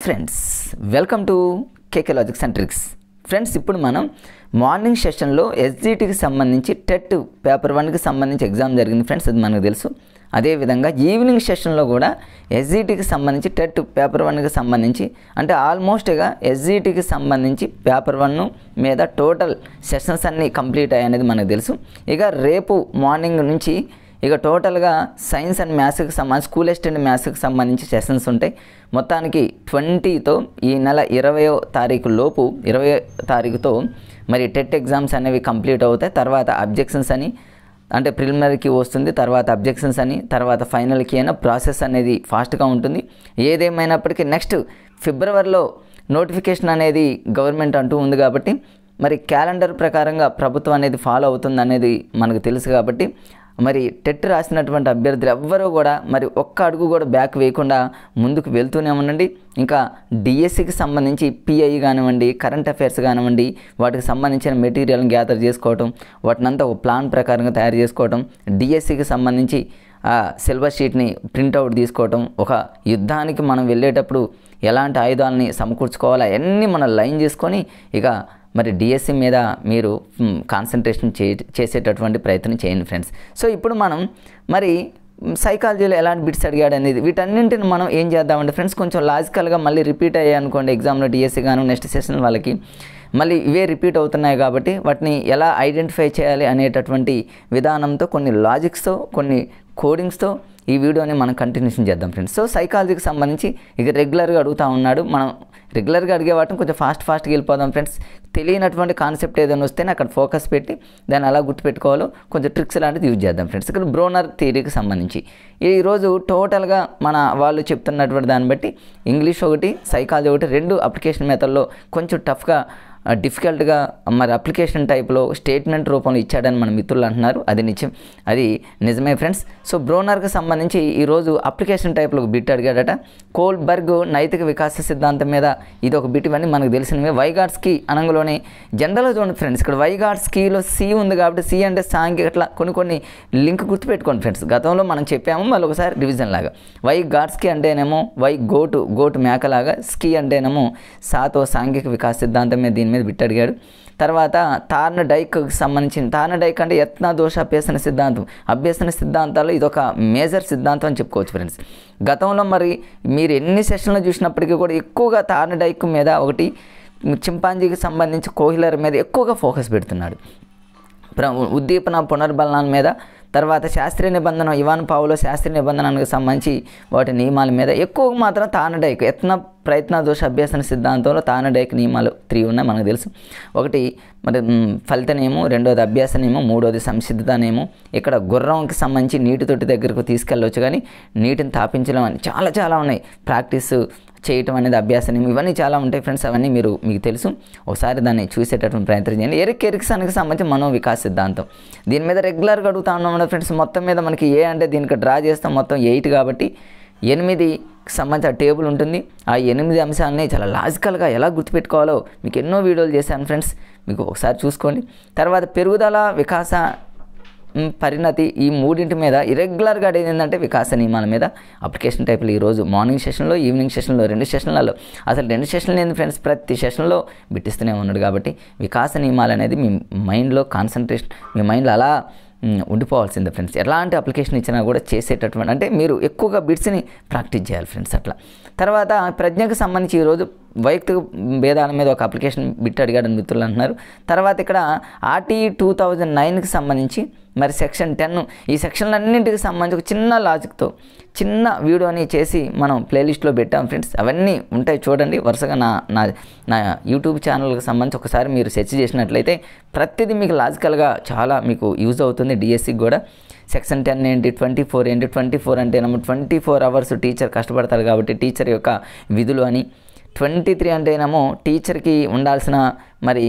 Friends welcome to KK logics and tricks. Friends ఇప్పుడు మనం morning సెషన్లో ఎస్జిటికి సంబంధించి టెట్ పేపర్ 1కి సంబంధించి ఎగ్జామ్ జరిగింది ఫ్రెండ్స్, అది మనకు తెలుసు. అదేవిధంగా ఈవినింగ్ సెషన్లో కూడా ఎస్జిటికి సంబంధించి టెట్ పేపర్ 1కి సంబంధించి అంటే ఆల్మోస్ట్గా ఎస్జిటికి సంబంధించి పేపర్ 1 మీద టోటల్ సెషన్స్ అన్నీ కంప్లీట్ అయ్యాయనేది మనకు తెలుసు. ఇక రేపు మార్నింగ్ నుంచి ఇక టోటల్గా సైన్స్ అండ్ మ్యాథ్స్కి సంబంధించి స్కూల్ అసిస్టెంట్ మ్యాథ్స్కి సంబంధించి సెషన్స్ ఉంటాయి. మొత్తానికి 20తో ఈ నెల 20వ తారీఖు లోపు 20వ తారీఖుతో మరి టెట్ ఎగ్జామ్స్ అనేవి కంప్లీట్ అవుతాయి. తర్వాత అబ్జెక్షన్స్ అని అంటే ప్రిలిమినరీకి వస్తుంది, తర్వాత అబ్జెక్షన్స్ అని, తర్వాత ఫైనల్కి అయినా ప్రాసెస్ అనేది ఫాస్ట్గా ఉంటుంది. ఏదేమైనప్పటికీ నెక్స్ట్ ఫిబ్రవరిలో నోటిఫికేషన్ అనేది గవర్నమెంట్ అంటూ ఉంది కాబట్టి మరి క్యాలెండర్ ప్రకారంగా ప్రభుత్వం అనేది ఫాలో అవుతుంది అనేది మనకు తెలుసు. కాబట్టి మరి టెట్ రాసినటువంటి అభ్యర్థులు ఎవ్వరూ కూడా మరి ఒక్క అడుగు కూడా బ్యాక్ వేయకుండా ముందుకు వెళ్తూనే ఉండండి. ఇంకా డిఎస్సికి సంబంధించి పిఐ కానివ్వండి, కరెంట్ అఫైర్స్ కానివ్వండి, వాటికి సంబంధించిన మెటీరియల్ని గ్యాదర్ చేసుకోవటం, వాటినంతా ఒక ప్లాన్ ప్రకారంగా తయారు చేసుకోవటం, డిఎస్సికి సంబంధించి ఆ సిలబస్ షీట్ని ప్రింట్అవుట్ తీసుకోవటం, ఒక యుద్ధానికి మనం వెళ్ళేటప్పుడు ఎలాంటి ఆయుధాలని సమకూర్చుకోవాలా అన్నీ మనం లైన్ చేసుకొని ఇక మరి డిఎస్సి మీద మీరు కాన్సన్ట్రేషన్ చేసేటటువంటి ప్రయత్నం చేయండి ఫ్రెండ్స్. సో ఇప్పుడు మనం మరి సైకాలజీలో ఎలాంటి బిట్స్ అడిగాడు అనేది వీటన్నింటిని మనం ఏం చేద్దామంటే ఫ్రెండ్స్ కొంచెం లాజికల్గా మళ్ళీ రిపీట్ అయ్యాయి అనుకోండి ఎగ్జామ్లో డిఎస్సి గాను నెక్స్ట్ సెషన్ వాళ్ళకి మళ్ళీ ఇవే రిపీట్ అవుతున్నాయి కాబట్టి వాటిని ఎలా ఐడెంటిఫై చేయాలి అనేటటువంటి విధానంతో కొన్ని లాజిక్స్తో కొన్ని కోడింగ్స్తో ఈ వీడియోని మనం కంటిన్యూషన్ చేద్దాం ఫ్రెండ్స్. సో సైకాలజీకి సంబంధించి ఇక రెగ్యులర్గా అడుగుతూ ఉన్నాడు, మనం రెగ్యులర్గా అడిగే వాటిని కొంచెం ఫాస్ట్గా వెళ్ళిపోదాం ఫ్రెండ్స్. తెలియనటువంటి కాన్సెప్ట్ ఏదైనా వస్తేనే అక్కడ ఫోకస్ పెట్టి దాన్ని అలా గుర్తుపెట్టుకోవాలో కొంచెం ట్రిక్స్ లాంటిది యూజ్ చేద్దాం ఫ్రెండ్స్. ఇక్కడ బ్రోనర్ థియరీకి సంబంధించి ఈరోజు టోటల్గా మన వాళ్ళు చెప్తున్నటువంటి దాన్ని బట్టి ఇంగ్లీష్ ఒకటి సైకాలజీ ఒకటి రెండు అప్లికేషన్ మెథడ్లో కొంచెం టఫ్గా డిఫికల్ట్గా మరి అప్లికేషన్ టైప్లో స్టేట్మెంట్ రూపంలో ఇచ్చాడని మన మిత్రులు అంటున్నారు. అది నిజమే ఫ్రెండ్స్. సో బ్రోనర్కి సంబంధించి ఈరోజు అప్లికేషన్ టైప్లో ఒక బిట్ అడిగాడట. కోల్బర్గ్ నైతిక వికాస సిద్ధాంతం మీద ఇది ఒక బిట్, ఇవన్నీ మనకు తెలిసినవి. వైగాట్స్కీ అనగానే జనరల్గా చూడండి ఫ్రెండ్స్, ఇక్కడ వైగాట్స్కీలో సి ఉంది కాబట్టి సి అంటే సాంఘిక అట్లా కొన్ని లింక్ గుర్తుపెట్టుకోండి ఫ్రెండ్స్. గతంలో మనం చెప్పాము, మళ్ళీ ఒకసారి రివిజన్ లాగా. వైగాట్స్కీ అంటేనేమో గోటు మేకలాగా, స్కీ అంటేనేమో సాతో సాంఘిక వికాస సిద్ధాంతం మీద దీని మీద బిట్ అడిగాడు. తర్వాత థార్నడైక్కి సంబంధించిన థార్నడైక్ అంటే యత్న దోష అభ్యసన సిద్ధాంతాలు ఇదొక మేజర్ సిద్ధాంతం అని చెప్పుకోవచ్చు ఫ్రెండ్స్. గతంలో మరి మీరు ఎన్ని సెషన్లు చూసినప్పటికీ కూడా ఎక్కువగా థార్నడైక్ మీద ఒకటి చింపాంజీకి సంబంధించి కోహిలర్ మీద ఎక్కువగా ఫోకస్ పెడుతున్నాడు. ఉద్దీపన పునర్బలనాల మీద, తర్వాత శాస్త్రీయ నిబంధన ఇవాన్ పావులో శాస్త్రీయ నిబంధనకు సంబంధించి వాటి నియమాల మీద ఎక్కువగా మాత్రం థార్నడైక్ యత్న ప్రయత్న దోష అభ్యసన సిద్ధాంతంలో థార్నడైక్ నియమాలు 3 ఉన్నాయి మనకు తెలుసు. ఒకటి మరి ఫలిత నియమం, రెండోది అభ్యాస నియమం, మూడోది సంసిద్ధత నియమం. ఇక్కడ గుర్రంకి సంబంధించి నీటి తొట్టి దగ్గరకు తీసుకెళ్ళవచ్చు కానీ నీటిని తాపించడం అని చాలా ఉన్నాయి. ప్రాక్టీస్ చేయటం అనేది అభ్యాస నియమం, ఇవన్నీ చాలా ఉంటాయి ఫ్రెండ్స్. అవన్నీ మీకు తెలుసు, ఒకసారి దాన్ని చూసేటటువంటి ప్రయత్నం చేయండి. ఎరిక్సన్కి సంబంధించి మనోవికాస సిద్ధాంతం, దీని మీద రెగ్యులర్గా అడుగుతా ఉన్నాం ఫ్రెండ్స్. మొత్తం మీద మనకి ఏ అంటే దీనికి డ్రా చేస్తాం, మొత్తం 8 కాబట్టి 8కి సంబంధించిన టేబుల్ ఉంటుంది. ఆ 8 అంశాలని చాలా లాజికల్గా ఎలా గుర్తుపెట్టుకోవాలో మీకు ఎన్నో వీడియోలు చేశాను ఫ్రెండ్స్, మీకు ఒకసారి చూసుకోండి. తర్వాత పెరుగుదల, వికాస, పరిణతి, ఈ మూడింటి మీద ఇరెగ్యులర్గా అడిగింది ఏంటంటే వికాస నియమాల మీద అప్లికేషన్ టైప్లో ఈరోజు మార్నింగ్ సెషన్లో ఈవినింగ్ సెషన్లో 2 సెషన్లలో అసలు 2 సెషన్లు ఏంది ఫ్రెండ్స్, ప్రతి సెషన్లో బిట్టిస్తూనే ఉన్నాడు. కాబట్టి వికాస నియమాలు అనేది మీ మైండ్లో కాన్సన్ట్రేషన్, మీ మైండ్లో అలా ఉండిపోవాల్సిందే ఫ్రెండ్స్. ఎలాంటి అప్లికేషన్ ఇచ్చినా కూడా చేసేటటువంటి అంటే మీరు ఎక్కువగా బిట్స్ని ప్రాక్టీస్ చేయాలి ఫ్రెండ్స్ అట్లా. తర్వాత ప్రజ్ఞకు సంబంధించి ఈరోజు వైయక్తిక భేదాల మీద ఒక అప్లికేషన్ బిట్ అడిగాడని మిత్రులు అంటున్నారు. తర్వాత ఇక్కడ ఆర్టీఈ 2009కి సంబంధించి మరి సెక్షన్ 10 ఈ సెక్షన్లన్నింటికి సంబంధించి ఒక చిన్న లాజిక్తో చిన్న వీడియోని చేసి మనం ప్లేలిస్ట్లో పెట్టాం ఫ్రెండ్స్. అవన్నీ ఉంటాయి చూడండి వరుసగా నా యూట్యూబ్ ఛానల్కి సంబంధించి ఒకసారి మీరు సెర్చ్ చేసినట్లయితే ప్రతిదీ మీకు లాజికల్గా చాలా మీకు యూజ్ అవుతుంది. డిఎస్సికి కూడా సెక్షన్ 10 ఏంటి, 24 ఏంటి, 24 అంటే 24 అవర్స్ టీచర్ కష్టపడతారు కాబట్టి టీచర్ యొక్క విధులు అని, 23 అంటేనేమో టీచర్కి ఉండాల్సిన మరి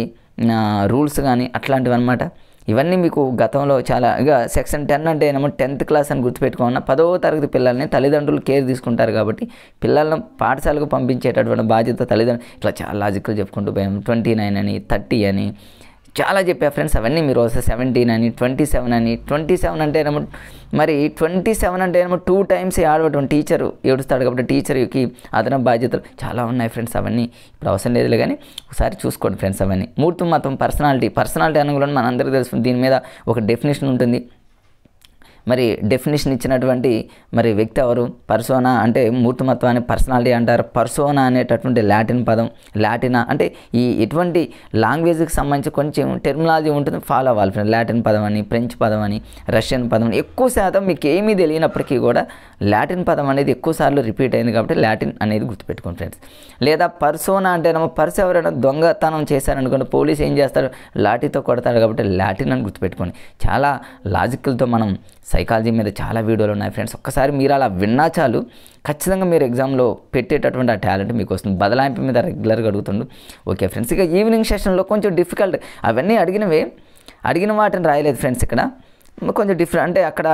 రూల్స్ కానీ అట్లాంటివి అనమాట. ఇవన్నీ మీకు గతంలో చాలా ఇక సెక్షన్ 10 అంటే ఏమో 10th క్లాస్ అని గుర్తుపెట్టుకోమన్నా 10వ తరగతి పిల్లల్ని తల్లిదండ్రులు కేర్ తీసుకుంటారు కాబట్టి పిల్లలను పాఠశాలకు పంపించేటటువంటి బాధ్యత తల్లిదండ్రులు. ఇట్లా చాలా లాజికల్ చెప్పుకుంటూ పోయాము. 29 అని 30 అని చాలా చెప్పా ఫ్రెండ్స్. అవన్నీ మీరు వస్తే 17 అని 27 అని 27 అంటేనేమో మరి 27 అంటేనేమో 2 టైమ్స్ ఆడవటం, టీచరు ఏడుస్తాడు కాబట్టి టీచర్కి అదనపు బాధ్యతలు చాలా ఉన్నాయి ఫ్రెండ్స్. అవన్నీ ఇప్పుడు అవసరం లేదులే కానీ ఒకసారి చూసుకోండి ఫ్రెండ్స్. అవన్నీ మూర్తిమత్వం పర్సనాలిటీ అనగానే మనందరికీ తెలుసు. దీని మీద ఒక డెఫినేషన్ ఉంటుంది. మరి డెఫినేషన్ ఇచ్చినటువంటి మరి వ్యక్తి ఎవరు? పర్సోనా అంటే మూర్తిమత్వాన్ని పర్సనాలిటీ అంటారు. పర్సోనా అనేటటువంటి లాటినా అంటే ఈ ఎటువంటి లాంగ్వేజ్కి సంబంధించి కొంచెం టెర్మినాలజీ ఉంటుంది, ఫాలో అవ్వాలి ఫ్రెండ్. లాటిన్ పదం అని, ఫ్రెంచ్ పదం అని, రష్యన్ పదం అని. ఎక్కువ శాతం మీకు ఏమీ తెలియనప్పటికీ కూడా లాటిన్ పదం అనేది ఎక్కువ సార్లు రిపీట్ అయింది కాబట్టి లాటిన్ అనేది గుర్తుపెట్టుకోండి ఫ్రెండ్స్. లేదా పర్సోనా అంటేనేమో ఎవరైనా దొంగతనం చేశారనుకోండి, పోలీస్ ఏం చేస్తారు? లాఠీతో కొడతారు కాబట్టి లాటిన్ అని గుర్తుపెట్టుకోండి. చాలా లాజికల్తో మనం సైకాలజీ మీద చాలా వీడియోలు ఉన్నాయి ఫ్రెండ్స్. ఒక్కసారి మీరు అలా విన్నా చాలు, ఖచ్చితంగా మీరు ఎగ్జామ్లో పెట్టేటటువంటి ఆ టాలెంట్ మీకు వస్తుంది. బదలాయింపు మీద రెగ్యులర్గా అడుగుతుండు. ఓకే ఫ్రెండ్స్, ఇక ఈవినింగ్ సెషన్లో కొంచెం డిఫికల్ట్, అవన్నీ అడిగిన వాటిని రాయలేదు ఫ్రెండ్స్. ఇక్కడ కొంచెం డిఫరెంట్ అంటే అక్కడ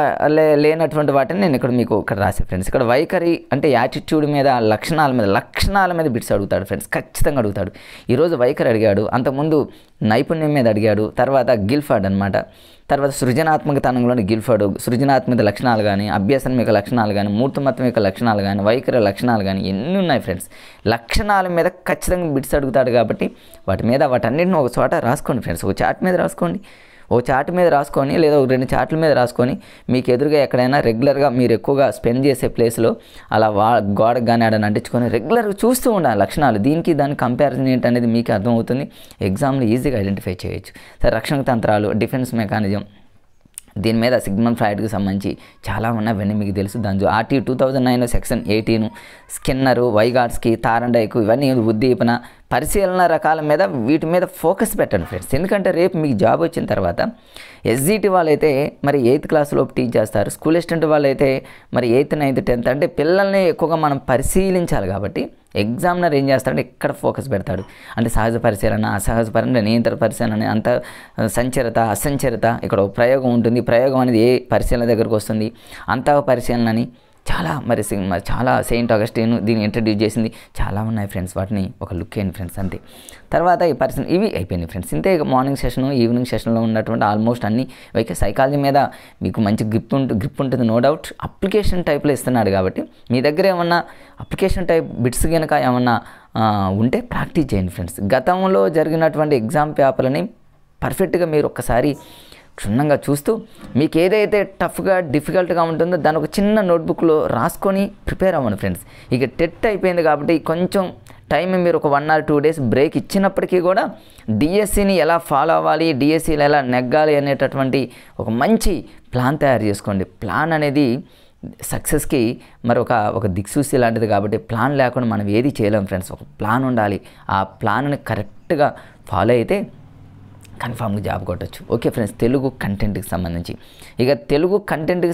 లేనటువంటి వాటిని నేను ఇక్కడ రాసే ఫ్రెండ్స్. ఇక్కడ వైఖరి అంటే యాటిట్యూడ్ మీద, లక్షణాల మీద బిట్స్ అడుగుతాడు ఫ్రెండ్స్. ఖచ్చితంగా అడుగుతాడు. ఈరోజు వైఖరి అడిగాడు, అంతకుముందు నైపుణ్యం మీద అడిగాడు, తర్వాత గిల్ఫర్డ్ అనమాట, తర్వాత సృజనాత్మకతనంలోని గిల్ఫర్డ్, సృజనాత్మక లక్షణాలు కానీ, అభ్యాసం యొక్క లక్షణాలు కానీ, మూర్తిమత్వం యొక్క లక్షణాలు కానీ, వైఖరి లక్షణాలు కానీ ఎన్ని ఉన్నాయి ఫ్రెండ్స్. లక్షణాల మీద ఖచ్చితంగా బిట్స్ అడుగుతాడు కాబట్టి వాటన్నింటిని ఒక చోట రాసుకోండి ఫ్రెండ్స్. ఒక చార్ట్ మీద రాసుకొని లేదా 2 చార్ట్ల మీద రాసుకొని మీకు ఎదురుగా ఎక్కడైనా రెగ్యులర్గా మీరు ఎక్కువగా స్పెండ్ చేసే ప్లేస్లో అలా గోడకు కానీ ఆడని అంటించుకొని రెగ్యులర్గా చూస్తూ ఉండాలి లక్షణాలు. దీనికి దాని కంపారిజన్ ఏంటనేది మీకు అర్థమవుతుంది. ఎగ్జామ్లో ఈజీగా ఐడెంటిఫై చేయొచ్చు. సరే, రక్షణ తంత్రాలు, డిఫెన్స్ మెకానిజం, దీని మీద సిగ్మండ్ ఫ్రాయిడ్కి సంబంధించి చాలా ఉన్నాయి. అవన్నీ మీకు తెలుసు. దాని ఆర్టీ 2009 సెక్షన్ 18, స్కిన్నరు, వైగాట్స్కి, తారండైకు, ఇవన్నీ ఉద్దీపన, పరిశీలన రకాల మీద వీటి మీద ఫోకస్ పెట్టండి ఫ్రెండ్స్. ఎందుకంటే రేపు మీకు జాబ్ వచ్చిన తర్వాత ఎస్జిటి వాళ్ళైతే మరి 8th క్లాస్లో టీచ్ చేస్తారు, స్కూల్ అసిస్టెంట్ వాళ్ళైతే మరి 8th, 9th, 10th అంటే పిల్లల్ని ఎక్కువగా మనం పరిశీలించాలి కాబట్టి ఎగ్జామినర్ ఏం చేస్తాడంటే ఇక్కడ ఫోకస్ పెడతాడు. అంటే సహజ పరిశీలన, అసహజ పరిశీలన, నియంత్ర పరిశీలన, అంత సంచరిత, అసంచరిత, ఇక్కడ ఒక ప్రయోగం ఉంటుంది. ప్రయోగం అనేది ఏ పరిశీలన దగ్గరకు వస్తుంది? అంతః పరిశీలన అని చాలా సెయింట్ అగస్టిన్ దీన్ని ఇంట్రడ్యూస్ చేసింది. చాలా ఉన్నాయి ఫ్రెండ్స్. వాటిని ఒక లుక్ అయ్యింది ఫ్రెండ్స్ అంతే. తర్వాత ఈ ఇవి అయిపోయినాయి ఫ్రెండ్స్. ఇంతే మార్నింగ్ సెషన్, ఈవినింగ్ సెషన్లో ఉన్నటువంటి ఆల్మోస్ట్ అన్నీ. అయితే సైకాలజీ మీద మీకు మంచి గ్రిప్ ఉంటుంది, నో డౌట్. అప్లికేషన్ టైప్లో ఇస్తున్నాడు కాబట్టి మీ దగ్గర ఏమన్నా అప్లికేషన్ టైప్ బిట్స్ కనుక ఏమన్నా ఉంటే ప్రాక్టీస్ చేయండి ఫ్రెండ్స్. గతంలో జరిగినటువంటి ఎగ్జామ్ పేపర్లని పర్ఫెక్ట్గా మీరు ఒక్కసారి క్షుణ్ణంగా చూస్తూ మీకు ఏదైతే టఫ్గా, డిఫికల్ట్గా ఉంటుందో దాని ఒక చిన్న నోట్బుక్లో రాసుకొని ప్రిపేర్ అవ్వండి ఫ్రెండ్స్. ఇక టెట్ అయిపోయింది కాబట్టి కొంచెం టైం మీరు ఒక 1 or 2 days బ్రేక్ ఇచ్చినప్పటికీ కూడా డిఎస్సిని ఎలా ఫాలో అవ్వాలి, డిఎస్సిలో ఎలా నెగ్గాలి అనేటటువంటి ఒక మంచి ప్లాన్ తయారు చేసుకోండి. ప్లాన్ అనేది సక్సెస్కి మరి ఒక దిక్సూచి లాంటిది కాబట్టి ప్లాన్ లేకుండా మనం ఏది చేయలేం ఫ్రెండ్స్. ఒక ప్లాన్ ఉండాలి. ఆ ప్లాన్ని కరెక్ట్గా ఫాలో అయితే కన్ఫామ్గా జాబ్ కొట్టచ్చు. ఓకే ఫ్రెండ్స్, తెలుగు కంటెంట్కి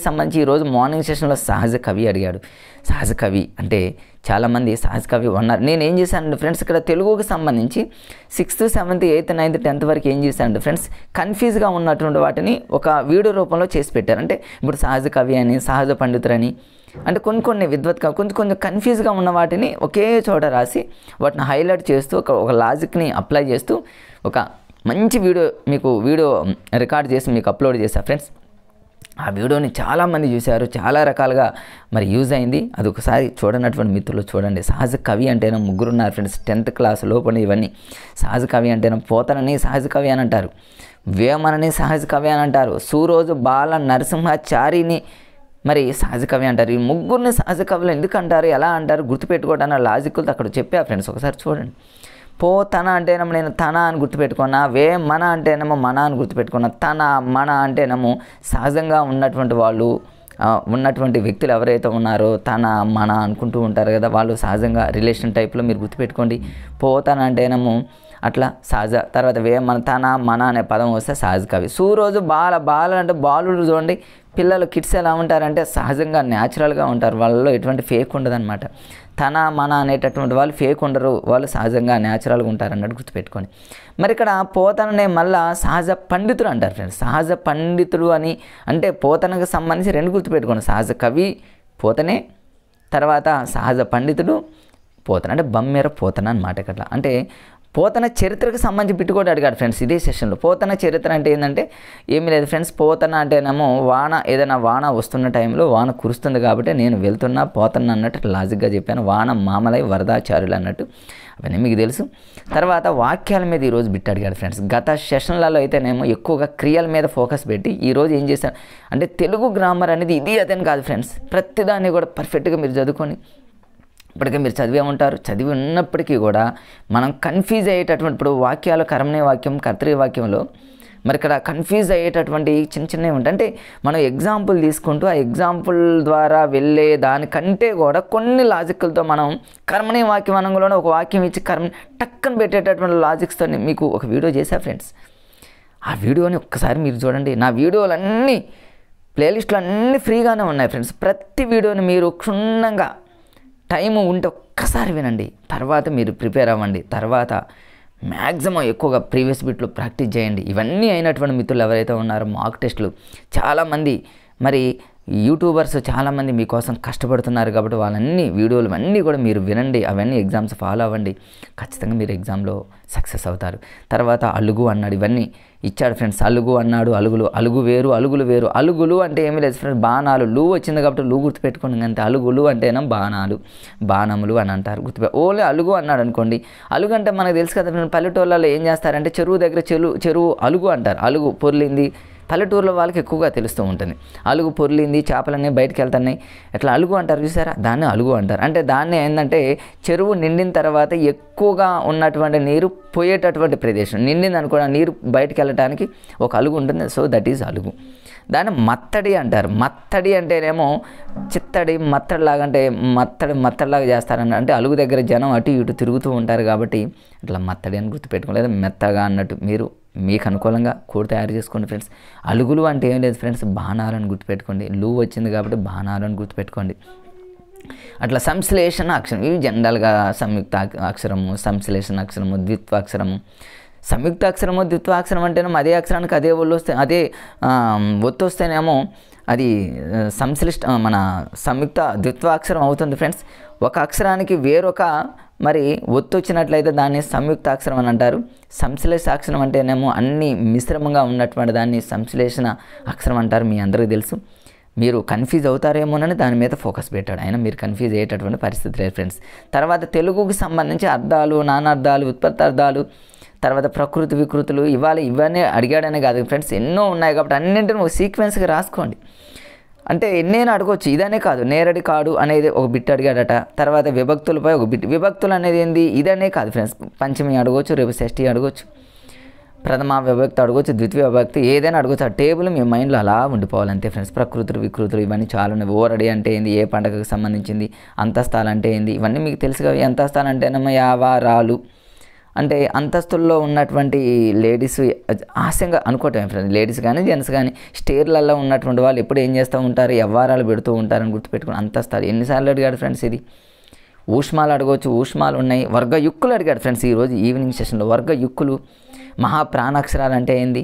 సంబంధించి ఈరోజు మార్నింగ్ సెషన్లో సహజ కవి అడిగాడు. సహజ కవి అంటే చాలామంది సహజ కవి ఉన్నారు. నేను ఏం చేశానండి ఫ్రెండ్స్, ఇక్కడ తెలుగుకి సంబంధించి 6th, 7th, 8th, 9th, 10th వరకు ఏం చేశానండి ఫ్రెండ్స్, కన్ఫ్యూజ్గా ఉన్నటువంటి వాటిని ఒక వీడియో రూపంలో చేసి పెట్టారు. అంటే ఇప్పుడు సహజ కవి అని, సహజ పండితులని, అంటే కొన్ని విద్వత్గా కొంచెం కన్ఫ్యూజ్గా ఉన్న వాటిని ఒకే చోట రాసి వాటిని హైలైట్ చేస్తూ ఒక లాజిక్ని అప్లై చేస్తూ ఒక మంచి వీడియో రికార్డ్ చేసి మీకు అప్లోడ్ చేశాను ఫ్రెండ్స్. ఆ వీడియోని చాలామంది చూశారు, చాలా రకాలుగా మరి యూజ్ అయింది. అది ఒకసారి చూడనటువంటి మిత్రులు చూడండి. సహజ కవి అంటేనే 3 ఉన్నారు ఫ్రెండ్స్ 10th క్లాస్ లోపల. ఇవన్నీ సహజ కవి అంటేనే పోతనని సహజ కవి అని అంటారు, వేమనని సహజ కవి అని అంటారు, సూరోజు బాల నరసింహాచారిని మరి సహజ కవి అంటారు. ఈ 3 సహజ కవులు ఎందుకు అంటారు, ఎలా అంటారు, గుర్తుపెట్టుకోవడానికి లాజిక్తో అక్కడ చెప్పా ఫ్రెండ్స్. ఒకసారి చూడండి. పోతన అంటేనేమో నేను తన అని గుర్తుపెట్టుకున్నా, మన అంటేనేమో మన అని గుర్తుపెట్టుకున్నా, తన మన అంటేనేమో సహజంగా ఉన్నటువంటి వ్యక్తులు ఎవరైతే ఉన్నారో తన మన అనుకుంటూ ఉంటారు కదా, వాళ్ళు సహజంగా రిలేషన్ టైప్లో మీరు గుర్తుపెట్టుకోండి. పోతన అంటేనేమో అట్లా సహజ. తర్వాత మన తన మన అనే పదం వస్తే సహజ కవి. సూరోజు బాల అంటే బాలుడు చూడండి, పిల్లలు కిడ్స్ ఎలా ఉంటారంటే సహజంగా న్యాచురల్గా ఉంటారు, వాళ్ళలో ఎటువంటి ఫేక్ ఉండదు అనమాట. తన మన అనేటటువంటి వాళ్ళు ఫేక్ ఉండరు, వాళ్ళు సహజంగా న్యాచురల్గా ఉంటారు అన్నట్టు గుర్తుపెట్టుకోండి. మరి ఇక్కడ పోతననే మళ్ళా సహజ పండితుడు అంటారు ఫ్రెండ్స్. సహజ పండితుడు అని అంటే పోతనకు సంబంధించి 2 గుర్తుపెట్టుకోండి. సహజ కవి పోతనే, తర్వాత సహజ పండితుడు పోతన, అంటే బమ్మెర పోతన అనమాట. ఇక్కడ అంటే పోతన చరిత్రకు సంబంధించి బిట్టు కూడా అడిగాడు ఫ్రెండ్స్ ఇదే సెషన్లో. పోతన చరిత్ర అంటే ఏంటంటే ఏమీ లేదు ఫ్రెండ్స్, పోతన అంటేనేమో వాన, ఏదైనా వాన వస్తున్న టైంలో వాన కురుస్తుంది కాబట్టి నేను వెళ్తున్నా పోతన అన్నట్టు లాజిక్గా చెప్పాను. వాన మామలై వరదాచారులు అన్నట్టు అవన్నీ మీకు తెలుసు. తర్వాత వాక్యాల మీద ఈరోజు బిట్ అడిగాడు ఫ్రెండ్స్. గత సెషన్లలో అయితేనేమో ఎక్కువగా క్రియల మీద ఫోకస్ పెట్టి ఈరోజు ఏం చేశాను అంటే తెలుగు గ్రామర్ అనేది ఇది అదని కాదు ఫ్రెండ్స్, ప్రతిదాన్ని కూడా పర్ఫెక్ట్గా మీరు చదువుకొని ఇప్పటికే మీరు చదివే ఉంటారు. చదివి ఉన్నప్పటికీ కూడా మనం కన్ఫ్యూజ్ అయ్యేటటువంటి, ఇప్పుడు వాక్యాలు కర్మణీయ వాక్యం కర్తృ వాక్యంలో మరి ఇక్కడ కన్ఫ్యూజ్ అయ్యేటటువంటి చిన్న చిన్నవి ఉంటాయి. అంటే మనం ఎగ్జాంపుల్ తీసుకుంటూ ఆ ఎగ్జాంపుల్ ద్వారా వెళ్ళే దానికంటే కూడా కొన్ని లాజిక్లతో మనం కర్మణీయ వాక్యం అనగానే ఒక వాక్యం ఇచ్చి టక్కన పెట్టేటటువంటి లాజిక్స్తో మీకు ఒక వీడియో చేశా ఫ్రెండ్స్. ఆ వీడియోని ఒక్కసారి మీరు చూడండి. నా వీడియోలన్నీ ప్లేలిస్టులు అన్నీ ఫ్రీగానే ఉన్నాయి ఫ్రెండ్స్. ప్రతి వీడియోని మీరు క్షుణ్ణంగా టైం ఉంటే ఒక్కసారి వినండి, తర్వాత మీరు ప్రిపేర్ అవ్వండి. తర్వాత మ్యాక్సిమం ఎక్కువగా ప్రీవియస్ బిట్లు ప్రాక్టీస్ చేయండి. ఇవన్నీ అయినటువంటి మిత్రులు ఎవరైతే ఉన్నారో మాక్ టెస్టులు చాలామంది మరి యూట్యూబర్స్ చాలామంది మీకోసం కష్టపడుతున్నారు కాబట్టి వాళ్ళన్నీ వీడియోలు అన్నీ కూడా మీరు వినండి, అవన్నీ ఎగ్జామ్స్ ఫాలో అవ్వండి, ఖచ్చితంగా మీరు ఎగ్జామ్లో సక్సెస్ అవుతారు. తర్వాత అలుగు అన్నాడు, ఇవన్నీ ఇచ్చాడు ఫ్రెండ్స్. అలుగు అన్నాడు, అలుగులు, అలుగు వేరు అలుగులు వేరు. అలుగులు అంటే ఏమీ లేదు ఫ్రెండ్స్, బాణాలు. లూ వచ్చింది కాబట్టి లూ గుర్తుపెట్టుకోండి అంతే. అలుగులు అంటేనా బాణాలు, బాణములు అని అంటారు, ఓన్లీ అలుగు అన్నాడు అనుకోండి. అలుగు అంటే మనకు తెలుసు కదా ఫ్రెండ్స్, పల్లెటూళ్ళలో ఏం చేస్తారంటే చెరువు దగ్గర చెరువు అలుగు అంటారు. అలుగు పొర్లింది, పల్లెటూరులో వాళ్ళకి ఎక్కువగా తెలుస్తూ ఉంటుంది. అలుగు పొర్లింది, చేపలన్నీ బయటకు వెళ్తున్నాయి, ఎట్లా అలుగు అంటారు చూసారా, దాన్ని అలుగు అంటారు. అంటే దాన్ని ఏంటంటే చెరువు నిండిన తర్వాత ఎక్కువగా ఉన్నటువంటి నీరు పోయేటటువంటి ప్రదేశం, నిండింది అనుకోండి నీరు బయటకు వెళ్ళడానికి ఒక అలుగు ఉంటుంది, సో దట్ ఈజ్ అలుగు. దాన్ని మత్తడి అంటారు. మత్తడి అంటేనేమో చిత్తడి, మత్తడిలాగా అంటే మత్తడిలాగా చేస్తారని, అంటే అలుగు దగ్గర జనం అటు ఇటు తిరుగుతూ ఉంటారు కాబట్టి అట్లా మత్తడి అని గుర్తుపెట్టుకోండి, లేదా మెత్తగా అన్నట్టు మీరు మీకు అనుకూలంగా కోడ్ తయారు చేసుకోండి ఫ్రెండ్స్. అలుగులు అంటే ఏం లేదు ఫ్రెండ్స్, బాణాలను గుర్తుపెట్టుకోండి. లూ వచ్చింది కాబట్టి బాణాలను గుర్తుపెట్టుకోండి. అట్లా సంశ్లేషణ అక్షరం, ఇవి జనరల్గా సంయుక్త అక్షరము, సంశ్లేషణ అక్షరము, ద్విత్వాక్షరము. సంయుక్త అక్షరము ద్విత్వాక్షరం అంటేనేమో అదే అక్షరానికి అదే ఒళ్ళు వస్తే, అదే ఒత్తు వస్తేనేమో అది మన సంయుక్త ద్విత్వాక్షరం అవుతుంది ఫ్రెండ్స్. ఒక అక్షరానికి వేరొక మరి ఒత్తు వచ్చినట్లయితే దాన్ని సంయుక్త అక్షరం అని అంటారు. సంశ్లేష అక్షరం అంటేనేమో అన్ని మిశ్రమంగా ఉన్నటువంటి దాన్ని సంశ్లేషణ అక్షరం అంటారు. మీ అందరికీ తెలుసు. మీరు కన్ఫ్యూజ్ అవుతారేమోనని దాని మీద ఫోకస్ పెట్టాడు ఆయన, మీరు కన్ఫ్యూజ్ అయ్యేటటువంటి పరిస్థితి లేదు ఫ్రెండ్స్. తర్వాత తెలుగుకి సంబంధించి అర్థాలు, నానార్థాలు, ఉత్పత్తార్థాలు, తర్వాత ప్రకృతి వికృతులు, ఇవన్నీ అడిగాడనే కాదు ఫ్రెండ్స్, ఎన్నో ఉన్నాయి కాబట్టి అన్నింటిని ఒక సీక్వెన్స్గా రాసుకోండి. అంటే ఎన్నైనా అడగవచ్చు, ఇదనే కాదు. నేరడి కాడు అనేది ఒక బిట్ అడిగాడట. తర్వాత విభక్తులపై ఒక బిట్. విభక్తులు అనేది ఏంది, ఇదనే కాదు ఫ్రెండ్స్, పంచమి అడగవచ్చు, రేపు షష్ఠి అడగవచ్చు, ప్రథమ విభక్తి అడగవచ్చు, ద్వితీయ విభక్తి, ఏదైనా అడగవచ్చు. ఆ టేబుల్ మీ మైండ్లో అలా ఉండిపోవాలి అంతే ఫ్రెండ్స్. ప్రకృతులు వికృతులు ఇవన్నీ చాలా ఉన్నాయి. ఓరడి అంటే ఏంది, ఏ పండగకు సంబంధించింది, అంతస్తాలు అంటే ఏంది, ఇవన్నీ మీకు తెలుసుగా. అంతస్తాలు అంటేనేమో యావారాలు, అంటే అంతస్తుల్లో ఉన్నటువంటి లేడీస్ హాస్యంగా అనుకోవటం ఫ్రెండ్స్. లేడీస్ కానీ జెంట్స్ కానీ స్టేర్లలో ఉన్నటువంటి వాళ్ళు ఎప్పుడు ఏం చేస్తూ ఉంటారు, వ్యవహారాలు పెడుతూ ఉంటారని గుర్తుపెట్టుకుని. అంతస్తాలు ఎన్నిసార్లు అడిగాడు ఫ్రెండ్స్ ఇది. ఊష్మాలు అడగవచ్చు, ఊష్మాలు ఉన్నాయి. వర్గ యుక్కులు అడిగాడు ఫ్రెండ్స్ ఈరోజు ఈవినింగ్ సెషన్లో. వర్గ యుక్కులు, మహాప్రాణాక్షరాలు అంటే ఏంది,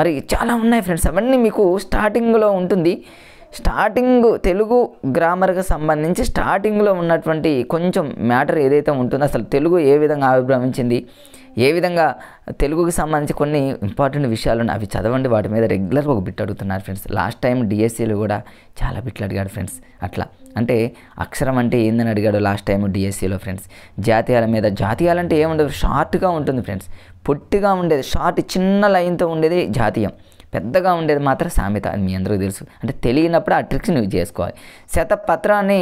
మరి చాలా ఉన్నాయి ఫ్రెండ్స్. అవన్నీ మీకు స్టార్టింగ్లో ఉంటుంది. స్టార్టింగ్ తెలుగు గ్రామర్కి సంబంధించి స్టార్టింగ్లో ఉన్నటువంటి కొంచెం మ్యాటర్ ఏదైతే ఉంటుందో, అసలు తెలుగు ఏ విధంగా ఆవిర్భవించింది, ఏ విధంగా తెలుగుకి సంబంధించి కొన్ని ఇంపార్టెంట్ విషయాలు ఉన్నాయి, అవి చదవండి. వాటి మీద రెగ్యులర్గా ఒక బిట్ అడుగుతున్నారు ఫ్రెండ్స్. లాస్ట్ టైం డిఎస్సీలో కూడా చాలా బిట్లు అడిగాడు ఫ్రెండ్స్. అట్లా అంటే అక్షరం అంటే ఏందని అడిగాడు లాస్ట్ టైం డిఎస్సీలో ఫ్రెండ్స్. జాతీయాల మీద, జాతీయాలంటే ఏముండదు, షార్ట్గా ఉంటుంది ఫ్రెండ్స్, పొట్టిగా ఉండేది, షార్ట్ చిన్న లైన్తో ఉండేది జాతీయం, పెద్దగా ఉండేది మాత్రం సామెత. అది మీ అందరికీ తెలుసు. అంటే తెలియనప్పుడు ఆ ట్రిక్స్ నువ్వు చేసుకోవాలి. శతపత్రాన్ని,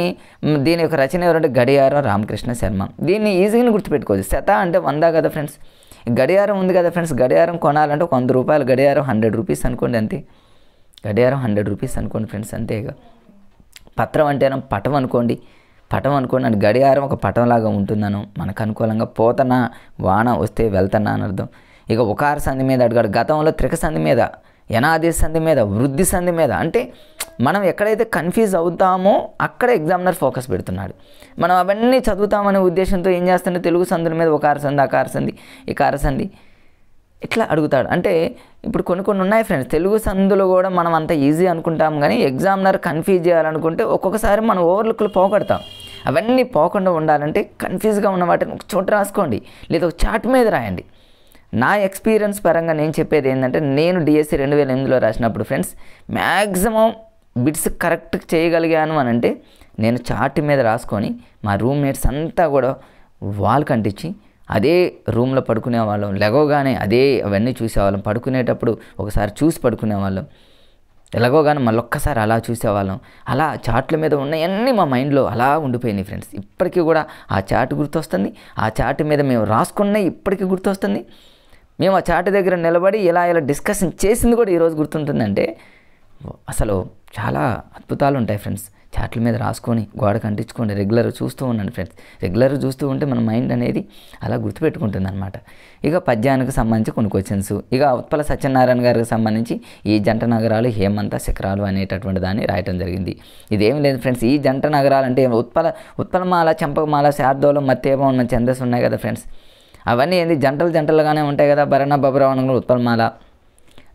దీని యొక్క రచన ఎవరంటే గడియారం రామకృష్ణ శర్మ. దీన్ని ఈజీగా గుర్తుపెట్టుకోవచ్చు. శత అంటే 100 కదా ఫ్రెండ్స్. గడియారం ఉంది కదా ఫ్రెండ్స్, గడియారం కొనాలంటే 100 రూపాయలు, గడియారం 100 రూపీస్ అనుకోండి అంతే. గడియారం 100 రూపీస్ అనుకోండి ఫ్రెండ్స్, అంతేగా. పత్రం అంటేనో పటం అనుకోండి, అంటే గడియారం ఒక పటంలాగా ఉంటుందను మనకు అనుకూలంగా. పోతన వాన వస్తే వెళ్తన్నా అని అర్థం. ఇక ఉకార సంధి మీద అడిగాడు. గతంలో త్రిక సంధి మీద, యనాది సంధి మీద, వృద్ధి సంధి మీద. అంటే మనం ఎక్కడైతే కన్ఫ్యూజ్ అవుతామో అక్కడ ఎగ్జామినర్ ఫోకస్ పెడుతున్నాడు. మనం అవన్నీ చదువుతామనే ఉద్దేశంతో ఏం చేస్తుంటే తెలుగు సంధుల మీద ఉకార సంధి, అకార సంధి, ఇకార సంధి ఇట్లా అడుగుతాడు. అంటే ఇప్పుడు కొన్ని ఉన్నాయి ఫ్రెండ్స్. తెలుగు సంధులు కూడా మనం అంత ఈజీ అనుకుంటాం, కానీ ఎగ్జామినర్ కన్ఫ్యూజ్ చేయాలనుకుంటే ఒక్కొక్కసారి మనం ఓవర్లుక్లు పోగొడతాం. అవన్నీ పోకుండా ఉండాలంటే కన్ఫ్యూజ్గా ఉన్న వాటిని ఒక చోట రాసుకోండి, లేదా ఒక చార్ట్ మీద రాయండి. నా ఎక్స్పీరియన్స్ పరంగా నేను చెప్పేది ఏంటంటే, నేను డిఎస్సి 2008లో రాసినప్పుడు ఫ్రెండ్స్ మ్యాక్సిమం బిట్స్ కరెక్ట్ చేయగలిగాను అని అంటే నేను చార్ట్ మీద రాసుకొని మా రూమ్మేట్స్ అంతా కూడా వాల్ కంటించి అదే రూమ్లో పడుకునేవాళ్ళం, లెగవగానే అదే అవన్నీ చూసేవాళ్ళం, పడుకునేటప్పుడు ఒకసారి చూసి పడుకునేవాళ్ళం, ఎలాగోగానే మళ్ళొక్కసారి అలా చూసేవాళ్ళం. అలా చార్ట్ల మీద ఉన్నాయన్నీ మా మైండ్లో అలా ఉండిపోయినాయి ఫ్రెండ్స్. ఇప్పటికీ కూడా ఆ చార్ట్ గుర్తొస్తుంది, ఆ చార్ట్ మీద మేము రాసుకున్నవి ఇప్పటికీ గుర్తొస్తుంది. మేము ఆ చార్ట్ దగ్గర నిలబడి ఇలా డిస్కషన్ చేసింది కూడా ఈరోజు గుర్తుంటుందంటే అసలు చాలా అద్భుతాలు ఉంటాయి ఫ్రెండ్స్. చార్ట్ల మీద రాసుకొని గోడకు అంటించుకోండి, రెగ్యులర్ చూస్తూ ఉండండి ఫ్రెండ్స్. రెగ్యులర్ చూస్తూ ఉంటే మన మైండ్ అనేది అలా గుర్తుపెట్టుకుంటుంది అనమాట. ఇక పద్యానికి సంబంధించి కొన్ని క్వశ్చన్స్, ఇక ఉత్పల సత్యనారాయణ గారికి సంబంధించి ఈ జంట నగరాలు హేమంత శిఖరాలు అనేటటువంటి దాన్ని రాయటం జరిగింది. ఇదేం లేదు ఫ్రెండ్స్, ఈ జంట నగరాలు అంటే ఉత్పలమాల, చంపకమాల, శార్దూలం, మత్తేపం ఉన్న ఛందస్సు ఉన్నాయి కదా ఫ్రెండ్స్. అవన్నీ ఏంది జంటలుగానే ఉంటాయి కదా. భరణ బబుర అనంగంలో ఉత్పలమాల,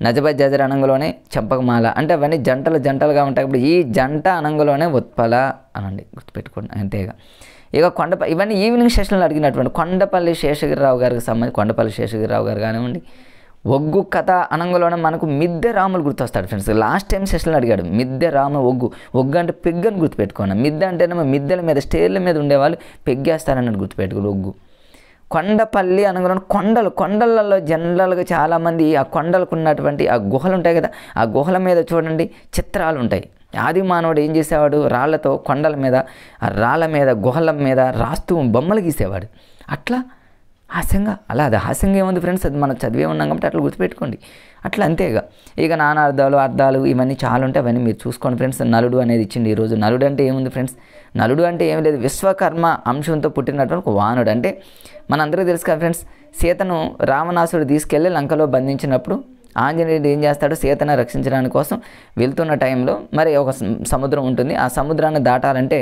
నజబత్ జజర్ అనంగంలోనే చంపకమాల, అంటే అవన్నీ జంటలుగా ఉంటాయి. ఇప్పుడు ఈ జంట అనంగంలోనే ఉత్పల అనండి, గుర్తుపెట్టుకోండి అంతేగా. ఇక ఇవన్నీ ఈవినింగ్ సెషన్లో అడిగినటువంటి కొండపల్లి శేషగిరిరావు గారికి సంబంధించి, కొండపల్లి శేషగిరిరావు గారు కానివ్వండి. ఒగ్గు కథ అనంగంలోనే మనకు మిద్దె రాములు గుర్తొస్తాడు ఫ్రెండ్స్. లాస్ట్ టైం సెషన్లో అడిగాడు మిద్దె రామ ఒగ్గు అంటే పెగ్గని గుర్తుపెట్టుకోండి. మిద్దె అంటేనేమో మిద్దెల మీద స్టేర్ల మీద ఉండేవాళ్ళు పెగ్గేస్తారన్నట్టు గుర్తుపెట్టుకోండి. ఒగ్గు. కొండపల్లి అనగానే కొండలలో జనరల్గా చాలామంది ఆ కొండలకు ఉన్నటువంటి ఆ గుహలు ఉంటాయి కదా, ఆ గుహల మీద చూడండి చిత్రాలు ఉంటాయి. ఆది మానవుడు ఏం చేసేవాడు, రాళ్లతో కొండల మీద, ఆ రాళ్ళ మీద, గుహల మీద రాస్తూ బొమ్మలు గీసేవాడు. అట్లా హాస్యంగా, అలా అది హాస్యంగా ఏముంది ఫ్రెండ్స్, అది మనం చదివే ఉన్నాం కాబట్టి అట్లా గుర్తుపెట్టుకోండి. అట్లా అంతేగా. ఇక అర్థాలు ఇవన్నీ చాలా ఉంటాయి, అవన్నీ మీరు చూసుకోండి ఫ్రెండ్స్. నలుడు అనేది ఇచ్చింది ఈరోజు. నలుడు అంటే ఏముంది ఫ్రెండ్స్, నలుడు అంటే ఏం లేదు, విశ్వకర్మ అంశంతో పుట్టినటువంటి ఒక వానుడు. అంటే మనందరికీ తెలుసు కదా ఫ్రెండ్స్, సీతను రావణాసుడు తీసుకెళ్ళి లంకలో బంధించినప్పుడు ఆంజనేయుడు ఏం చేస్తాడు, సీతను రక్షించడానికి కోసం వెళ్తున్న టైంలో మరి ఒక సముద్రం ఉంటుంది. ఆ సముద్రాన్ని దాటాలంటే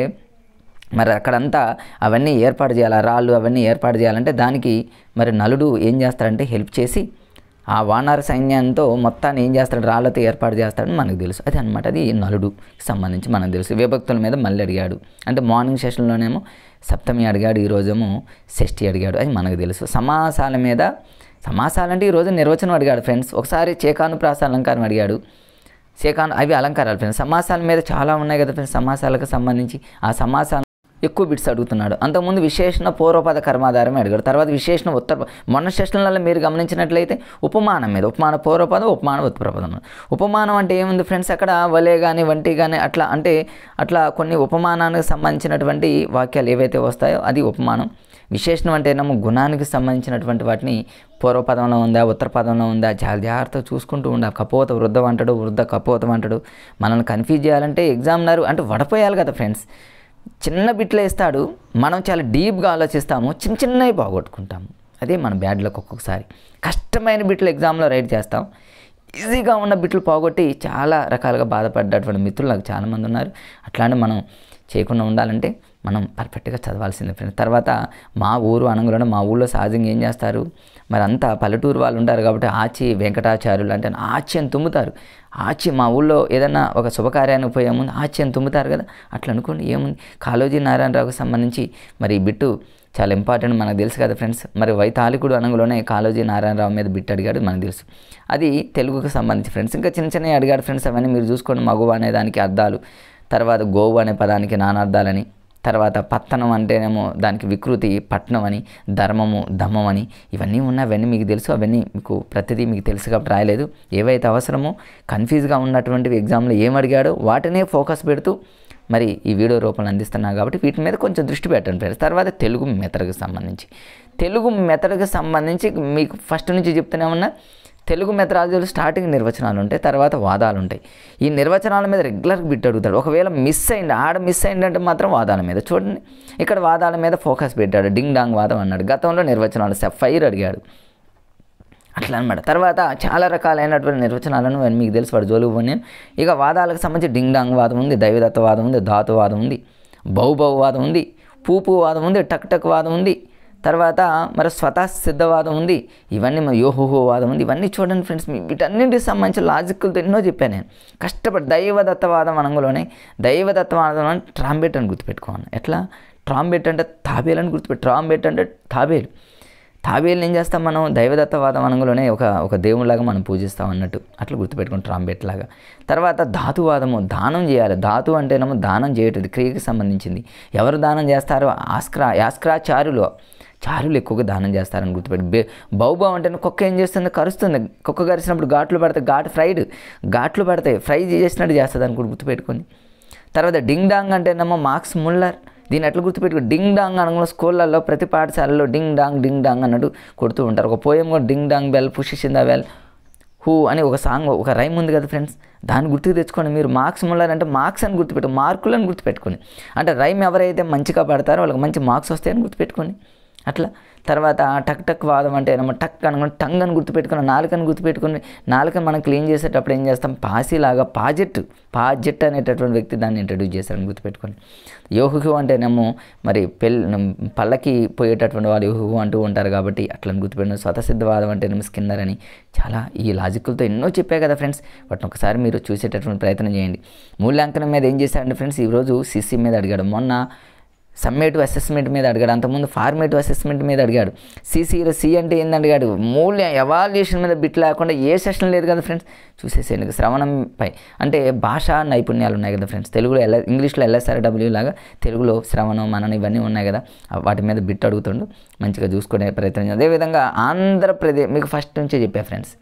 మరి అక్కడంతా అవన్నీ ఏర్పాటు చేయాలి, రాళ్ళు అవన్నీ ఏర్పాటు చేయాలంటే దానికి మరి నలుడు ఏం చేస్తాడంటే హెల్ప్ చేసి ఆ వానర సైన్యంతో మొత్తాన్ని ఏం చేస్తాడు, రాళ్లతో ఏర్పాటు చేస్తాడని మనకు తెలుసు. అది అనమాట, అది నలుడుకి సంబంధించి మనకు తెలుసు. విభక్తుల మీద మళ్ళీ అడిగాడు, అంటే మార్నింగ్ సెషన్లోనేమో సప్తమి అడిగాడు, ఈరోజేమో షష్ఠి అడిగాడు, అది మనకు తెలుసు. సమాసాలంటే ఈరోజు నిర్వచనం అడిగాడు ఫ్రెండ్స్. ఒకసారి చేకానుప్రాస అలంకారం అడిగాడు. అవి అలంకారాలు ఫ్రెండ్స్. సమాసాల మీద చాలా ఉన్నాయి కదా ఫ్రెండ్స్, సమాసాలకు సంబంధించి ఆ సమాసాలు ఎక్కువ బిట్స్ అడుగుతున్నాడు. అంతకుముందు విశేషణ పూర్వపద కర్మాధారమే అడిగాడు. తర్వాత విశేషణ మొన్న సెషన్లలో మీరు గమనించినట్లయితే ఉపమానం మీద, ఉపమాన పూర్వపదం, ఉపమాన ఉత్తరపదం. ఉపమానం అంటే ఏముంది ఫ్రెండ్స్, అక్కడ వలే కానీ వంటి కానీ అట్లా కొన్ని ఉపమానానికి సంబంధించినటువంటి వాక్యాలు ఏవైతే వస్తాయో అది ఉపమానం. విశేషణం అంటే ఏమో గుణానికి సంబంధించినటువంటి వాటిని పూర్వపదంలో ఉందా, ఉత్తర పదంలో ఉందా చాలా జాగ్రత్తగా చూసుకుంటూ ఉండాలి. కపోత వృద్ధం అంటాడు, వృద్ధ కపోతం అంటాడు. మనల్ని కన్ఫ్యూజ్ చేయాలంటే ఎగ్జామినర్ అంటే వడపోయాలి కదా ఫ్రెండ్స్. చిన్న బిట్లు వేస్తాడు, మనం చాలా డీప్గా ఆలోచిస్తాము, చిన్నవి బాగొట్టుకుంటాము. అదే మన బ్యాడ్ లక్. ఒక్కొక్కసారి కష్టమైన బిట్లు ఎగ్జామ్లో రైట్ చేస్తాం, ఈజీగా ఉన్న బిట్లు పోగొట్టి చాలా రకాలుగా బాధపడ్డటువంటి మిత్రులు నాకు చాలామంది ఉన్నారు. అట్లాంటి మనం చేయకుండా ఉండాలంటే మనం పర్ఫెక్ట్గా చదవాల్సిందే ఫ్రెండ్స్. తర్వాత మా ఊరు అనంగంలోనే, మా ఊళ్ళో సహజంగా ఏం చేస్తారు, మరి అంతా పల్లెటూరు వాళ్ళు ఉంటారు కాబట్టి ఆచి వెంకటాచార్యులు అంటే ఆచి అని తుమ్ముతారు. ఆచి మా ఊళ్ళో ఏదైనా ఒక శుభకార్యానికి పోయే ముందు ఆచి అని తుమ్ముతారు కదా, అట్లా అనుకోండి. ఏముంది, కాళోజీ నారాయణరావుకి సంబంధించి మరి ఈ బిట్టు చాలా ఇంపార్టెంట్, మనకు తెలుసు కదా ఫ్రెండ్స్. మరి వైతాళికుడు అనంగంలోనే కాళోజీ నారాయణరావు మీద బిట్ అడిగాడు, మనకు తెలుసు. అది తెలుగుకు సంబంధించి ఫ్రెండ్స్. ఇంకా చిన్నవి అడిగాడు ఫ్రెండ్స్, అవన్నీ మీరు చూసుకోండి. మగువ అనే దానికి అర్థాలు, తర్వాత గోవు అనే పదానికి నానార్థాలని, తర్వాత పత్తనం అంటేనేమో దానికి వికృతి, పట్నం అని, ధర్మము, దమ్మం అని, ఇవన్నీ ఉన్నాయి. అవన్నీ మీకు తెలుసు, అవన్నీ మీకు ప్రతిదీ మీకు తెలుసు కాబట్టి రాయలేదు. ఏవైతే అవసరమో కన్ఫ్యూజ్గా ఉన్నటువంటివి ఎగ్జామ్లో ఏం అడిగాడో వాటినే ఫోకస్ పెడుతూ మరి ఈ వీడియో రూపంలో అందిస్తున్నా కాబట్టి వీటి మీద కొంచెం దృష్టి పెట్టండి ఫ్రెండ్స్. తర్వాత తెలుగు మెథడ్కి సంబంధించి మీకు ఫస్ట్ నుంచి చెప్తూనే ఉన్నా, తెలుగు మెథడాలజీలో స్టార్టింగ్ నిర్వచనాలు ఉంటాయి, తర్వాత వాదాలు ఉంటాయి. ఈ నిర్వచనాల మీద రెగ్యులర్గా బిట్ అడుగుతాడు. ఒకవేళ మిస్ అయిందంటే మాత్రం వాదాల మీద చూడండి. ఇక్కడ వాదాల మీద ఫోకస్ పెట్టాడు, డింగ్ డాంగ్ వాదం అన్నాడు. గతంలో నిర్వచనాలు ఫైర్ అడిగాడు, అట్లా అనమాట. తర్వాత చాలా రకాలైనటువంటి నిర్వచనాలను మీకు తెలుసు, వాడు జోలుగు పోనీ. ఇక వాదాలకు సంబంధించి డింగ్ డాంగ్ వాదం ఉంది, దైవదత్తవాదం ఉంది, ధాతువాదం ఉంది, బహువాదం ఉంది, పూపు వాదం ఉంది, టక్ వాదం ఉంది, తర్వాత మరి స్వతः సిద్ధవాదం ఉంది, ఇవన్నీ యోహోహో వాదం ఉంది. ఇవన్నీ చూడండి ఫ్రెండ్స్, వీటన్నింటికి సంబంధించిన లాజిక్లతో ఎన్నో చెప్పాను నేను. కష్టపడి దైవదత్తవాదం అనంగంలోనే, దైవదత్తవాదం అని ట్రాంబెట్ అని గుర్తుపెట్టుకోవాలి. ఎట్లా ట్రాంబెట్ అంటే తాబేలు అని గుర్తుపెట్టి, ట్రాంబెట్ అంటే తాబేలు. తాబేలుని ఏం చేస్తాం మనం, దైవదత్తవాదం అనగానే ఒక దేవునిలాగా మనం పూజిస్తాం అన్నట్టు, అట్లా గుర్తుపెట్టుకుని ట్రాంబెట్ లాగా. తర్వాత ధాతువాదము, దానం చేయాలి. ధాతు అంటేనేమో దానం చేయటది, క్రియకి సంబంధించింది. ఎవరు దానం చేస్తారో యాస్క్రాచార్యులు ఎక్కువగా దానం చేస్తారని గుర్తుపెట్టి. బౌబా అంటే కుక్క ఏం చేస్తుంది, కరుస్తుంది. కుక్క కరిచినప్పుడు ఘాట్లు పడతాయి, ఘాట్లు పడతాయి, ఫ్రై చేసినట్టు చేస్తుంది అని కూడా గుర్తుపెట్టుకోండి. తర్వాత డింగ్ డాంగ్ అంటేనేమో మార్క్స్ ముల్లర్. దీన్ని ఎట్లా గుర్తుపెట్టుకో, డింగ్ డాంగ్ అనగా స్కూళ్ళల్లో ప్రతి పాఠశాలలో డింగ్ డాంగ్ అన్నట్టు కొడుతూ ఉంటారు. ఒక పోయం కూడా డింగ్ డాంగ్ బెల్ పుషిషిందా బెల్ హూ అని ఒక సాంగ్, ఒక రైమ్ ఉంది కదా ఫ్రెండ్స్, దాన్ని గుర్తుకు తెచ్చుకోండి మీరు. మార్క్స్ ముల్లర్ అంటే మార్క్స్ అని గుర్తుపెట్టు, మార్కులను గుర్తుపెట్టుకోండి. అంటే రైమ్ ఎవరైతే మంచిగా పడతారో వాళ్ళకి మంచి మార్క్స్ వస్తాయని గుర్తుపెట్టుకోండి అట్లా. తర్వాత టక్ వాదం అంటే ఏమో టక్ అనుకుని టంగ్ అని గుర్తుపెట్టుకుని, నాలుకని గుర్తుపెట్టుకుని, నాలుకని మనం క్లీన్ చేసేటప్పుడు ఏం చేస్తాం, పాసిలాగా పాజెట్ అనేటటువంటి వ్యక్తి దాన్ని ఇంట్రడ్యూస్ చేశారని గుర్తుపెట్టుకోండి. యోహు అంటేనేమో మరి పళ్ళకి పోయేటటువంటి వాళ్ళు యోహు అంటూ ఉంటారు కాబట్టి అట్లని గుర్తుపెట్టుకుని. స్వతసిద్ధవాదం అంటేనేమో స్కిన్నర్ అని. చాలా ఈ లాజికల్తో ఎన్నో చెప్పే కదా ఫ్రెండ్స్, వాటిని ఒకసారి మీరు చూసేటటువంటి ప్రయత్నం చేయండి. మూల్యాంకనం మీద ఏం చేశారంటే ఫ్రెండ్స్, ఈరోజు సిసి మీద అడిగాడు, మొన్న సమ్మేటివ్ అసెస్మెంట్ మీద అడిగాడు, అంతకుముందు ఫార్మేటివ్ అసెస్మెంట్ మీద అడిగాడు. సిసిలో సి అంటే ఏంది అడిగాడు, ఎవాల్యుయేషన్ మీద బిట్ లేకుండా ఏ సెషన్ లేదు కదా ఫ్రెండ్స్, చూసేసేయండి. శ్రవణంపై అంటే భాషా నైపుణ్యాలు ఉన్నాయి కదా ఫ్రెండ్స్, తెలుగులో ఇంగ్లీష్లో LSRW లాగా తెలుగులో శ్రవణం మననం ఇవన్నీ ఉన్నాయి కదా, వాటి మీద బిట్ అడుగుతుండు, మంచిగా చూసుకునే ప్రయత్నం. అదేవిధంగా ఆంధ్రప్రదేశ్, మీకు ఫస్ట్ నుంచే చెప్పా ఫ్రెండ్స్,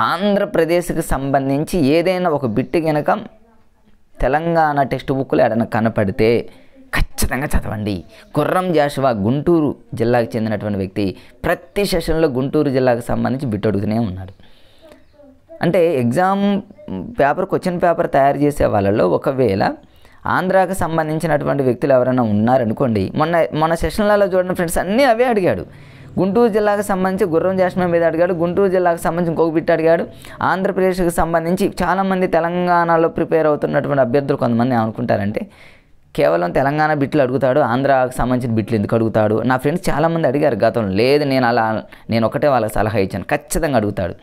ఆంధ్రప్రదేశ్కి సంబంధించి ఏదైనా ఒక బిట్ కనుక తెలంగాణ టెక్స్ట్ బుక్లో ఏదైనా కనపడితే ఖచ్చితంగా చదవండి. గుర్రం జాషువా గుంటూరు జిల్లాకు చెందినటువంటి వ్యక్తి, ప్రతి సెషన్లో గుంటూరు జిల్లాకు సంబంధించి బిట్ అడుగుతూనే ఉన్నాడు. అంటే ఎగ్జామ్ పేపర్, క్వశ్చన్ పేపర్ తయారు చేసే వాళ్ళలో ఒకవేళ ఆంధ్రాకి సంబంధించినటువంటి వ్యక్తులు ఎవరైనా ఉన్నారనుకోండి, మొన్న సెషన్లలో చూడండి ఫ్రెండ్స్, అన్నీ అవే అడిగాడు. గుంటూరు జిల్లాకు సంబంధించి గుర్రం జాషువా మీద అడిగాడు, గుంటూరు జిల్లాకు సంబంధించి ఇంకొక బిట్ అడిగాడు. ఆంధ్రప్రదేశ్కి సంబంధించి చాలామంది తెలంగాణలో ప్రిపేర్ అవుతున్నటువంటి అభ్యర్థులు కొంతమంది ఏమనుకుంటారంటే, కేవలం తెలంగాణ బిట్లు అడుగుతాడు, ఆంధ్రాకి సంబంధించిన బిట్లు ఎందుకు అడుగుతాడు. నా ఫ్రెండ్స్ చాలామంది అడిగారు గతంలో, లేదు నేను ఒకటే వాళ్ళకి సలహా ఇచ్చాను, ఖచ్చితంగా అడుగుతాడు.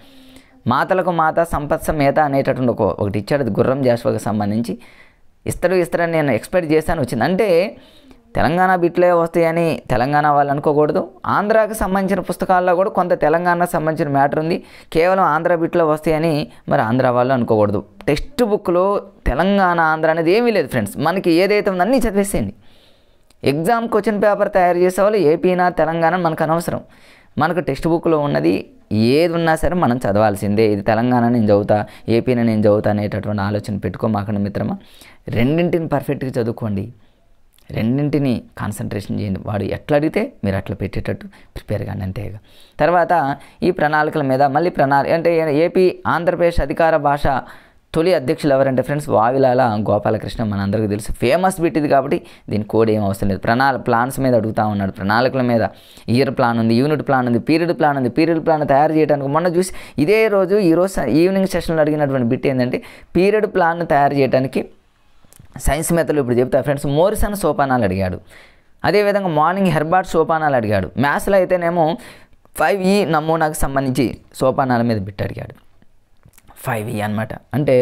మాతలకు మాత సంపత్స మేత అనేటటువంటి ఒకటి ఇచ్చాడు, అది గుర్రం జాషువాకి సంబంధించి. ఇస్తాడని నేను ఎక్స్పెక్ట్ చేశాను, వచ్చింది. అంటే తెలంగాణ బిట్లే వస్తాయని తెలంగాణ వాళ్ళు అనుకోకూడదు, ఆంధ్రాకి సంబంధించిన పుస్తకాల్లో కూడా కొంత తెలంగాణకు సంబంధించిన మ్యాటర్ ఉంది, కేవలం ఆంధ్ర బిట్లో వస్తాయని మరి ఆంధ్ర వాళ్ళు అనుకోకూడదు. టెక్స్ట్ బుక్లో తెలంగాణ ఆంధ్ర అనేది ఏమీ లేదు ఫ్రెండ్స్, మనకి ఏదైతే ఉందో అన్నీ చదివేసేయండి. ఎగ్జామ్ క్వశ్చన్ పేపర్ తయారు చేసేవాళ్ళు ఏపీనా తెలంగాణ మనకు అనవసరం, మనకు టెక్స్ట్ బుక్లో ఉన్నది ఏది ఉన్నా సరే మనం చదవాల్సిందే. ఇది తెలంగాణ నేను చదువుతా, ఏపీని నేను చదువుతా అనేటటువంటి ఆలోచన పెట్టుకోమాకండి మిత్రమా. రెండింటిని పర్ఫెక్ట్గా చదువుకోండి, రెండింటిని కాన్సన్ట్రేషన్ చేయండి. వాడు ఎట్లా అడిగితే మీరు అట్లా పెట్టేటట్టు ప్రిపేర్ కానీ అంతేగా. తర్వాత ఈ ప్రణాళికల మీద మళ్ళీ అంటే ఏపీ ఆంధ్రప్రదేశ్ అధికార భాష తొలి అధ్యక్షులు ఎవరంటే ఫ్రెండ్స్, వావిలాల గోపాలకృష్ణ, మనందరికీ తెలుసు, ఫేమస్ బిట్ ఇది కాబట్టి దీని కోడ్ ఏం అవసరం లేదు. ప్లాన్స్ మీద అడుగుతూ ఉన్నాడు, ప్రణాళికల మీద. ఇయర్ ప్లాన్ ఉంది, యూనిట్ ప్లాన్ ఉంది, పీరియడ్ ప్లాన్ ఉంది. పీరియడ్ ప్లాన్ తయారు చేయడానికి మొన్న చూసి ఇదే రోజు ఈరోజు ఈవినింగ్ సెషన్లో అడిగినటువంటి బిట్ ఏంటంటే, పీరియడ్ ప్లాన్ తయారు చేయడానికి సైన్స్ మెథడ్లో ఇప్పుడు చెప్తా ఫ్రెండ్స్, మోరిసన్ సోపానాలు అడిగాడు. అదేవిధంగా మార్నింగ్ హెర్బార్ట్ సోపానాలు అడిగాడు. మ్యాథ్స్లో అయితేనేమో 5E నమూనాకు సంబంధించి సోపానాల మీద బిట్ అడిగాడు. 5E అనమాట, అంటే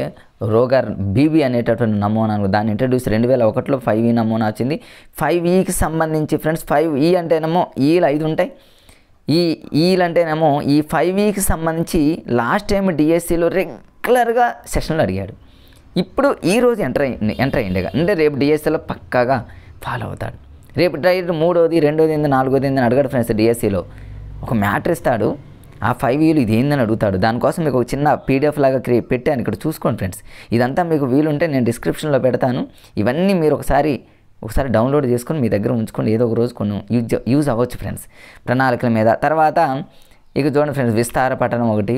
రోగర్ బీబీ అనేటటువంటి నమూనా, దాన్ని ఇంట్రడ్యూస్ 2001లో 5E నమూనా వచ్చింది. 5Eకి సంబంధించి ఫ్రెండ్స్, 5E అంటేనేమో ఈలు 5 ఉంటాయి, ఈలు అంటేనేమో ఈ 5Eకి సంబంధించి లాస్ట్ టైం డిఎస్సిలో రెగ్యులర్గా సెషన్లు అడిగాడు. ఇప్పుడు ఈరోజు ఎంటర్ అయ్యిండే, అంటే రేపు డిఎస్సిలో పక్కాగా ఫాలో అవుతాడు. రేపు డైరెక్ట్ 3వది 2వది 4వది అడగాడు ఫ్రెండ్స్. డిఎస్సిలో ఒక మ్యాటర్ ఇస్తాడు, ఆ 5Eలు ఇది ఏందని అడుగుతాడు. దానికోసం మీకు ఒక చిన్న PDF లాగా పెట్టాను, ఇక్కడ చూసుకోండి ఫ్రెండ్స్. ఇదంతా మీకు వీలుంటే నేను డిస్క్రిప్షన్లో పెడతాను. ఇవన్నీ మీరు ఒకసారి డౌన్లోడ్ చేసుకొని మీ దగ్గర ఉంచుకోండి, ఏదో ఒక రోజు కొన్ని యూజ్ అవ్వచ్చు ఫ్రెండ్స్ ప్రణాళికల మీద. తర్వాత ఇక చూడండి ఫ్రెండ్స్, విస్తార పఠనం ఒకటి,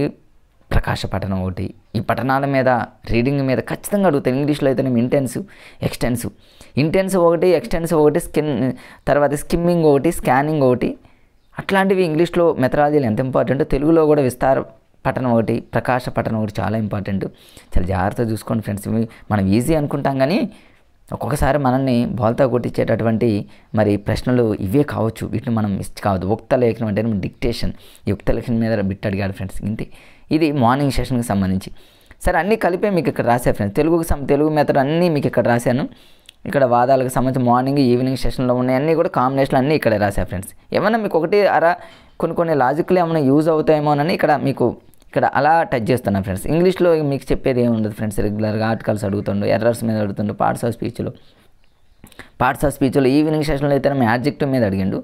ప్రకాశ పఠనం ఒకటి. ఈ పఠనాల మీద రీడింగ్ మీద ఖచ్చితంగా అడుగుతాను. ఇంగ్లీష్లో అయితే నేను ఇంటెన్సివ్ ఒకటి, ఎక్స్టెన్సివ్ ఒకటి, తర్వాత స్కిమ్మింగ్ ఒకటి, స్కానింగ్ ఒకటి, అట్లాంటివి ఇంగ్లీష్లో మెథడాలజీలు ఎంత ఇంపార్టెంట్, తెలుగులో కూడా విస్తార పఠనం ఒకటి, ప్రకాశ పఠనం ఒకటి చాలా ఇంపార్టెంట్. చాలా జాగ్రత్తగా చూసుకోండి ఫ్రెండ్స్. మనం ఈజీ అనుకుంటాం కానీ ఒక్కొక్కసారి మనల్ని బోల్తా కొట్టించేటటువంటి మరి ప్రశ్నలు ఇవే కావచ్చు, వీటిని మనం మిస్ కావద్దు. ఉక్త లేఖనం అంటే డిక్టేషన్, ఈ ఉక్త లేఖనం మీద బిట్ అడిగాడు ఫ్రెండ్స్. ఇంతే, ఇది మార్నింగ్ సెషన్కి సంబంధించి. సరే, అన్నీ కలిపే మీకు ఇక్కడ రాసా ఫ్రెండ్స్. తెలుగు మెథడ్ అన్నీ మీకు ఇక్కడ రాశాను. ఇక్కడ వాదాలకు సంబంధించి మార్నింగ్ ఈవినింగ్ సెషన్లో ఉన్నాయి అన్నీ కూడా కాంబినేషన్లు అన్నీ ఇక్కడే రాశా ఫ్రెండ్స్. ఏమన్నా మీకు ఒకటి అరా కొన్ని లాజిక్లు ఏమైనా యూజ్ అవుతాయేమోనని ఇక్కడ అలా టచ్ చేస్తున్నాను ఫ్రెండ్స్. ఇంగ్లీష్లో మీకు చెప్పేది ఏమి ఉండదు ఫ్రెండ్స్. రెగ్యులర్గా ఆర్టికల్స్ అడుగుతుండు, ఎర్రర్స్ మీద అడుగుతుండు, పార్ట్స్ ఆఫ్ స్పీచ్లో ఈవినింగ్ సెషన్లో అయితే యాడ్జెక్టివ్ మీద అడిగిండు.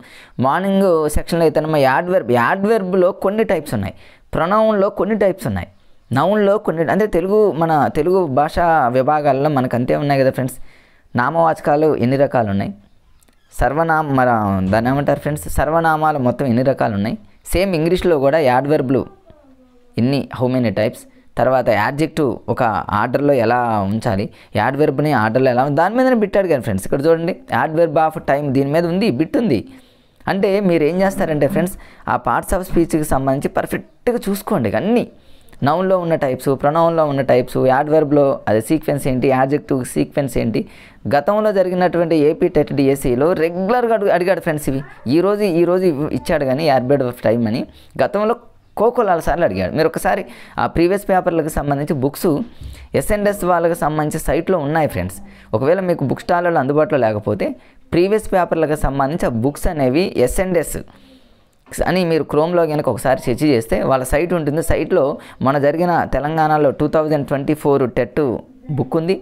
మార్నింగ్ సెక్షన్లో అయితే యాడ్వర్బ్లో కొన్ని టైప్స్ ఉన్నాయి, ప్రొనౌన్లో కొన్ని టైప్స్ ఉన్నాయి, నౌన్లో కొన్ని. అంటే మన తెలుగు భాషా విభాగాల్లో మనకు అంతే ఉన్నాయి కదా ఫ్రెండ్స్. నామవాచకాలు ఎన్ని రకాలు ఉన్నాయి, దాన్ని ఏమంటారు ఫ్రెండ్స్, సర్వనామాలు మొత్తం ఎన్ని రకాలు ఉన్నాయి. సేమ్ ఇంగ్లీష్లో కూడా యాడ్వర్బ్లు హౌ మెనీ టైప్స్, తర్వాత యాడ్జెక్టివ్ ఒక ఆర్డర్లో ఎలా ఉంచాలి, యాడ్వర్బ్ని ఆర్డర్లో ఎలా దాని మీదనే బిట్ అడిగాను ఫ్రెండ్స్. ఇక్కడ చూడండి, యాడ్వర్బ్ ఆఫ్ టైం దీని మీద ఉంది, బిట్ ఉంది. అంటే మీరు ఏం చేస్తారంటే ఫ్రెండ్స్, ఆ పార్ట్స్ ఆఫ్ స్పీచ్కి సంబంధించి పర్ఫెక్ట్గా చూసుకోండి. అన్నీ నౌన్లో ఉన్న టైప్స్, ప్రొనౌన్లో ఉన్న టైప్స్, యాడ్వర్బ్లో అది సీక్వెన్స్ ఏంటి, యాడ్జెక్టివ్ సీక్వెన్స్ ఏంటి. గతంలో జరిగినటువంటి ఏపీ టెట్ డిఎస్సిలో రెగ్యులర్గా అడిగాడు ఫ్రెండ్స్. ఈ రోజు ఇచ్చాడు కానీ యాడ్వర్బ్ ఆఫ్ టైం అని గతంలో కోకొలాల సార్లు అడిగాడు. మీరు ఒకసారి ఆ ప్రీవియస్ పేపర్లకు సంబంధించి బుక్స్ S&S వాళ్ళకి సంబంధించి సైట్లో ఉన్నాయి ఫ్రెండ్స్. ఒకవేళ మీకు బుక్ స్టాల్లో అందుబాటులో లేకపోతే ప్రీవియస్ పేపర్లకు సంబంధించి ఆ బుక్స్ అనేవి S&S అని మీరు క్రోమ్లో కనుక ఒకసారి సెర్చ్ చేస్తే వాళ్ళ సైట్ ఉంటుంది. సైట్లో మన జరిగిన తెలంగాణలో 2024 టెట్ బుక్ ఉంది,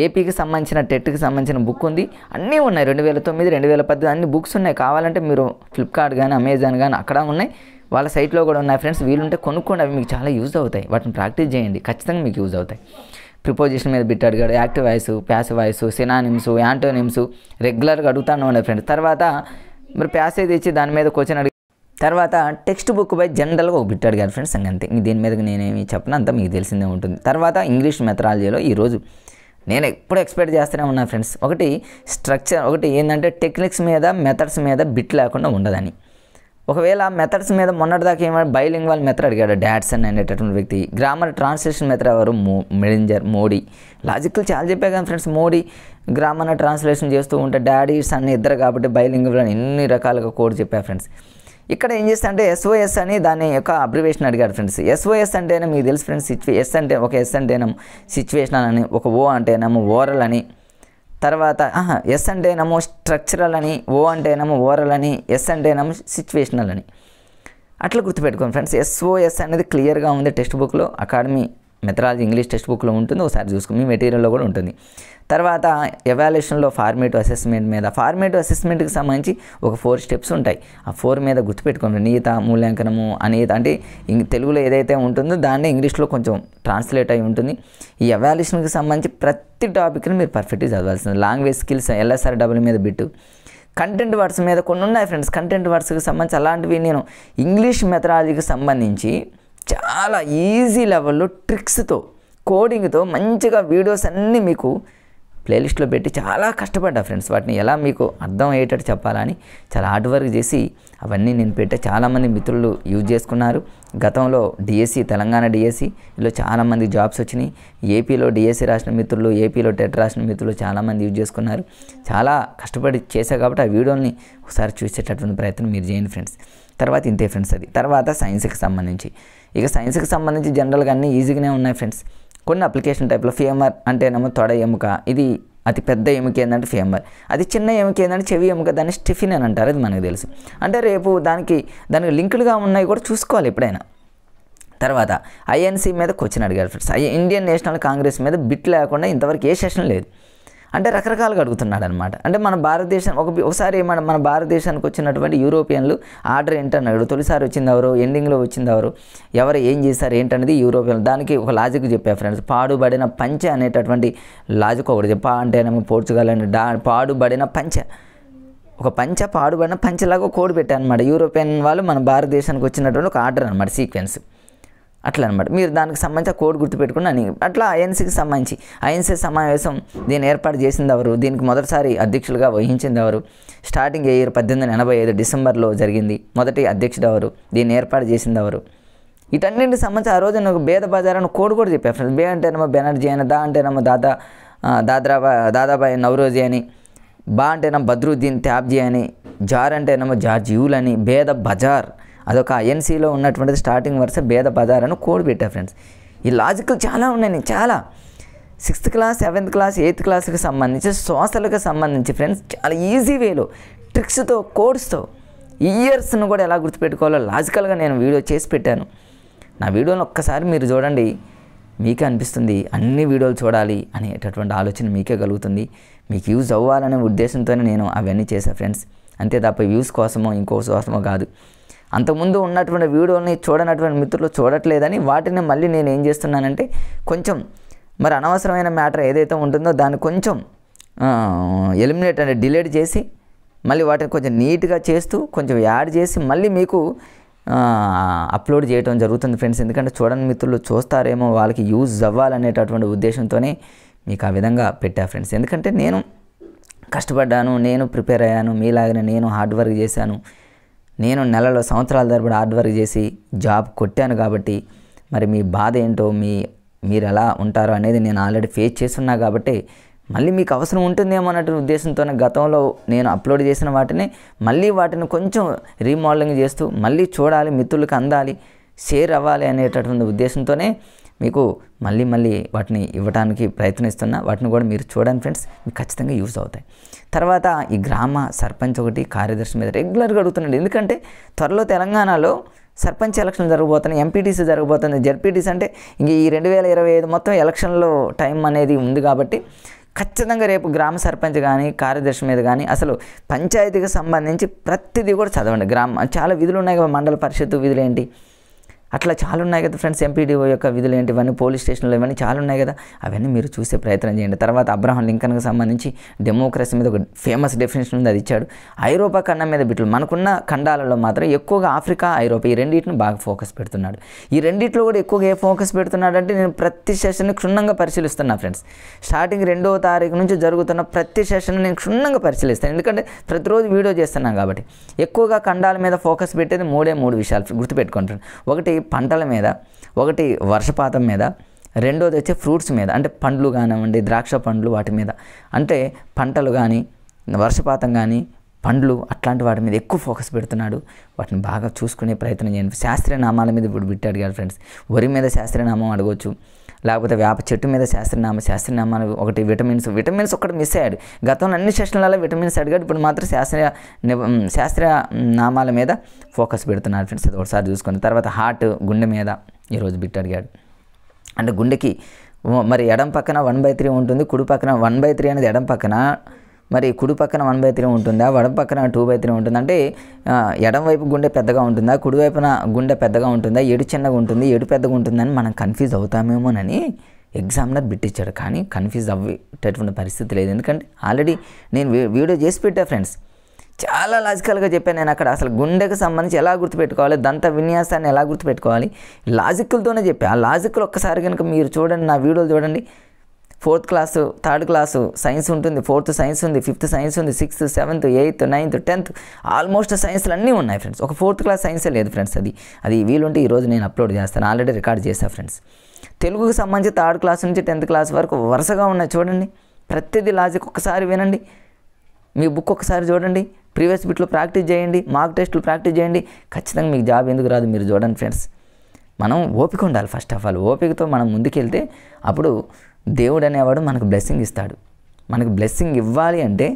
ఏపీకి సంబంధించిన టెట్కి సంబంధించిన బుక్ ఉంది, అన్నీ ఉన్నాయి. 2009, 2010 అన్ని బుక్స్ ఉన్నాయి. కావాలంటే మీరు ఫ్లిప్కార్ట్ కానీ అమెజాన్ కానీ అక్కడ ఉన్నాయి, వాళ్ళ సైట్లో కూడా ఉన్నాయి ఫ్రెండ్స్. వీలుంటే కొనుక్కోండి, అవి మీకు చాలా యూజ్ అవుతాయి. వాటిని ప్రాక్టీస్ చేయండి, ఖచ్చితంగా మీకు యూజ్ అవుతాయి. ప్రిపోజిషన్ మీద బిట్ అడిగాడు, active voice, passive voice, synonyms, antonyms రెగ్యులర్గా అడుగుతాను ఉన్నాయి ఫ్రెండ్స్. తర్వాత మరి ప్యాసేజ్ ఇచ్చి దాని మీద క్వశ్చన్ అడిగి తర్వాత టెక్స్ట్ బుక్ బై జనరల్గా ఒక బిట్ అడిగారు ఫ్రెండ్స్. అంతే, దీని మీద నేనేమి చెప్పను, అంతా మీకు తెలిసిందే ఉంటుంది. తర్వాత ఇంగ్లీష్ మెథడాలజీలో ఈరోజు నేను ఎప్పుడు ఎక్స్పెక్ట్ చేస్తూనే ఉన్నాను ఫ్రెండ్స్. ఒకటి స్ట్రక్చర్, ఒకటి ఏంటంటే టెక్నిక్స్ మీద మెథడ్స్ మీద బిట్ లేకుండా ఉండదని. ఒకవేళ మెథడ్స్ మీద మొన్నటిదాకా ఏమైనా బైలింగ్వల్ మెథడ్ అడిగాడు డాడ్సన్ అనేటటువంటి వ్యక్తి. గ్రామర్ ట్రాన్స్లేషన్ మెథడ్ ఎవరు, మోడీ. లాజికల్ చాలా చెప్పా కదా ఫ్రెండ్స్. మోడీ గ్రామర్ ట్రాన్స్లేషన్ చేస్తూ ఉంటే డాడీ సన్ ఇద్దరు కాబట్టి బైలింగ్వల్ అని ఎన్ని రకాలుగా కోడ్ చెప్పా ఫ్రెండ్స్. ఇక్కడ ఏం చేస్తా అంటే SOS అని దాని యొక్క అబ్రివేషన్ అడిగాడు ఫ్రెండ్స్. SOS అంటేనే మీకు తెలుసు ఫ్రెండ్స్, S అంటేనేమో సిచ్యువేషనల్ అని, ఒక O అంటేనేమో ఓరల్ అని, తర్వాత S అంటేనేమో స్ట్రక్చరల్ అని, O అంటేనేమో ఓరల్ అని, S అంటేనేమో సిచ్యువేషనల్ అని. అట్లా గుర్తుపెట్టుకోండి ఫ్రెండ్స్. SOS అనేది క్లియర్గా ఉంది టెక్స్ట్ బుక్లో, అకాడమీ మెథడాలజీ ఇంగ్లీష్ టెక్స్ట్ బుక్లో ఉంటుంది, ఒకసారి చూసుకుని మీ మెటీరియల్లో కూడా ఉంటుంది. తర్వాత ఎవాల్యుయేషన్లో ఫార్మేటివ్ అసెస్మెంట్ మీద, ఫార్మేటివ్ అసెస్మెంట్కి సంబంధించి ఒక 4 స్టెప్స్ ఉంటాయి. ఆ 4 మీద గుర్తుపెట్టుకోండి. నియత, మూల్యాంకనము, అనీత అంటే తెలుగులో ఏదైతే ఉంటుందో దాన్ని ఇంగ్లీష్లో కొంచెం ట్రాన్స్లేట్ అయి ఉంటుంది. ఈ ఎవాల్యుయేషన్కి సంబంధించి ప్రతి టాపిక్ని మీరు పర్ఫెక్ట్గా చదవాల్సింది. లాంగ్వేజ్ స్కిల్స్ LSRW మీద బిట్టు, కంటెంట్ వర్డ్స్ మీద కొన్ని ఉన్నాయి ఫ్రెండ్స్. కంటెంట్ వర్డ్స్కి సంబంధించి అలాంటివి నేను ఇంగ్లీష్ మెథడాలజీకి సంబంధించి చాలా ఈజీ లెవెల్లో ట్రిక్స్తో, కోడింగ్తో మంచిగా వీడియోస్ అన్నీ మీకు ప్లేలిస్ట్లో పెట్టి చాలా కష్టపడ్డా ఫ్రెండ్స్. వాటిని ఎలా మీకు అర్థం అయ్యేటట్టు చెప్పాలని చాలా హార్డ్ వర్క్ చేసి అవన్నీ నేను పెట్టే. చాలామంది మిత్రులు యూజ్ చేసుకున్నారు. గతంలో డిఎస్సి, తెలంగాణ డిఎస్సిలో చాలామంది జాబ్స్ వచ్చినాయి. ఏపీలో డిఎస్సి రాసిన మిత్రులు, ఏపీలో టెట్ రాసిన మిత్రులు చాలామంది యూజ్ చేసుకున్నారు. చాలా కష్టపడి చేశా కాబట్టి ఆ వీడియోని ఒకసారి చూసేటటువంటి ప్రయత్నం మీరు చేయండి ఫ్రెండ్స్. తర్వాత ఇంతే ఫ్రెండ్స్. అది తర్వాత సైన్స్కి సంబంధించి, ఇక సైన్స్కి సంబంధించి జనరల్గా అన్నీ ఈజీగానే ఉన్నాయి ఫ్రెండ్స్. కొన్ని అప్లికేషన్ టైప్లో ఫేమర్ అంటేనేమో తొడ ఎముక, ఇది అతి పెద్ద ఎముక ఏంటంటే ఫేమర్, అది చిన్న ఎముక ఏంటంటే చెవి ఎముక, దాన్ని స్టిఫిన్ అని అంటారు. అది మనకు తెలుసు. అంటే రేపు దానికి లింకులుగా ఉన్నాయి కూడా చూసుకోవాలి ఎప్పుడైనా. తర్వాత INC మీద క్వశ్చన్ అడిగారు ఫ్రెండ్స్. ఇండియన్ నేషనల్ కాంగ్రెస్ మీద బిట్ లేకుండా ఇంతవరకు ఏ సెషన్ లేదు. అంటే రకరకాలుగా అడుగుతున్నాడు అనమాట. అంటే మన భారతదేశం ఒకసారి మన భారతదేశానికి వచ్చినటువంటి యూరోపియన్లు ఆర్డర్ ఏంటన్నాడు, తొలిసారి వచ్చింది ఎవరు, ఎండింగ్లో వచ్చింది ఎవరు ఏం చేశారు ఏంటనేది యూరోపియన్లు. దానికి ఒక లాజిక్ చెప్పారు ఫ్రెండ్స్. పాడుబడిన పంచె అనేటటువంటి లాజిక్ ఒకటి చెప్పా. అంటేనేమో పోర్చుగల్ అని పాడుబడిన పంచె, ఒక పంచె పాడుబడిన పంచెలాగా కోడ్ పెట్టారు అనమాట. యూరోపియన్ వాళ్ళు మన భారతదేశానికి వచ్చినటువంటి ఒక ఆర్డర్ అనమాట, సీక్వెన్స్ అట్లా అనమాట. మీరు దానికి సంబంధించి కోడ్ గుర్తుపెట్టుకుని అని అట్లా INCకి సంబంధించి INC సమావేశం దీన్ని ఏర్పాటు చేసింది ఎవరు, దీనికి మొదటిసారి అధ్యక్షులుగా వహించింది ఎవరు, స్టార్టింగ్ ఇయర్ 1885 డిసెంబర్లో జరిగింది. మొదటి అధ్యక్షుడు ఎవరు, దీన్ని ఏర్పాటు చేసింది ఎవరు, వీటన్నింటికి సంబంధించి ఆ రోజు నాకు బేద బజార్ అని కోడ్ కూడా చెప్పాను ఫ్రెండ్స్. బే అంటేనేమో బెనర్జీ అని, దా అంటేనేమో దాదాబాయి నవరోజీ అని, బా అంటేనేమో బద్రుద్దీన్ త్యాబ్జీ అని, జార్ అంటేనేమో జార్జ్ యూల్ అని, బేద బజార్ అదొక INCలో ఉన్నటువంటిది స్టార్టింగ్ వరుస బేద బజార్ అని కోడ్ పెట్టా ఫ్రెండ్స్. ఈ లాజికల్ చాలా ఉన్నాయి. నేను చాలా 6th class 7th class 8th క్లాస్కి సంబంధించి సోషల్కి సంబంధించి ఫ్రెండ్స్ చాలా ఈజీ వేలో ట్రిక్స్తో కోడ్స్తో ఇయర్స్ను కూడా ఎలా గుర్తుపెట్టుకోవాలో లాజికల్గా నేను వీడియో చేసి పెట్టాను. నా వీడియోని ఒక్కసారి మీరు చూడండి, మీకే అనిపిస్తుంది అన్ని వీడియోలు చూడాలి అనేటటువంటి ఆలోచన మీకే కలుగుతుంది. మీకు యూజ్ అవ్వాలనే ఉద్దేశంతోనే నేను అవన్నీ చేశాను ఫ్రెండ్స్, అంతే తప్ప వ్యూస్ కోసమో ఇంకోసమో కాదు. అంతకుముందు ఉన్నటువంటి వీడియోని చూడనటువంటి మిత్రులు చూడట్లేదని వాటిని మళ్ళీ నేను ఏం చేస్తున్నానంటే కొంచెం మరి అనవసరమైన మ్యాటర్ ఏదైతే ఉంటుందో దాన్ని కొంచెం ఎలిమినేట్ అంటే డిలీట్ చేసి మళ్ళీ వాటిని కొంచెం నీట్గా చేస్తూ కొంచెం యాడ్ చేసి మళ్ళీ మీకు అప్లోడ్ చేయడం జరుగుతుంది ఫ్రెండ్స్. ఎందుకంటే చూడని మిత్రులు చూస్తారేమో, వాళ్ళకి యూజ్ అవ్వాలనేటటువంటి ఉద్దేశంతోనే మీకు ఆ విధంగా పెట్టా ఫ్రెండ్స్. ఎందుకంటే నేను కష్టపడ్డాను, నేను ప్రిపేర్ అయ్యాను, మీలాగానే నేను హార్డ్ వర్క్ చేశాను. నేను నెలలో సంవత్సరాల తరబడి హార్డ్ వర్క్ చేసి జాబ్ కొట్టాను కాబట్టి మరి మీ బాధ ఏంటో మీరు ఎలా ఉంటారో అనేది నేను ఆల్రెడీ ఫేస్ చేస్తున్నా కాబట్టి మళ్ళీ మీకు అవసరం ఉంటుందేమో అన్నటువంటి ఉద్దేశంతోనే గతంలో నేను అప్లోడ్ చేసిన వాటిని మళ్ళీ వాటిని కొంచెం రీమోడలింగ్ చేస్తూ మళ్ళీ చూడాలి, మిత్రులకు అందాలి, షేర్ అవ్వాలి అనేటటువంటి ఉద్దేశంతోనే మీకు మళ్ళీ వాటిని ఇవ్వడానికి ప్రయత్నిస్తున్నా. వాటిని కూడా మీరు చూడండి ఫ్రెండ్స్, మీకు ఖచ్చితంగా యూజ్ అవుతాయి. తర్వాత ఈ గ్రామ సర్పంచ్ ఒకటి కార్యదర్శి మీద రెగ్యులర్గా అడుగుతున్నాడు. ఎందుకంటే త్వరలో తెలంగాణలో సర్పంచ్ ఎలక్షన్ జరగబోతున్నాయి, ఎంపీటీసీ జరగబోతుంది, జెడ్పీటీసీ అంటే ఇంక ఈ 2025 మొత్తం ఎలక్షన్లో టైం అనేది ఉంది కాబట్టి ఖచ్చితంగా రేపు గ్రామ సర్పంచ్ కానీ కార్యదర్శి మీద కానీ అసలు పంచాయతీకి సంబంధించి ప్రతిదీ కూడా చదవండి. చాలా విధులు ఉన్నాయి కదా, మండల పరిషత్తు విధులు ఏంటి, అట్లా చాలా ఉన్నాయి కదా ఫ్రెండ్స్, ఎంపీడీఓ యొక్క విధులు ఏంటి, ఇవన్నీ పోలీస్ స్టేషన్లో ఇవన్నీ చాలా ఉన్నాయి కదా, అవన్నీ మీరు చూసే ప్రయత్నం చేయండి. తర్వాత అబ్రహాం లింకన్కి సంబంధించి డెమోక్రసీ మీద ఒక ఫేమస్ డెఫినేషన్ ఉంది, అది ఇచ్చాడు. ఐరోపా ఖండం మీద బిట్లు మనకున్న ఖండాలలో మాత్రం ఎక్కువగా ఆఫ్రికా, ఐరోపా ఈ రెండింటిని బాగా ఫోకస్ పెడుతున్నాడు. ఈ రెండిట్లో కూడా ఎక్కువగా ఏ ఫోకస్ పెడుతున్నాడు అంటే నేను ప్రతి సెషన్ని క్షుణ్ణంగా పరిశీలిస్తున్నా ఫ్రెండ్స్. స్టార్టింగ్ 2వ తారీఖు నుంచి జరుగుతున్న ప్రతి సెషన్ నేను క్షుణ్ణంగా పరిశీలిస్తాను, ఎందుకంటే ప్రతిరోజు వీడియో చేస్తున్నాను కాబట్టి. ఎక్కువగా ఖండాల మీద ఫోకస్ పెట్టేది మూడు విషయాలు గుర్తుపెట్టుకోండి. ఒకటి పంటల మీద, ఒకటి వర్షపాతం మీద, రెండోది వచ్చి ఫ్రూట్స్ మీద, అంటే పండ్లు కానివ్వండి, ద్రాక్ష పండ్లు, వాటి మీద అంటే పంటలు కానీ వర్షపాతం కానీ పండ్లు అట్లాంటి వాటి మీద ఎక్కువ ఫోకస్ పెడుతున్నాడు. వాటిని బాగా చూసుకునే ప్రయత్నం చేయండి. శాస్త్రీయ నామాల మీద ఇప్పుడు బిట్ అడిగాడు ఫ్రెండ్స్. వరి మీద శాస్త్రీయ నామం అడగవచ్చు, లేకపోతే వేప చెట్టు మీద శాస్త్రీయనామాలు, ఒకటి విటమిన్స్ ఒక్కటి మిస్ అయ్యాడు. గతంలో అన్ని సెషన్లలో విటమిన్స్ అడిగాడు, ఇప్పుడు మాత్రం శాస్త్రీయ నామాల మీద ఫోకస్ పెడుతున్నాడు ఫ్రెండ్స్. అది ఒకసారి చూసుకొని. తర్వాత హార్ట్, గుండె మీద ఈరోజు బిట్ అడిగాడు. అంటే గుండెకి మరి ఎడం పక్కన 1/3 ఉంటుంది, కుడి పక్కన 1/3 అనేది ఎడం పక్కన, మరి కుడి పక్కన 1/3 ఉంటుందా, వడం పక్కన 2/3 ఉంటుంది. అంటే ఎడం వైపు గుండె పెద్దగా ఉంటుందా, కుడివైపున గుండె పెద్దగా ఉంటుందా, ఎడు చిన్నగా ఉంటుంది, ఎడు పెద్దగా ఉంటుందని మనం కన్ఫ్యూజ్ అవుతామేమోనని ఎగ్జామినర్ బిట్టిచ్చాడు. కానీ కన్ఫ్యూజ్ అవ్వేటటువంటి పరిస్థితి లేదు, ఎందుకంటే ఆల్రెడీ నేను వీడియో చేసి పెట్టా ఫ్రెండ్స్. చాలా లాజికల్గా చెప్పాను నేను అక్కడ. అసలు గుండెకి సంబంధించి ఎలా గుర్తుపెట్టుకోవాలి, దంత విన్యాసాన్ని ఎలా గుర్తుపెట్టుకోవాలి, లాజిక్లతోనే చెప్పా. ఆ లాజిక్లు ఒక్కసారి కనుక మీరు చూడండి, నా వీడియోలు చూడండి. 4th class, 3rd class science ఉంటుంది, 4th సైన్స్ ఉంది, 5th సైన్స్ ఉంది, 6th 7th 8th 9th 10th almost సైన్స్లు అన్నీ ఉన్నాయి ఫ్రెండ్స్. ఒక 4th క్లాస్ సైన్సే లేదు ఫ్రెండ్స్. అది వీలుంటే ఈరోజు నేను అప్లోడ్ చేస్తాను, ఆల్రెడీ రికార్డ్ చేశాను ఫ్రెండ్స్. తెలుగుకి సంబంధించి 3rd క్లాస్ నుంచి 10th క్లాస్ వరకు వరుసగా ఉన్నాయి చూడండి. ప్రతిదీ లాజిక్ ఒక్కసారి వినండి, మీ బుక్ ఒకసారి చూడండి, ప్రీవియస్ బిట్లో ప్రాక్టీస్ చేయండి, మార్క్ టెస్టులు ప్రాక్టీస్ చేయండి. ఖచ్చితంగా మీకు జాబ్ ఎందుకు రాదు మీరు చూడండి ఫ్రెండ్స్. మనం ఓపిక ఉండాలి. ఫస్ట్ ఆఫ్ ఆల్ ఓపికతో మనం ముందుకెళ్తే అప్పుడు దేవుడు అనేవాడు మనకు బ్లెస్సింగ్ ఇస్తాడు. మనకు బ్లెస్సింగ్ ఇవ్వాలి అంటే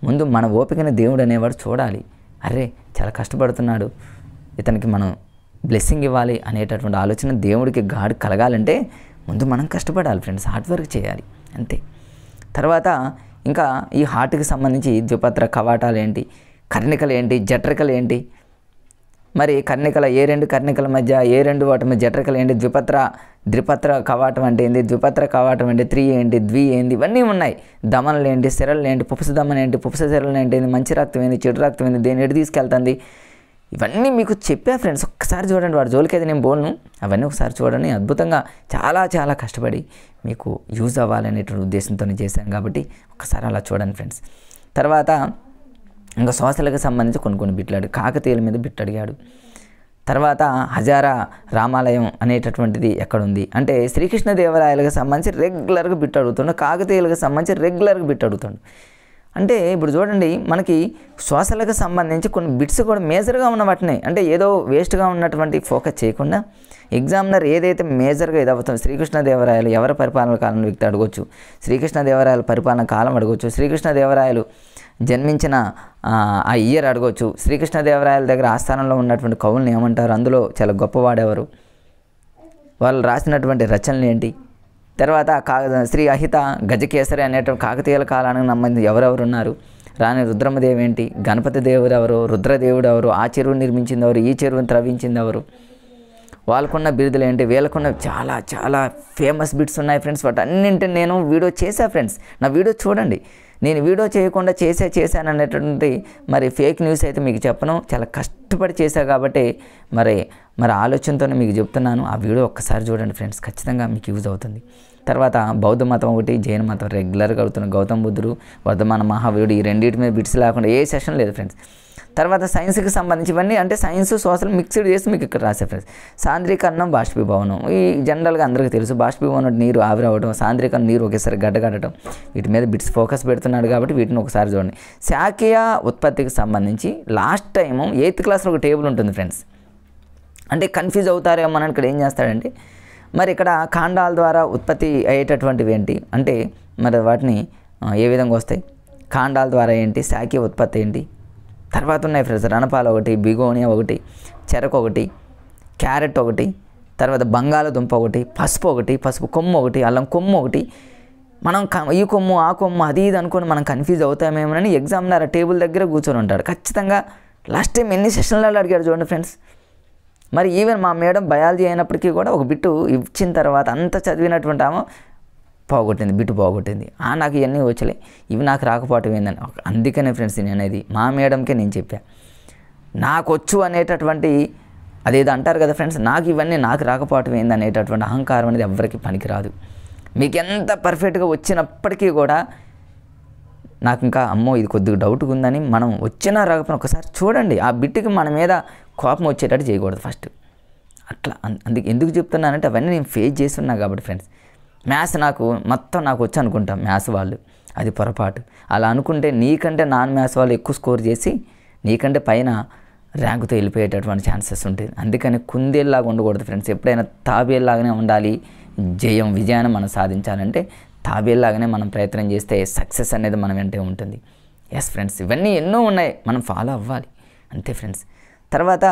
ముందు మన ఓపికని దేవుడు అనేవాడు చూడాలి. అరే చాలా కష్టపడుతున్నాడు, ఇతనికి మనం బ్లెస్సింగ్ ఇవ్వాలి అనేటటువంటి ఆలోచన దేవుడికి గాడ్ కలగాలంటే ముందు మనం కష్టపడాలి ఫ్రెండ్స్, హార్డ్ వర్క్ చేయాలి అంతే. తర్వాత ఇంకా ఈ హార్ట్కి సంబంధించి ద్విపత్ర కవాటాలు ఏంటి, కర్ణికలు ఏంటి, జఠరికలు ఏంటి, మరి కర్ణికల ఏ 2 కర్ణికల మధ్య ఏ 2 వాటి మధ్య జఠరికలు ఏంటి, ద్విపత్ర కవాటం అంటే ఏంటి, ద్విపత్ర కవాటం అంటే 3 ఏంటి, ద్వి ఏంటి, ఇవన్నీ ఉన్నాయి. దమనలు ఏంటి, సిరలు ఏంటి, పుప్స దమన ఏంటి, పుప్స సిరలు ఏంటి, మంచి రక్తం ఏంటి, చెడు రక్తం ఏంటి, దేని ఎటు తీసుకెళ్తుంది, ఇవన్నీ మీకు చెప్పా ఫ్రెండ్స్. ఒక్కసారి చూడండి, వాడి జోలికైతే నేను బోల్ను, అవన్నీ ఒకసారి చూడండి. అద్భుతంగా చాలా కష్టపడి మీకు యూజ్ అవ్వాలనేటువంటి ఉద్దేశంతో చేశాను కాబట్టి ఒక్కసారి అలా చూడండి ఫ్రెండ్స్. తర్వాత ఇంకా సోషల్కి సంబంధించి కొన్ని బిట్లాడు, కాకతీయుల మీద బిట్ అడిగాడు. తర్వాత హజారా రామాలయం అనేటటువంటిది ఎక్కడుంది అంటే శ్రీకృష్ణదేవరాయలకు సంబంధించి రెగ్యులర్గా బిట్ అడుగుతుండు, కాకతీయులకు సంబంధించి రెగ్యులర్గా బిట్ అడుగుతుండు. అంటే ఇప్పుడు చూడండి మనకి సోషల్కి సంబంధించి కొన్ని బిట్స్ కూడా మేజర్గా ఉన్న వాటిని అంటే ఏదో వేస్ట్గా ఉన్నటువంటి ఫోకస్ చేయకుండా ఎగ్జామినర్ ఏదైతే మేజర్గా ఇది అవుతుందో శ్రీకృష్ణదేవరాయలు ఎవరి పరిపాలన కాలం వ్యక్తి అడగవచ్చు, శ్రీకృష్ణదేవరాయలు పరిపాలన కాలం అడగవచ్చు, శ్రీకృష్ణదేవరాయలు జన్మించిన ఆ ఇయర్ అడగవచ్చు, శ్రీకృష్ణదేవరాయల దగ్గర ఆస్థానంలో ఉన్నటువంటి కవుల్ని ఏమంటారు, అందులో చాలా గొప్పవాడెవరు, వాళ్ళు రాసినటువంటి రచనలు ఏంటి, తర్వాత శ్రీ అహిత గజకేసరి అనేటువంటి కాకతీయుల కాలానికి సంబంధించి ఎవరెవరు ఉన్నారు, రాణి రుద్రమదేవి ఏంటి, గణపతి దేవుడు ఎవరు, రుద్రదేవుడు ఎవరు, ఆ చెరువుని నిర్మించింది ఎవరు, ఈ చెరువుని త్రవ్వించింది ఎవరు, వాళ్ళకున్న బిరుదులు ఏంటి, వీళ్ళకున్న చాలా చాలా ఫేమస్ బిట్స్ ఉన్నాయి ఫ్రెండ్స్. వాటి అన్నింటిని నేను వీడియో చేశా ఫ్రెండ్స్. నా వీడియో చూడండి. నేను వీడియో చేయకుండా చేశాను అనేటువంటి మరి ఫేక్ న్యూస్ అయితే మీకు చెప్పను. చాలా కష్టపడి చేశా కాబట్టి మరి ఆలోచనతోనే మీకు చెప్తున్నాను. ఆ వీడియో ఒక్కసారి చూడండి ఫ్రెండ్స్, ఖచ్చితంగా మీకు యూజ్ అవుతుంది. తర్వాత బౌద్ధ మతం ఒకటి, జైన మతం రెగ్యులర్గా అడుగుతున్న గౌతమ బుద్ధుడు, వర్ధమాన మహావీరుడు, ఈ రెండింటి మీద బిట్స్ లేకుండా ఏ సెషన్ లేదు ఫ్రెండ్స్. తర్వాత సైన్స్కి సంబంధించి ఇవన్నీ అంటే సైన్స్ సోషల్ మిక్స్డ్ చేసి మీకు ఇక్కడ రాసే ఫ్రెండ్స్. సాంద్రీకరణం, బాష్పీభవనం ఈ జనరల్గా అందరికీ తెలుసు. బాష్పీభవనం నీరు ఆవిరవడం, సాంద్రీకరణ నీరు ఒకేసారి గడ్డగట్టడం, వీటి మీద బిట్స్ ఫోకస్ పెడుతున్నాడు కాబట్టి వీటిని ఒకసారి చూడండి. శాఖీయ ఉత్పత్తికి సంబంధించి లాస్ట్ టైము 8th క్లాస్లో ఒక టేబుల్ ఉంటుంది ఫ్రెండ్స్. అంటే కన్ఫ్యూజ్ అవుతారేమో అని ఇక్కడ ఏం చేస్తాడంటే మరి ఇక్కడ కాండాల ద్వారా ఉత్పత్తి అయ్యేటటువంటివి ఏంటి అంటే మరి వాటిని ఏ విధంగా వస్తాయి, కాండాల ద్వారా ఏంటి, శాఖీయ ఉత్పత్తి ఏంటి, తర్వాత ఉన్నాయి ఫ్రెండ్స్ రణపాలు ఒకటి, బిగోనియా ఒకటి, చెరకు ఒకటి, క్యారెట్ ఒకటి, తర్వాత బంగాళదుంప ఒకటి, పసుపు కొమ్ము ఒకటి, అల్లం కొమ్ము ఒకటి. మనం ఈ కొమ్ము ఆ కొమ్ము అది ఇది అనుకొని మనం కన్ఫ్యూజ్ అవుతామేమోనని ఎగ్జామినర్ ఆ టేబుల్ దగ్గర కూర్చొని ఉంటాడు. ఖచ్చితంగా లాస్ట్ టైం ఎన్ని సెషన్లలో అడిగాడు చూడండి ఫ్రెండ్స్. మరి ఈవెన్ మా మేడం బయాలజీ అయినప్పటికీ కూడా ఒక బిట్టు ఇచ్చిన తర్వాత అంత చదివినటువంటి ఆమె బిట్టు పోగొట్టింది. నాకు ఇవన్నీ వచ్చలే, ఇవి నాకు రాకపోవటం ఏందని. అందుకనే ఫ్రెండ్స్ నేను అనేది మా మేడంకే నేను చెప్పా, నాకు వచ్చు అనేటటువంటి అదేదో అంటారు కదా ఫ్రెండ్స్, నాకు రాకపోవటం ఏంది అనేటటువంటి అహంకారం అనేది ఎవరికి పనికిరాదు. మీకు ఎంత పర్ఫెక్ట్గా వచ్చినప్పటికీ కూడా నాకు ఇంకా అమ్మో ఇది కొద్దిగా డౌట్గా ఉందని మనం వచ్చినా రాకపోయినా ఒకసారి చూడండి. ఆ బిట్టుకి మన మీద కోపం వచ్చేటట్టు చేయకూడదు ఫస్ట్. అట్లా అందుకే ఎందుకు చెప్తున్నానంటే అవన్నీ నేను ఫేస్ చేస్తున్నా కాబట్టి ఫ్రెండ్స్. మ్యాథ్స్ నాకు వచ్చు అనుకుంటాం మ్యాథ్స్ వాళ్ళు, అది పొరపాటు. అలా అనుకుంటే నీకంటే నాన్ మ్యాథ్స్ వాళ్ళు ఎక్కువ స్కోర్ చేసి నీకంటే పైన ర్యాంకుతో వెళ్ళిపోయేటటువంటి ఛాన్సెస్ ఉంటుంది. అందుకని కుందేళ్ళలాగా ఉండకూడదు ఫ్రెండ్స్. ఎప్పుడైనా తాబేల్లాగానే ఉండాలి. విజయాన్ని మనం సాధించాలంటే తాబేల్లాగానే మనం ప్రయత్నం చేస్తే సక్సెస్ అనేది మనం వెంటే ఉంటుంది. ఎస్ ఫ్రెండ్స్, ఇవన్నీ ఎన్నో ఉన్నాయి, మనం ఫాలో అవ్వాలి అంతే ఫ్రెండ్స్. తర్వాత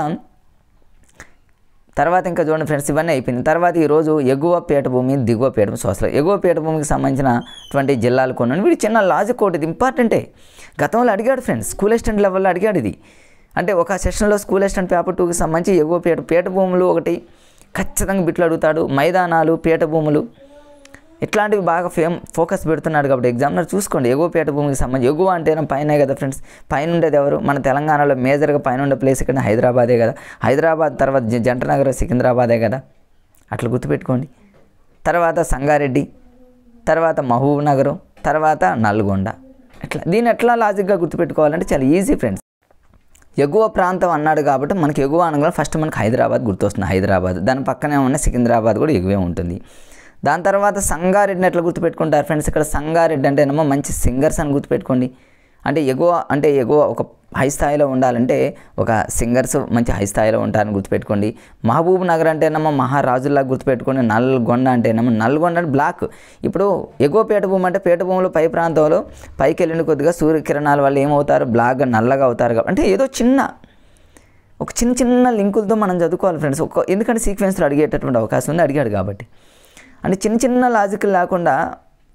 ఇంకా చూడండి ఫ్రెండ్స్, ఇవన్నీ అయిపోయింది. తర్వాత ఈరోజు ఎగువ పీఠభూమి, దిగువ పీఠభూమి సోషల్. ఎగువ పీఠభూమికి సంబంధించినటువంటి జిల్లాలు కొన్ని వీడి చిన్న లాజిక్ ఒకటి, ఇది ఇంపార్టెంటే. గతంలో అడిగాడు ఫ్రెండ్స్, స్కూల్ అసిస్టెంట్ లెవెల్లో అడిగాడు ఇది. అంటే ఒక సెషన్లో స్కూల్ అసిస్టెంట్ పేపర్ 2కి సంబంధించి ఎగువ పీఠభూములు ఒకటి ఖచ్చితంగా బిట్లు అడుగుతాడు. మైదానాలు, పీఠభూములు ఇట్లాంటివి బాగా ఫోకస్ పెడుతున్నాడు కాబట్టి ఎగ్జామినర్ చూసుకోండి. ఎగువ పీఠభూమికి సంబంధించి, ఎగువ అంటేనే పైనే కదా ఫ్రెండ్స్. పైన ఉండేది ఎవరు? మన తెలంగాణలో మేజర్గా పైన ఉండే ప్లేస్ ఇక్కడ హైదరాబాదే కదా. హైదరాబాద్ తర్వాత జంటనగర్ సికింద్రాబాదే కదా, అట్లా గుర్తుపెట్టుకోండి. తర్వాత సంగారెడ్డి, తర్వాత మహబూబ్ నగర్, తర్వాత నల్గొండ. దీన్ని ఎట్లా లాజిక్గా గుర్తుపెట్టుకోవాలంటే చాలా ఈజీ ఫ్రెండ్స్. ఎగువ ప్రాంతం అన్నాడు కాబట్టి మనకి ఎగువ అనగా ఫస్ట్ మనకి హైదరాబాద్ గుర్తొస్తుంది. హైదరాబాద్, దాని పక్కనే ఉన్న సికింద్రాబాద్ కూడా ఎగువే ఉంటుంది. దాని తర్వాత సంగారెడ్డిని ఎట్లా గుర్తుపెట్టుకుంటారు ఫ్రెండ్స్? ఇక్కడ సంగారెడ్డి అంటే ఏమో మంచి సింగర్స్ అని గుర్తుపెట్టుకోండి. అంటే ఎగువ ఒక హై స్థాయిలో ఉండాలంటే ఒక సింగర్స్ మంచి హై స్థాయిలో ఉంటారని గుర్తుపెట్టుకోండి. మహబూబ్ నగర్ అంటేనేమో మహారాజుల్లా గుర్తుపెట్టుకోండి. నల్గొండ అంటేనేమో నల్గొండ అంటే బ్లాక్. ఇప్పుడు ఎగువ పీఠభూమి అంటే పీఠభూమిలో పై ప్రాంతంలో పైకి వెళ్ళిన కొద్దిగా సూర్యకిరణాల వల్ల ఏమవుతారు? బ్లాక్గా నల్లగా అవుతారు. అంటే ఏదో చిన్న లింకులతో మనం చదువుకోవాలి ఫ్రెండ్స్. ఎందుకంటే సీక్వెన్స్లో అడిగేటటువంటి అవకాశం ఉంది, అడిగాడు కాబట్టి. అంటే చిన్న లాజిక్ లేకుండా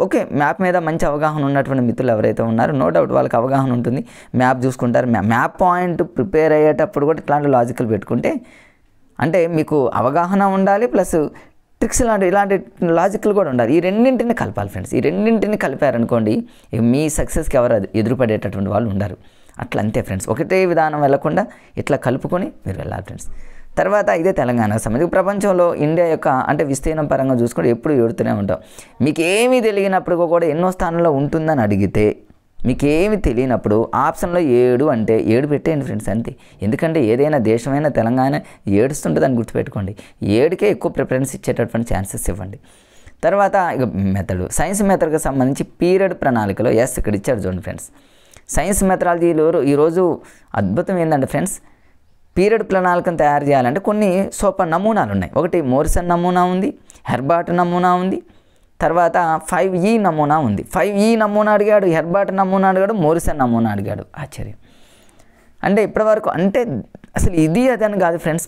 ఓకే, మ్యాప్ మీద మంచి అవగాహన ఉన్నటువంటి మిత్రులు ఎవరైతే ఉన్నారో నో డౌట్ వాళ్ళకి అవగాహన ఉంటుంది, మ్యాప్ చూసుకుంటారు. మ్యాప్ పాయింట్ ప్రిపేర్ అయ్యేటప్పుడు కూడా ఇట్లాంటి లాజికల్ పెట్టుకుంటే అంటే మీకు అవగాహన ఉండాలి, ప్లస్ ట్రిక్స్ ఇలాంటి లాజికల్ కూడా ఉండాలి. ఈ రెండింటిని కలపాలి ఫ్రెండ్స్. ఈ రెండింటిని కలిపారనుకోండి, మీ సక్సెస్కి ఎవరు ఎదురుపడేటటువంటి వాళ్ళు ఉండరు. అట్లా అంతే ఫ్రెండ్స్. ఒకటే విధానం వెళ్ళకుండా ఇట్లా కలుపుకొని మీరు వెళ్ళాలి ఫ్రెండ్స్. తర్వాత ఇదే తెలంగాణకు సంబంధించి ప్రపంచంలో ఇండియా యొక్క అంటే విస్తీర్ణం పరంగా చూసుకుంటే ఎప్పుడు ఏడుతూనే ఉంటాం. మీకు ఏమీ తెలియనప్పుడు కూడా ఎన్నో స్థానంలో ఉంటుందని అడిగితే, మీకు ఏమి తెలియనప్పుడు ఆప్షన్లో 7 అంటే 7 పెట్టేయండి ఫ్రెండ్స్ అంతే. ఎందుకంటే ఏదైనా దేశమైనా తెలంగాణ ఏడుస్తుంటుంది అని గుర్తుపెట్టుకోండి. 7కే ఎక్కువ ప్రిఫరెన్స్ ఇచ్చేటటువంటి ఛాన్సెస్ ఇవ్వండి. తర్వాత ఇక మెథడ్, సైన్స్ మెథడ్కి సంబంధించి పీరియడ్ ప్రణాళికలో ఇక్కడ ఇచ్చారు చూడండి ఫ్రెండ్స్. సైన్స్ మెథడాలజీలో ఈరోజు అద్భుతం ఏంటంటే ఫ్రెండ్స్, పీరియడ్ ప్రణాళికను తయారు చేయాలంటే కొన్ని నమూనాలు ఉన్నాయి. ఒకటి మోరిసన్ నమూనా ఉంది, హెర్బార్ట్ నమూనా ఉంది, తర్వాత 5E నమూనా ఉంది. 5E నమూనా అడిగాడు, హెర్బార్ట్ నమూనా అడిగాడు, మోరిసన్ నమూనా అడిగాడు. ఆశ్చర్యం. అంటే ఇప్పటివరకు అంటే అసలు ఇది అదని కాదు ఫ్రెండ్స్,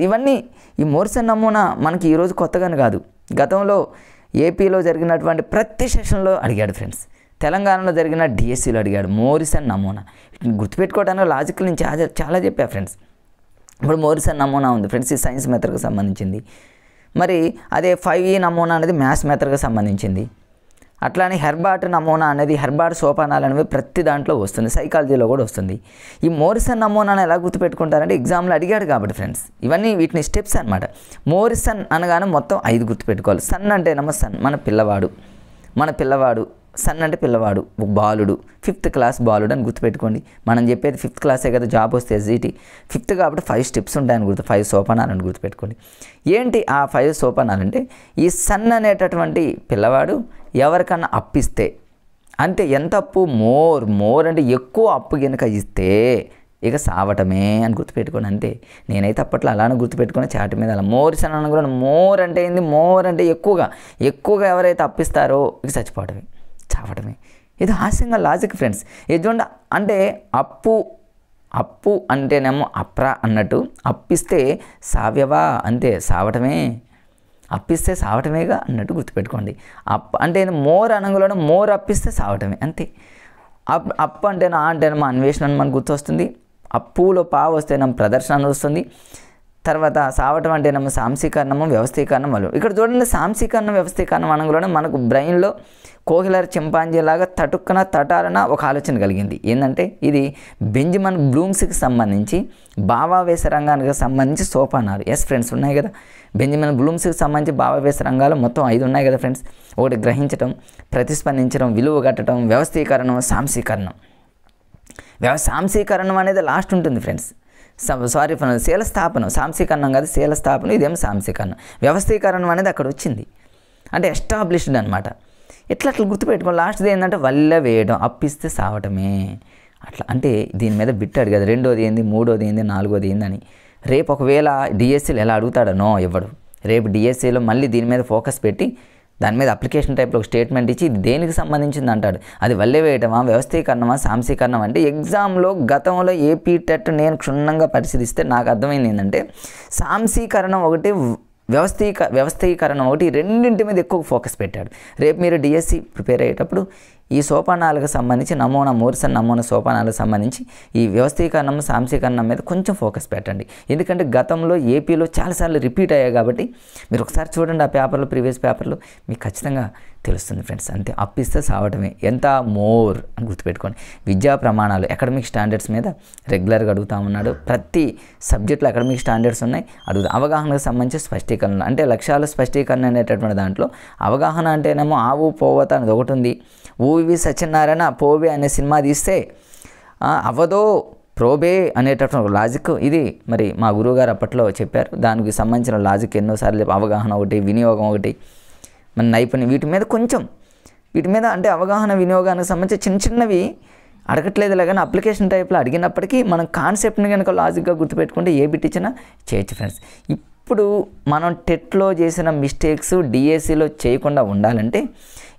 ఇవన్నీ ఈ మోరిసన్ నమూనా మనకి ఈరోజు కొత్తగానే కాదు, గతంలో ఏపీలో జరిగినటువంటి ప్రతి సెషన్లో అడిగాడు ఫ్రెండ్స్. తెలంగాణలో జరిగిన డిఎస్సిలో అడిగాడు మోరిసన్ నమూనా. గుర్తుపెట్టుకోవడానికి లాజికల్ నేను చాలా చెప్పా ఫ్రెండ్స్. ఇప్పుడు మోరిసన్ నమూనా ఉంది ఫ్రెండ్స్, ఈ సైన్స్ మెథడ్కి సంబంధించింది. మరి అదే 5E నమూనా అనేది మ్యాథ్స్ మెథడ్కి సంబంధించింది. అట్లానే హెర్బార్ట్ నమూనా అనేది, హెర్బార్ట్ సోపానాలు అనేవి ప్రతి దాంట్లో వస్తుంది, సైకాలజీలో కూడా వస్తుంది. ఈ మోరిసన్ నమూనాను ఎలా గుర్తుపెట్టుకుంటారంటే ఎగ్జామ్లో అడిగాడు కాబట్టి ఫ్రెండ్స్, వీటిని స్టెప్స్ అనమాట. మోరిసన్ అనగానే మొత్తం 5 గుర్తుపెట్టుకోవాలి. సన్ అంటేనేమో సన్ మన పిల్లవాడు, సన్ అంటే పిల్లవాడు, బాలుడు, 5th క్లాస్ బాలుడు అని గుర్తుపెట్టుకోండి. మనం చెప్పేది 5th క్లాసే కదా, జాబ్ వస్తే ఎస్జిటి 5th కాబట్టి 5 స్టెప్స్ ఉంటాయని 5 సోపానాలని గుర్తుపెట్టుకోండి. ఏంటి ఆ 5 సోపానాలు అంటే, ఈ సన్ అనేటటువంటి పిల్లవాడు ఎవరికన్నా అప్పిస్తే, అంతే ఎంత అప్పు, మోర్ అంటే ఎక్కువ అప్పు కనుక ఇస్తే ఇక సావటమే అని గుర్తుపెట్టుకోండి. అంతే. నేనైతే అప్పట్లో అలానే గుర్తుపెట్టుకుని చాటి మీద అలా మోరిసన్ అని కూడా, మోర్ అంటే ఏంది, మోర్ అంటే ఎక్కువగా ఎవరైతే అప్పిస్తారో ఇక చావటమే. ఇది హాస్యంగా లాజిక్ ఫ్రెండ్స్. ఇది చూడండి, అంటే అప్పు అంటేనేమో అప్రా అన్నట్టు, అప్పిస్తే సావ్యవా, అంతే సావటమే, అప్పిస్తే సావటమేగా అన్నట్టు గుర్తుపెట్టుకోండి. అంటే మోర్ అనగలను, మోర్ అప్పిస్తే సావటమే, అంతే. అప్పు అంటేనేమో అన్వేషణ అని మనకు గుర్తొస్తుంది. అప్పులో వస్తేనేమో ప్రదర్శన అని వస్తుంది. తర్వాత సావటం అంటేనేమో సాంశీకరణము, వ్యవస్థీకరణం వాళ్ళు. ఇక్కడ చూడండి, సాంశీకరణం వ్యవస్థీకరణం అనగానే మనకు బ్రెయిన్లో కోహిలర్ చింపాంజీ లాగా తటాలన ఒక ఆలోచన కలిగింది. ఏంటంటే ఇది బెంజమిన్ బ్లూమ్స్కి సంబంధించి భావావేశ రంగానికి సంబంధించి సోపానాలు. ఎస్ ఫ్రెండ్స్, ఉన్నాయి కదా. బెంజమిన్ బ్లూమ్స్కి సంబంధించి భావావేశ రంగాలు మొత్తం 5 ఉన్నాయి కదా ఫ్రెండ్స్. ఒకటి గ్రహించడం, ప్రతిస్పందించడం, విలువ కట్టడం, వ్యవస్థీకరణం, సాంశీకరణం. సాంశీకరణం అనేది లాస్ట్ ఉంటుంది ఫ్రెండ్స్. శీలస్థాపనం, సాంశీకరణం కాదు, శీలస్థాపనం, ఇదేమో సాంశీకరణం. వ్యవస్థీకరణం అనేది అక్కడ వచ్చింది, అంటే ఎస్టాబ్లిష్డ్ అనమాట. ఎట్లా గుర్తుపెట్టుకోవాలి. లాస్ట్ది ఏంటంటే వల్ల వేయడం, అప్పిస్తే సావటమే. అట్లా అంటే దీని మీద బిట్ అడిగాడు. 2వది ఏంది, 3వది ఏంది, 4వది ఏందని. రేపు ఒకవేళ డిఎస్సీలు ఎలా అడుగుతాడనో ఇవ్వడు. రేపు డిఎస్సీలో మళ్ళీ దీని మీద ఫోకస్ పెట్టి దాని మీద అప్లికేషన్ టైప్లో ఒక స్టేట్మెంట్ ఇచ్చి ఇది దేనికి సంబంధించింది అంటాడు. అది వల్లే వేయటమా, వ్యవస్థీకరణమా, సాంశీకరణం అంటే ఎగ్జామ్లో గతంలో ఏపీ టెట్ నేను క్షుణ్ణంగా పరిశీలిస్తే నాకు అర్థమైంది ఏంటంటే సాంశీకరణం ఒకటి, వ్యవస్థీకరణం ఒకటి, రెండింటి మీద ఎక్కువ ఫోకస్ పెట్టాడు. రేపు మీరు డిఎస్సి ప్రిపేర్ అయ్యేటప్పుడు ఈ సోపానాలకు సంబంధించి మోరిసన్ నమూనా సోపానాలకు సంబంధించి ఈ వ్యవస్థీకరణం, సాంశీకరణం మీద కొంచెం ఫోకస్ పెట్టండి. ఎందుకంటే గతంలో ఏపీలో చాలాసార్లు రిపీట్ అయ్యాయి కాబట్టి మీరు ఒకసారి చూడండి ఆ పేపర్లో, ప్రీవియస్ పేపర్లో, మీకు ఖచ్చితంగా తెలుస్తుంది ఫ్రెండ్స్. అంతే. అప్పిస్తే సావటమే, ఎంత మోర్ అని గుర్తుపెట్టుకోండి. విద్యా ప్రమాణాలు, అకాడమిక్ స్టాండర్డ్స్ మీద రెగ్యులర్గా అడుగుతూ ఉన్నాడు. ప్రతి సబ్జెక్టులో అకాడమిక్ స్టాండర్డ్స్ ఉన్నాయి, అవగాహనకు సంబంధించి స్పష్టీకరణ, అంటే లక్ష్యాల స్పష్టీకరణ అనేటటువంటి దాంట్లో అవగాహన అంటేనేమో ఆవు పోవత అనేది ఒకటి ఉంది. ఊవి సత్యనారాయణ పోవే అనే సినిమా తీస్తే అవదో ప్రోబే అనేటటువంటి లాజిక్ ఇది మరి మా గురువుగారు అప్పట్లో చెప్పారు. దానికి సంబంధించిన లాజిక్ ఎన్నోసార్లు అవగాహన ఒకటి, వినియోగం ఒకటి, మన నైపుణ్యం, వీటి మీద అంటే అవగాహన, వినియోగానికి సంబంధించి చిన్నవి అడగట్లేదు. కానీ అప్లికేషన్ టైప్లో అడిగినప్పటికీ మనం కాన్సెప్ట్ని కనుక లాజిక్గా గుర్తుపెట్టుకుంటే ఏ బిట్ ఇచ్చినా చేయొచ్చు ఫ్రెండ్స్. ఇప్పుడు మనం టెట్లో చేసిన మిస్టేక్స్ డిఎస్సిలో చేయకుండా ఉండాలంటే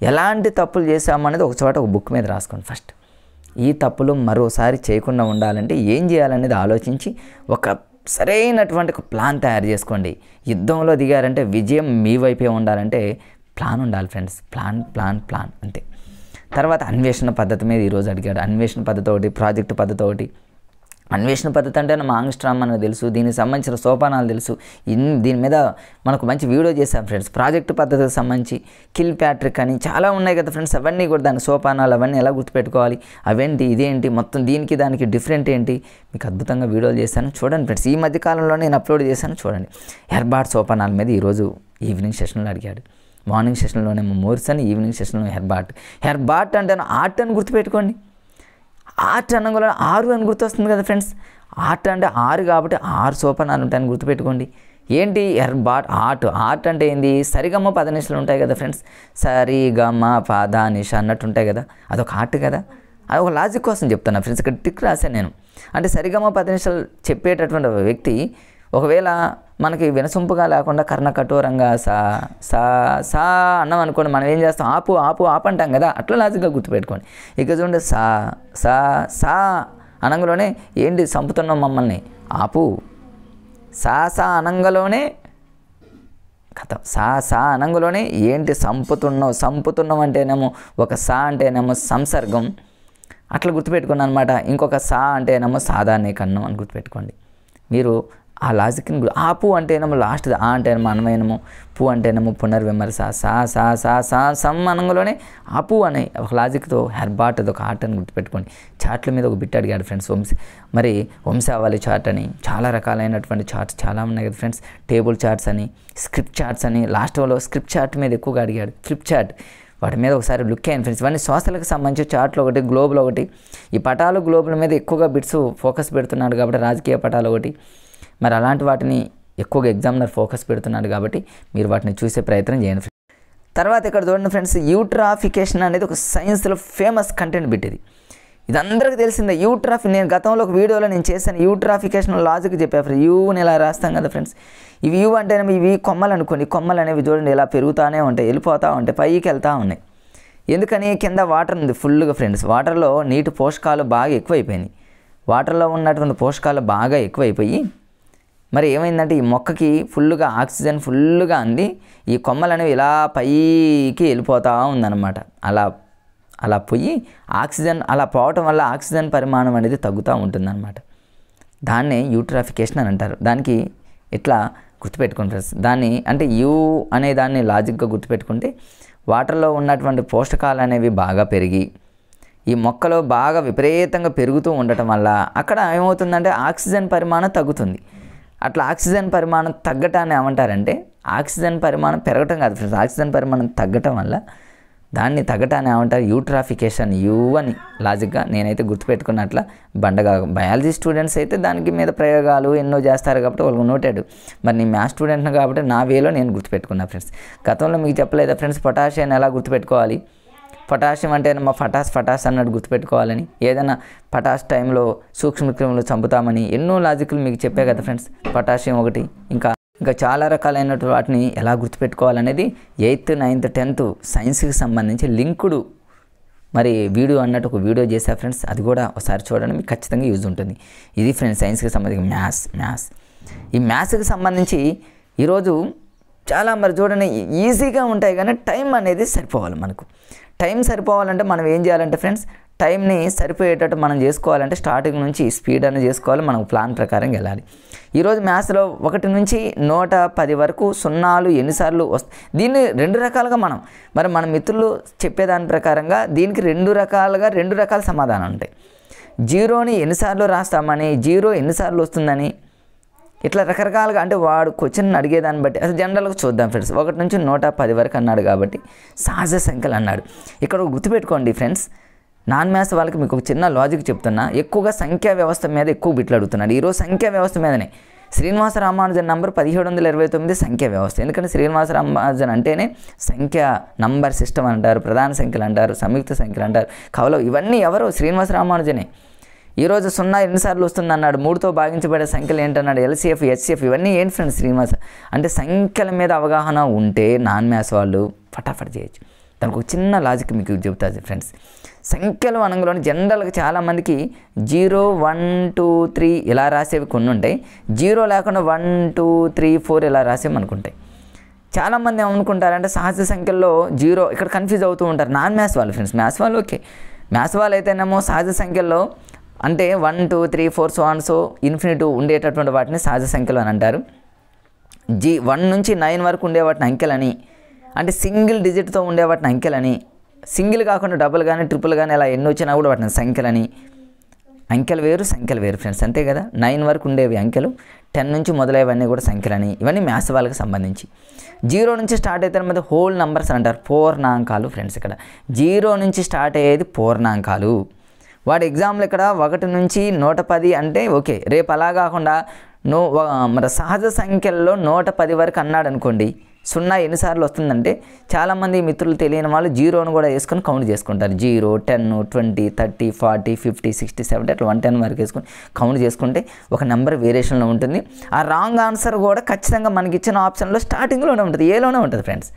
ఎలాంటి తప్పులు చేసామనేది ఒక చోట ఒక బుక్ మీద రాసుకోండి. ఫస్ట్ ఈ తప్పులు మరోసారి చేయకుండా ఉండాలంటే ఏం చేయాలనేది ఆలోచించి ఒక సరైనటువంటి ఒక ప్లాన్ తయారు చేసుకోండి. యుద్ధంలో దిగారంటే విజయం మీ వైపే ఉండాలంటే ప్లాన్ ఉండాలి ఫ్రెండ్స్. ప్లాన్ అంతే. తర్వాత అన్వేషణ పద్ధతి మీద ఈరోజు అడిగాడు. అన్వేషణ పద్ధతి ఒకటి, ప్రాజెక్టు పద్ధతి ఒకటి. అన్వేషణ పద్ధతి అంటే మా ఆంగ్స్ట్రామ్ మనకు తెలుసు, దీనికి సంబంధించిన సోపానాలు తెలుసు. దీని మీద మనకు మంచి వీడియో చేశాం ఫ్రెండ్స్. ప్రాజెక్టు పద్ధతికి సంబంధించి కిల్ ప్యాట్రిక్ అని చాలా ఉన్నాయి కదా ఫ్రెండ్స్. అవన్నీ కూడా దాని సోపానాలు అవన్నీ ఎలా గుర్తుపెట్టుకోవాలి, అవేంటి, ఇదేంటి, మొత్తం దీనికి దానికి డిఫరెంట్ ఏంటి, మీకు అద్భుతంగా వీడియోలు చేశాను, చూడండి ఫ్రెండ్స్. ఈ మధ్యకాలంలో నేను అప్లోడ్ చేశాను, చూడండి. హెర్బార్ట్ సోపానాల మీద ఈరోజు ఈవినింగ్ సెషన్లో అడిగాడు. మార్నింగ్ సెషన్లోనేమో మోరిసన్, ఈవినింగ్ సెషన్లో హెర్బార్ట్ అంటే ఆర్ట్ అని గుర్తుపెట్టుకోండి. ఆర్ట్ అనగా 6 అని గుర్తొస్తుంది కదా ఫ్రెండ్స్. ఆర్ట్ అంటే 6 కాబట్టి 6 సోపానాలు ఉంటాయని గుర్తుపెట్టుకోండి. ఏంటి ఆర్ట్ అంటే ఏంది, సరిగమ పదనిశలు ఉంటాయి కదా ఫ్రెండ్స్. సరిగమ పదనిశ అన్నట్టు ఉంటాయి కదా, అదొక ఆర్ట్ కదా. అది ఒక లాజిక్ కోసం చెప్తున్నా ఫ్రెండ్స్. ఇక్కడ టిక్ రాశాను నేను. అంటే సరిగమ 10 నిమిషాలు చెప్పేటటువంటి వ్యక్తి ఒకవేళ మనకి వినసొంపుగా లేకుండా కర్ణ కఠోరంగా సా సా సా అన్నాం అనుకోండి, మనం ఏం చేస్తాం, ఆపు ఆపు ఆపు అంటాం కదా, అట్లా లాజిక్గా గుర్తుపెట్టుకోండి. ఇక చూడండి, సా సా సా అనంగలోనే ఏంటి చంపుతున్నాం మమ్మల్ని, ఆపు. సా సా అనంగలోనే కథ, సా సా అనంగలోనే ఏంటి సంపుతున్నాం అంటేనేమో ఒక సా అంటేనేమో సంసర్గం, అట్లా గుర్తుపెట్టుకున్నాను అనమాట. ఇంకొక సా అంటేనేమో సాధారణీకరణం అని గుర్తుపెట్టుకోండి. మీరు ఆ లాజిక్ని ఆపు అంటేనేమో లాస్ట్, ఆ అంటేనేమో అన్వయనము, పు అంటేనేమో పునర్విమర్శ, సా సా సా సా సమ్ అనంగలోనే ఆపు అనే ఒక లాజిక్తో హెర్బాట్ అది ఒక ఆర్ట్ అని గుర్తుపెట్టుకోండి. చార్ట్ల మీద ఒక బిట్ అడిగాడు ఫ్రెండ్స్, వంశావళి చార్ట్ అని, చాలా రకాలైనటువంటి చార్ట్స్ చాలా ఉన్నాయి కదా ఫ్రెండ్స్. టేబుల్ చార్ట్స్ అని, స్క్రిప్ట్ చార్ట్స్ అని, లాస్ట్లో స్క్రిప్ట్ చార్ట్ మీద ఎక్కువగా అడిగాడు. ఫ్లిప్ చార్ట్, వాటి మీద ఒకసారి లుక్ అయ్యాను ఫ్రెండ్స్. ఇవన్నీ సోషల్కి సంబంధించి చార్ట్లు ఒకటి, గ్లోబులు ఒకటి. ఈ పటాలు గ్లోబుల మీద ఎక్కువగా బిట్స్ ఫోకస్ పెడుతున్నాడు కాబట్టి, రాజకీయ పటాలు ఒకటి, మరి అలాంటి వాటిని ఎక్కువగా ఎగ్జామినర్ ఫోకస్ పెడుతున్నాడు కాబట్టి మీరు వాటిని చూసే ప్రయత్నం చేయండి. తర్వాత ఇక్కడ చూడండి ఫ్రెండ్స్, యూట్రాఫికేషన్ అనేది ఒక సైన్స్లో ఫేమస్ కంటెంట్ బిట్. ఇది అందరికీ తెలిసిందే. నేను గతంలో ఒక వీడియోలో నేను చేశాను, యూట్రాఫికేషన్ లాజిక్ చెప్పాను. యూని ఇలా రాస్తాం కదా ఫ్రెండ్స్. ఇవి యూ అంటేనేమో ఇవి కొమ్మలు అనుకోండి, కొమ్మలు అనేవి చూడండి ఇలా పెరుగుతూనే ఉంటాయి, వెళ్ళిపోతూ ఉంటాయి, పైకి వెళ్తూ ఉన్నాయి. ఎందుకని, కింద వాటర్ ఉంది ఫుల్గా ఫ్రెండ్స్. వాటర్లో నీటి పోషకాలు బాగా ఎక్కువైపోయినాయి. వాటర్లో ఉన్నటువంటి పోషకాలు బాగా ఎక్కువైపోయి మరి ఏమైందంటే, ఈ మొక్కకి ఫుల్గా ఆక్సిజన్ ఫుల్గా అంది, ఈ కొమ్మలు అనేవి ఇలా పైకి వెళ్ళిపోతూ ఉందన్నమాట. అలా పోయి ఆక్సిజన్ అలా పోవటం వల్ల ఆక్సిజన్ పరిమాణం అనేది తగ్గుతూ ఉంటుందన్నమాట. దాన్నే యూట్రాఫికేషన్ అని అంటారు. దానికి ఇట్లా గుర్తుపెట్టుకోండి ఫ్రెండ్స్. దాన్ని అంటే యూ అనే దాన్ని లాజిక్గా గుర్తుపెట్టుకుంటే, వాటర్లో ఉన్నటువంటి పోషకాలు అనేవి బాగా పెరిగి ఈ మొక్కలో బాగా విపరీతంగా పెరుగుతూ ఉండటం వల్ల అక్కడ ఏమవుతుందంటే ఆక్సిజన్ పరిమాణం తగ్గుతుంది. అట్లా ఆక్సిజన్ పరిమాణం తగ్గటాన్ని ఏమంటారంటే, ఆక్సిజన్ పరిమాణం పెరగటం కాదు ఫ్రెండ్స్, ఆక్సిజన్ పరిమాణం తగ్గటం వల్ల దాన్ని తగ్గటాన్ని ఏమంటారు, యూట్రాఫికేషన్, యూ అని లాజిక్గా నేనైతే గుర్తుపెట్టుకున్నట్ల. బయాలజీ స్టూడెంట్స్ అయితే దానికి మీద ప్రయోగాలు ఎన్నో చేస్తారు కాబట్టి వాళ్ళకి నోటెడ్. మరి నేను మ్యాథ్స్ స్టూడెంట్ని కాబట్టి నా వేలో నేను గుర్తుపెట్టుకున్నా ఫ్రెండ్స్. గతంలో మీకు చెప్పలేదా ఫ్రెండ్స్, పొటాషియం ఎలా గుర్తుపెట్టుకోవాలి, పొటాషియం అంటే మా ఫటాస్ అన్నట్టు గుర్తుపెట్టుకోవాలని, ఏదైనా పటాస్ టైంలో సూక్ష్మక్రిములు చంపుతామని ఎన్నో లాజిక్లు మీకు చెప్పే కదా ఫ్రెండ్స్. పొటాషియం ఒకటి, ఇంకా చాలా రకాలైనటువంటి వాటిని ఎలా గుర్తుపెట్టుకోవాలనేది 8th 9th 10th సైన్స్కి సంబంధించి లింకుడు మరి వీడియో అన్నట్టు ఒక వీడియో చేశా ఫ్రెండ్స్. అది కూడా ఒకసారి చూడండి, మీకు ఖచ్చితంగా యూజ్ ఉంటుంది. ఇది ఫ్రెండ్స్ సైన్స్కి సంబంధించి మ్యాథ్స్. ఈ మ్యాథ్స్కి సంబంధించి ఈరోజు చాలా మరి చూడండి ఈజీగా ఉంటాయి, కానీ టైం అనేది సరిపోవాలి. మనకు టైం సరిపోవాలంటే మనం ఏం చేయాలంటే ఫ్రెండ్స్, టైంని సరిపోయేటట్టు మనం చేసుకోవాలంటే స్టార్టింగ్ నుంచి స్పీడ్ అనేది చేసుకోవాలి, మనం ప్లాన్ ప్రకారం వెళ్ళాలి. ఈరోజు మ్యాథ్స్లో 1 నుంచి 110 వరకు సున్నాలు ఎన్నిసార్లు వస్తాయి, దీన్ని 2 రకాలుగా మన మిత్రులు చెప్పేదాని ప్రకారంగా దీనికి 2 రకాల సమాధానం ఉంటాయి. జీరోని ఎన్నిసార్లు రాస్తామని, జీరో ఎన్నిసార్లు వస్తుందని, ఇట్లా రకరకాలుగా అంటే వాడు క్వశ్చన్ అడిగేదాన్ని బట్టి అసలు జనరల్గా చూద్దాం ఫ్రెండ్స్. 1 నుంచి 110 వరకు అన్నాడు కాబట్టి సహజ సంఖ్యలు అన్నాడు. ఇక్కడ గుర్తుపెట్టుకోండి ఫ్రెండ్స్, నాన్ మ్యాథ్స్ వాళ్ళకి మీకు ఒక చిన్న లాజిక్ చెప్తున్నా. ఎక్కువగా సంఖ్యా వ్యవస్థ మీద ఎక్కువ బిట్లు అడుగుతున్నాడు. ఈరోజు సంఖ్యా వ్యవస్థ మీదనే శ్రీనివాస రామానుజన్ నంబర్ 1729 సంఖ్యా వ్యవస్థ. ఎందుకంటే శ్రీనివాస రామానుజన్ అంటేనే సంఖ్య నంబర్ సిస్టమ్ అంటారు, ప్రధాన సంఖ్యలు అంటారు, సంయుక్త సంఖ్యలు అంటారు. కవలో ఇవన్నీ ఎవరు, శ్రీనివాస రామానుజనే. ఈరోజు 0 ఎన్నిసార్లు వస్తుంది అన్నాడు, 3తో భాగించబడే సంఖ్యలు ఏంటన్నాడు, ఎల్సిఎఫ్ హెచ్సిఎఫ్ ఇవన్నీ ఏంటి ఫ్రెండ్స్ శ్రీనివాస. అంటే సంఖ్యల మీద అవగాహన ఉంటే నాన్ మ్యాథ్స్ వాళ్ళు ఫటాఫట్ చేయొచ్చు. దానికి ఒక చిన్న లాజిక్ మీకు చెబుతుంది ఫ్రెండ్స్. సంఖ్యలు అనగానే జనరల్గా చాలామందికి 0 1 2 3 ఇలా రాసేవి కొన్ని ఉంటాయి, 0 లేకుండా 1 2 3 4 ఇలా రాసేవి అనుకుంటాయి. చాలామంది ఏమనుకుంటారంటే సహజ సంఖ్యల్లో 0 ఇక్కడ కన్ఫ్యూజ్ అవుతూ ఉంటారు. నాన్ మ్యాథ్స్ వాళ్ళు ఫ్రెండ్స్, మ్యాథ్స్ వాళ్ళు ఓకే, మ్యాథ్స్ వాళ్ళు అయితేనేమో సహజ సంఖ్యల్లో అంటే 1 2 3 4 సో ఆన్ సో ఇన్ఫినిటీ ఉండేటటువంటి వాటిని సహజ సంఖ్యలు అని అంటారు. 1 నుంచి 9 వరకు ఉండే వాటిని అంకెలని, అంటే సింగిల్ డిజిట్తో ఉండే వాటిని అంకెలని, సింగిల్ కాకుండా డబుల్ కానీ ట్రిపుల్ కానీ అలా ఎన్ని వచ్చినా కూడా వాటిని సంఖ్యలని. అంకెలు వేరు సంఖ్యలు వేరు ఫ్రెండ్స్, అంతే కదా. 9 వరకు ఉండేవి అంకెలు, 10 నుంచి మొదలైవన్నీ కూడా సంఖ్యలని. ఇవన్నీ మ్యాథ్స్ వాళ్ళకి సంబంధించి. 0 నుంచి స్టార్ట్ అయితే మీద హోల్ నంబర్స్ అంటారు, పూర్ణాంకాలు ఫ్రెండ్స్. ఇక్కడ 0 నుంచి స్టార్ట్ అయ్యేది పూర్ణాంకాలు. వాడి ఎగ్జామ్లో ఇక్కడ 1 నుంచి 110 అంటే ఓకే. రేపు అలా కాకుండా మరి సహజ సంఖ్యల్లో 110 వరకు అన్నాడు అనుకోండి, సున్నా ఎన్నిసార్లు వస్తుందంటే చాలామంది మిత్రులు తెలియని వాళ్ళు జీరోను కూడా వేసుకొని కౌంట్ చేసుకుంటారు. 0, 10, 20, 30, 40, 50, 60, 70 అట్లా 110 వరకు వేసుకొని కౌంట్ చేసుకుంటే ఒక నెంబర్ వేరియేషన్లో ఉంటుంది. ఆ రాంగ్ ఆన్సర్ కూడా ఖచ్చితంగా మనకి ఇచ్చిన ఆప్షన్లో స్టార్టింగ్లోనే ఉంటుంది, ఏలోనే ఉంటుంది ఫ్రెండ్స్.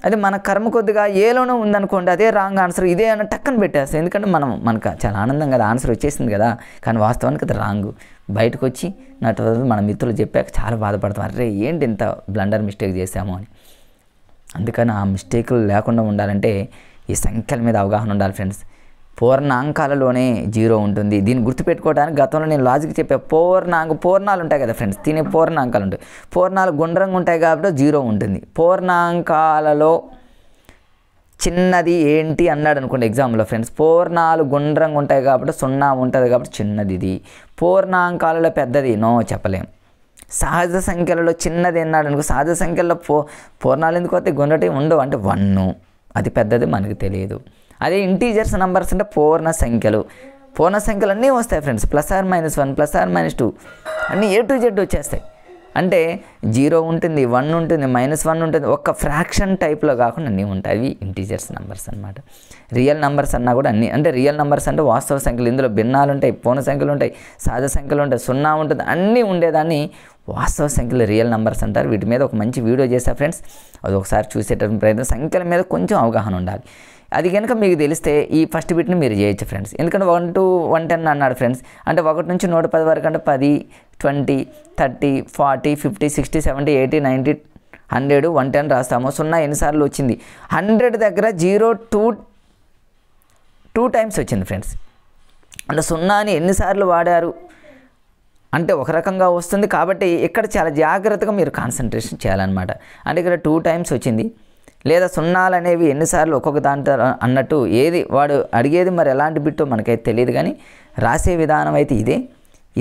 అది మన కర్మ కొద్దిగా ఏలోనే ఉందనుకోండి, అదే రాంగ్ ఆన్సర్ ఇదే అని టక్కన పెట్టేస్తాం. ఎందుకంటే మనకు చాలా ఆనందం కదా, ఆన్సర్ వచ్చేసింది కదా, కానీ వాస్తవానికి అది రాంగ్. బయటకు వచ్చి నటు మన మిత్రులు చెప్పాక చాలా బాధపడతాం, అరే ఏంటి ఇంత బ్లండర్ మిస్టేక్ చేసాము అని. అందుకని ఆ మిస్టేకులు లేకుండా ఉండాలంటే ఈ సంఖ్యల మీద అవగాహన ఉండాలి ఫ్రెండ్స్. పూర్ణాంకాలలోనే 0 ఉంటుంది. దీన్ని గుర్తుపెట్టుకోవడానికి గతంలో నేను లాజిక్ చెప్పా. పూర్ణాలు ఉంటాయి కదా ఫ్రెండ్స్, తినే పూర్ణాంకాలు ఉంటాయి. పూర్ణాలు గుండ్రంగా ఉంటాయి కాబట్టి 0 ఉంటుంది. పూర్ణాంకాలలో చిన్నది ఏంటి అన్నాడు అనుకోండి ఎగ్జామ్లో ఫ్రెండ్స్, పూర్ణాలు గుండ్రంగా ఉంటాయి కాబట్టి 0 ఉంటుంది కాబట్టి చిన్నది ఇది. పూర్ణాంకాలలో పెద్దది నో చెప్పలేం. సహజ సంఖ్యలలో చిన్నది అన్నాడు అనుకో, సహజ సంఖ్యల్లో పూర్ణాలు ఎందుకు వస్తాయి, గుండ్రటి ఉండవు, అంటే 1 అది పెద్దది మనకు తెలియదు. అదే ఇంటీజర్స్ నెంబర్స్ అంటే పూర్ణ సంఖ్యలు అన్నీ వస్తాయి ఫ్రెండ్స్. +or-1, +or-2 అన్నీ A to Z వచ్చేస్తాయి. అంటే 0 ఉంటుంది, 1 ఉంటుంది, -1 ఉంటుంది. ఒక్క ఫ్రాక్షన్ టైప్లో కాకుండా అన్నీ ఉంటాయి. అవి ఇంటీజర్స్ నెంబర్స్ అనమాట. రియల్ నెంబర్స్ అన్నా కూడా అన్నీ, అంటే రియల్ నెంబర్స్ అంటే వాస్తవ సంఖ్యలు. ఇందులో భిన్నాలు ఉంటాయి, పూర్ణ సంఖ్యలు ఉంటాయి, సహజ సంఖ్యలు ఉంటాయి, 0 ఉంటుంది, అన్నీ ఉండేదాన్ని వాస్తవ సంఖ్యలు రియల్ నెంబర్స్ అంటారు. వీటి మీద ఒక మంచి వీడియో చేశా ఫ్రెండ్స్, అది ఒకసారి చూసేటటువంటి ప్రయత్నం. సంఖ్యల మీద కొంచెం అవగాహన ఉండాలి. అది కనుక మీకు తెలిస్తే ఈ ఫస్ట్ బిట్ని మీరు చేయొచ్చు ఫ్రెండ్స్. ఎందుకంటే 1 to 110 అన్నాడు ఫ్రెండ్స్, అంటే 1 నుంచి 110 వరకు అంటే 10, 20, 30, 40, 50, 60, 70, 80, 90, 100, 110 రాస్తాము. 0 ఎన్నిసార్లు వచ్చింది, 100 దగ్గర 0 2 టైమ్స్ వచ్చింది ఫ్రెండ్స్. అంటే 0ని ఎన్నిసార్లు వాడారు అంటే ఒక రకంగా వస్తుంది. కాబట్టి ఇక్కడ చాలా జాగ్రత్తగా మీరు కాన్సన్ట్రేషన్ చేయాలన్నమాట. అంటే ఇక్కడ 2 టైమ్స్ వచ్చింది. లేదా 0లు అనేవి ఎన్నిసార్లు ఒక్కొక్క దాంట్లో అన్నట్టు ఏది వాడు అడిగేది మరి ఎలాంటి బిట్టో మనకైతే తెలియదు, కానీ రాసే విధానం అయితే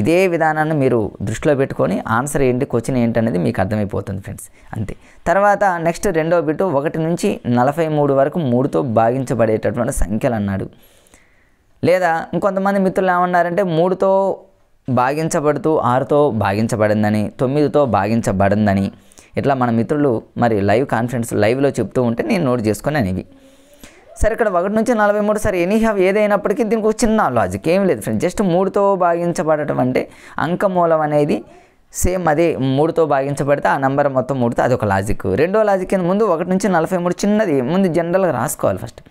ఇదే విధానాన్ని మీరు దృష్టిలో పెట్టుకొని ఆన్సర్ ఏంటి, క్వశ్చన్ ఏంటి అనేది మీకు అర్థమైపోతుంది ఫ్రెండ్స్. అంతే. తర్వాత నెక్స్ట్ రెండో బిట్టు 1 నుంచి 43 వరకు 3తో భాగించబడేటటువంటి సంఖ్యలు అన్నాడు. లేదా ఇంకొంతమంది మిత్రులు ఏమన్నారంటే 3తో భాగించబడుతూ 6తో భాగించబడిందని, 9తో భాగించబడిందని, ఇట్లా మన మిత్రులు మరి లైవ్ కాన్ఫరెన్స్ లైవ్లో చెప్తూ ఉంటే నేను నోట్ చేసుకొని అనేవి. సరే ఇక్కడ 1 నుంచి 43 సరే ఏదైనప్పటికీ దీనికి ఒక చిన్న లాజిక్ ఏం లేదు ఫ్రెండ్స్. జస్ట్ 3తో భాగించబడటం అంటే అంకమూలం అనేది సేమ్ అదే 3తో భాగించబడితే ఆ నెంబర్ మొత్తం 3తో, అదొక లాజిక్. రెండో లాజిక్ ముందు 1 నుంచి 43 చిన్నది ముందు జనరల్గా రాసుకోవాలి ఫస్ట్.